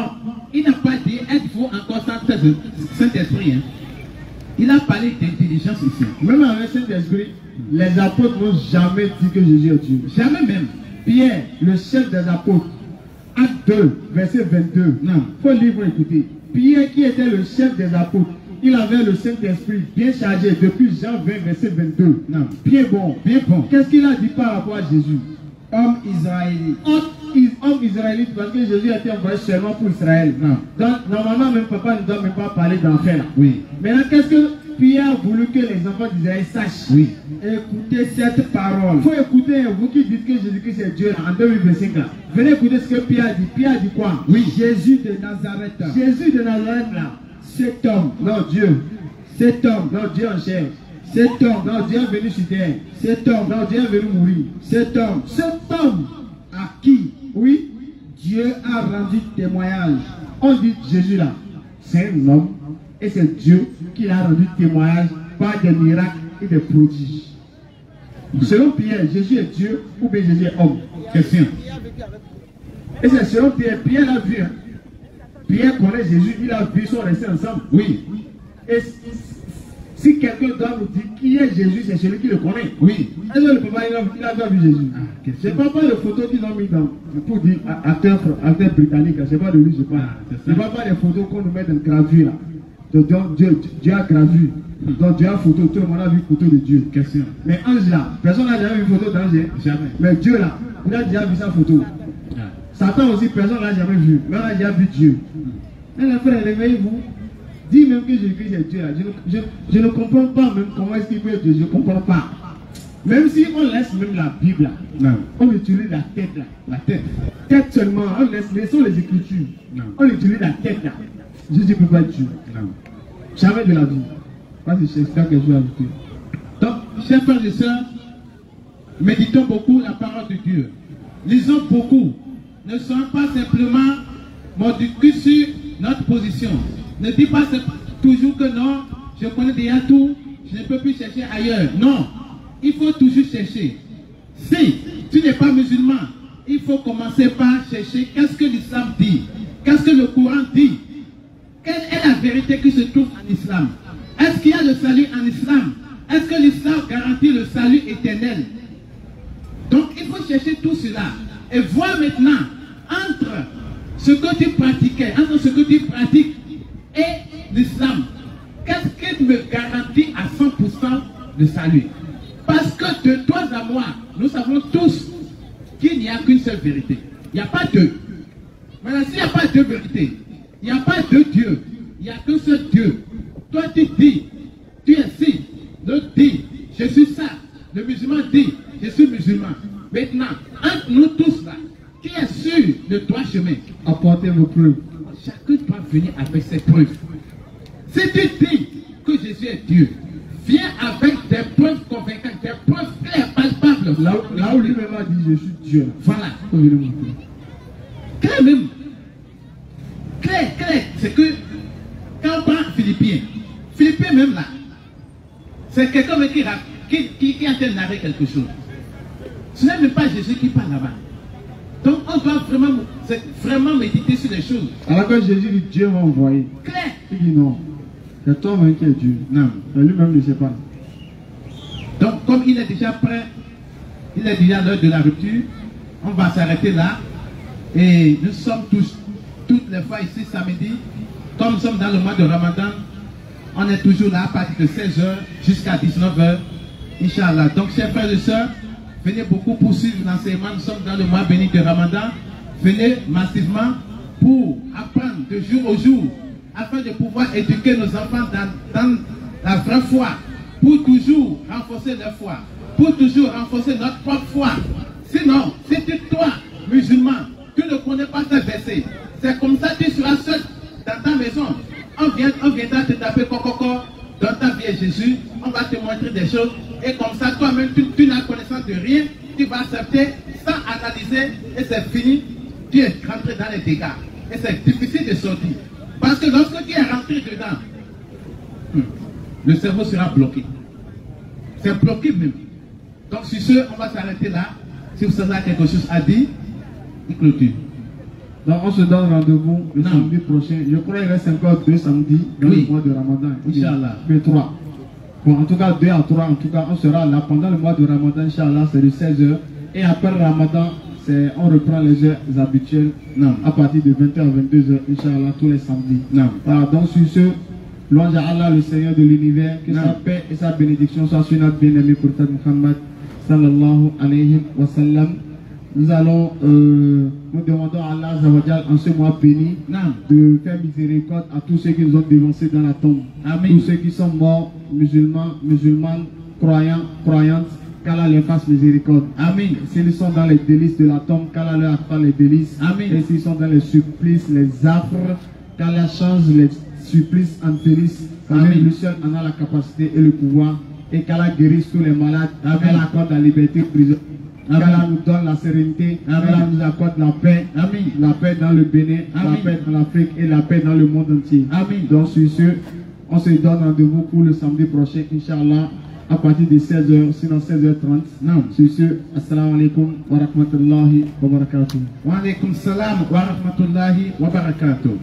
Speaker 2: il n'a pas dit êtes-vous encore sans Saint-Esprit. Hein? Il a parlé d'intelligence ici. Même avec Saint-Esprit, les apôtres n'ont jamais dit que Jésus est Dieu. Jamais même. Pierre, le chef des apôtres, acte 2, verset 22. Non, il faut lire pour écouter. Pierre qui était le chef des apôtres, il avait le Saint-Esprit bien chargé depuis Jean 20, verset 22. Non. Bien bon, bien bon. Qu'est-ce qu'il a dit par rapport à Jésus? Homme israélite. Homme israélite, parce que Jésus a été envoyé seulement pour Israël. Non. Donc, normalement, même papa ne doit même pas parler d'enfer. Oui. Maintenant, qu'est-ce que Pierre a voulu que les enfants d'Israël sachent.
Speaker 5: Oui. Écoutez cette parole.
Speaker 2: Il faut écouter, vous qui dites que Jésus-Christ est Dieu en 2025 là. Venez écouter ce que Pierre a dit. Pierre a dit quoi?
Speaker 5: Oui, Jésus de Nazareth.
Speaker 2: Jésus de Nazareth là.
Speaker 5: Cet homme.
Speaker 2: Non, Dieu.
Speaker 5: Cet homme.
Speaker 2: Non, Dieu en chair.
Speaker 5: Cet homme.
Speaker 2: Non, Dieu est venu sur terre.
Speaker 5: Cet homme.
Speaker 2: Non, Dieu est venu mourir.
Speaker 5: Cet homme.
Speaker 2: Cet homme
Speaker 5: À qui?
Speaker 2: Oui.
Speaker 5: Dieu a rendu témoignage.
Speaker 2: On dit Jésus là. C'est un homme. Et c'est Dieu qui a rendu témoignage par des miracles et des prodiges. Selon Pierre, Jésus est Dieu ou bien Jésus est homme? Question. Et c'est selon Pierre, Pierre l'a vu. Hein? Pierre connaît Jésus, il a vu, ils sont restés ensemble.
Speaker 5: Oui.
Speaker 2: Et si quelqu'un doit nous dire qui est Jésus, c'est celui qui le connaît.
Speaker 5: Oui.
Speaker 2: Est-ce que le papa il a vu Jésus? C'est pas les photos qu'ils ont mis dans pour dire acteur britannique, c'est pas de lui je parle. C'est pas les photos qu'on nous met dans gravure là. Donc Dieu a gravé. Donc Dieu a photo, tout le monde a vu photo de Dieu. Question. Mais ange là, personne n'a jamais vu photo d'ange. Jamais. Mais Dieu là, il a déjà vu sa photo. Satan aussi, personne n'a jamais vu. Mais on a déjà vu Dieu. Et les frères, réveillez-vous. Dis même que Jésus-Christ est Dieu là. Je ne comprends pas même comment est-ce qu'il peut être Dieu. Je ne comprends pas. Même si on laisse même la Bible là, non. On utilise la tête là. La tête. Tête seulement. On laissons les Écritures. Non. On utilise la tête là. Jésus ne peut pas être Dieu. Non. Jamais de la vie. Parce que c'est ça que je veux ajouter.
Speaker 3: Donc, chers frères et sœurs, méditons beaucoup la parole de Dieu. Lisons beaucoup. Ne soyons pas simplement mordicus sur notre position. Ne dis pas toujours que non, je connais déjà tout, je ne peux plus chercher ailleurs. Non, il faut toujours chercher. Si tu n'es pas musulman, il faut commencer par chercher qu'est-ce que l'islam dit, qu'est-ce que le Coran dit, quelle est la vérité qui se trouve en islam. Est-ce qu'il y a le salut en islam? Est-ce que l'islam garantit le salut éternel? Donc il faut chercher tout cela et voir maintenant entre ce que tu pratiquais, entre ce que tu pratiques et l'islam, qu'est-ce qui me garantit à 100% le salut? Parce que de toi à moi, nous savons tous qu'il n'y a qu'une seule vérité. Il n'y a pas deux. Maintenant, s'il n'y a pas deux vérités, il n'y a pas deux dieux, il n'y a qu'un seul Dieu. Toi tu dis, tu es ci, l'autre dit, je suis ça, le musulman dit, je suis musulman. Maintenant, entre nous tous là, qui est sûr de droit chemin?
Speaker 2: Apportez vos preuves.
Speaker 3: Chacun doit venir avec ses preuves. Si tu dis que Jésus est Dieu, viens avec des preuves convaincantes, des preuves claires, palpables.
Speaker 2: Là où lui-même a dit je suis Dieu.
Speaker 3: Voilà. Clair même. Clair. C'est que quand on prend Philippiens même là, c'est quelqu'un qui est en train de narrer quelque chose. Ce n'est même pas Jésus qui parle là-bas. Donc on doit vraiment méditer sur les choses.
Speaker 2: Alors que Jésus dit Dieu m'a envoyé.
Speaker 3: Clair.
Speaker 2: Il dit non. C'est toi-même qui es Dieu. Non. Mais lui-même ne sait pas.
Speaker 3: Donc comme il est déjà prêt, il est déjà l'heure de la rupture, on va s'arrêter là. Et nous sommes tous, toutes les fois ici samedi, comme nous sommes dans le mois de Ramadan, on est toujours là à partir de 16h jusqu'à 19h. Inch'Allah. Donc chers frères et sœurs, venez beaucoup poursuivre l'enseignement. Nous sommes dans le mois béni de Ramadan. Venez massivement pour apprendre de jour au jour, afin de pouvoir éduquer nos enfants dans la vraie foi, pour toujours renforcer leur foi, pour toujours renforcer notre propre foi. Sinon, si toi, musulman, tu ne connais pas ce verset, c'est comme ça que tu seras seul dans ta maison. On viendra te taper coco dans ta vie Jésus, on va te montrer des choses, et comme ça, toi-même, tu n'as connaissance de rien, tu vas accepter sans analyser, et c'est fini, tu es rentré dans les dégâts. Et c'est difficile de sortir. Parce que lorsque tu es rentré dedans, le cerveau sera bloqué. C'est bloqué même. Donc sur ce, on va s'arrêter là. Si vous avez quelque chose à dire, il clôture.
Speaker 2: Donc on se donne rendez-vous le samedi prochain. Je crois qu'il reste encore 2 samedis dans le mois de Ramadan.
Speaker 3: Inch'Allah.
Speaker 2: Puis 3. Bon, en tout cas 2 à 3, en tout cas on sera là pendant le mois de Ramadan. Inch'Allah, c'est de 16h. Et après le Ramadan, on reprend les heures habituelles à partir de 20h à 22h, Inch'Allah, tous les samedis. Voilà, donc sur ce, louange à Allah, le Seigneur de l'univers, que sa paix et sa bénédiction soient sur notre bien-aimé prophète Muhammad sallallahu alayhi wa sallam. nous allons, nous demandons à Allah Zawajal en ce mois béni de faire miséricorde à tous ceux qui nous ont dévancés dans la tombe. Amen. Tous ceux qui sont morts, musulmans, musulmanes, croyants, croyantes, qu'Allah les fasse miséricorde. Amen. S'ils sont dans les délices de la tombe, qu'Allah leur accorde les délices. Amen. Et s'ils sont dans les supplices, les affres, qu'Allah change les supplices en délices. Amen. Lui seul en a la capacité et le pouvoir. Et qu'Allah guérisse tous les malades. Qu'Allah accorde la liberté prison. Qu'Allah nous donne la sérénité. Qu'Allah nous accorde la paix. Amen. La paix dans le Bénin, la paix dans l'Afrique et la paix dans le monde entier. Amen. Donc sur ce, on se donne rendez-vous pour le samedi prochain, Inch'Allah, à partir de 16h, sinon 16h30. Non. Sur ce, assalamu alaikum wa rahmatullahi wa barakatuh.
Speaker 3: Wa alaikum salam wa rahmatullahi wa barakatuh.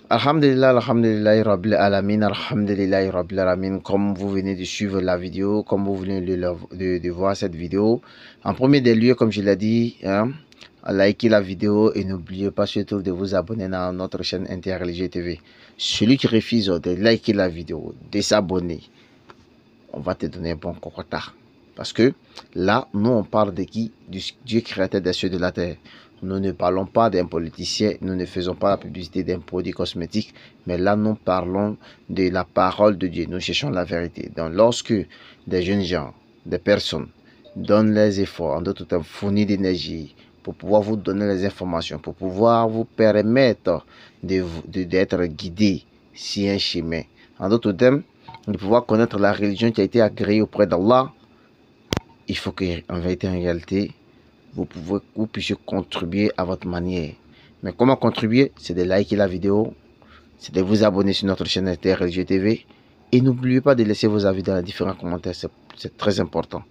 Speaker 1: Alhamdulillah, alhamdulillah, rabbil alamin, alhamdulillah, rabbil alamin. Comme vous venez de suivre la vidéo, comme vous venez de voir cette vidéo, en premier des lieux, comme je l'ai dit, likez la vidéo et n'oubliez pas surtout de vous abonner à notre chaîne Interreligieux TV. Celui qui refuse de liker la vidéo, de s'abonner, on va te donner un bon cocotin. Parce que là, nous on parle de qui? Du Dieu créateur des cieux et de la terre. Nous ne parlons pas d'un politicien, nous ne faisons pas la publicité d'un produit cosmétique, mais là nous parlons de la parole de Dieu, nous cherchons la vérité. Donc lorsque des jeunes gens, des personnes donnent les efforts, en d'autres termes fournissent d'énergie pour pouvoir vous donner les informations, pour pouvoir vous permettre d'être guidé sur un chemin, en d'autres termes, de pouvoir connaître la religion qui a été agréée auprès d'Allah, il faut qu'en vérité, en réalité, vous puissiez contribuer à votre manière. Mais comment contribuer? C'est de liker la vidéo, c'est de vous abonner sur notre chaîne Interreligieux TV et n'oubliez pas de laisser vos avis dans les différents commentaires, c'est très important,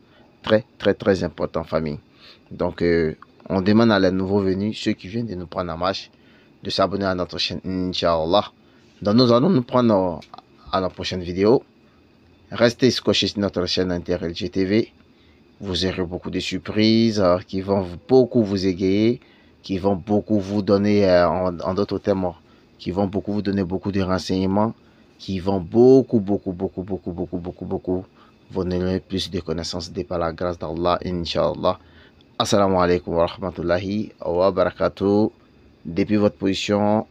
Speaker 1: très important, famille. Donc on demande à les nouveaux venus, ceux qui viennent de nous prendre en marche, de s'abonner à notre chaîne, Inch'Allah. Donc nous allons nous prendre à la prochaine vidéo. Restez scotchés sur notre chaîne Interreligieux TV. Vous aurez beaucoup de surprises qui vont beaucoup vous égayer, qui vont beaucoup vous donner, en d'autres termes, qui vont beaucoup vous donner beaucoup de renseignements, qui vont beaucoup vous donner plus de connaissances par la grâce d'Allah, Inch'Allah. Assalamu alaikum wa rahmatullahi wa barakatuh. Depuis votre position,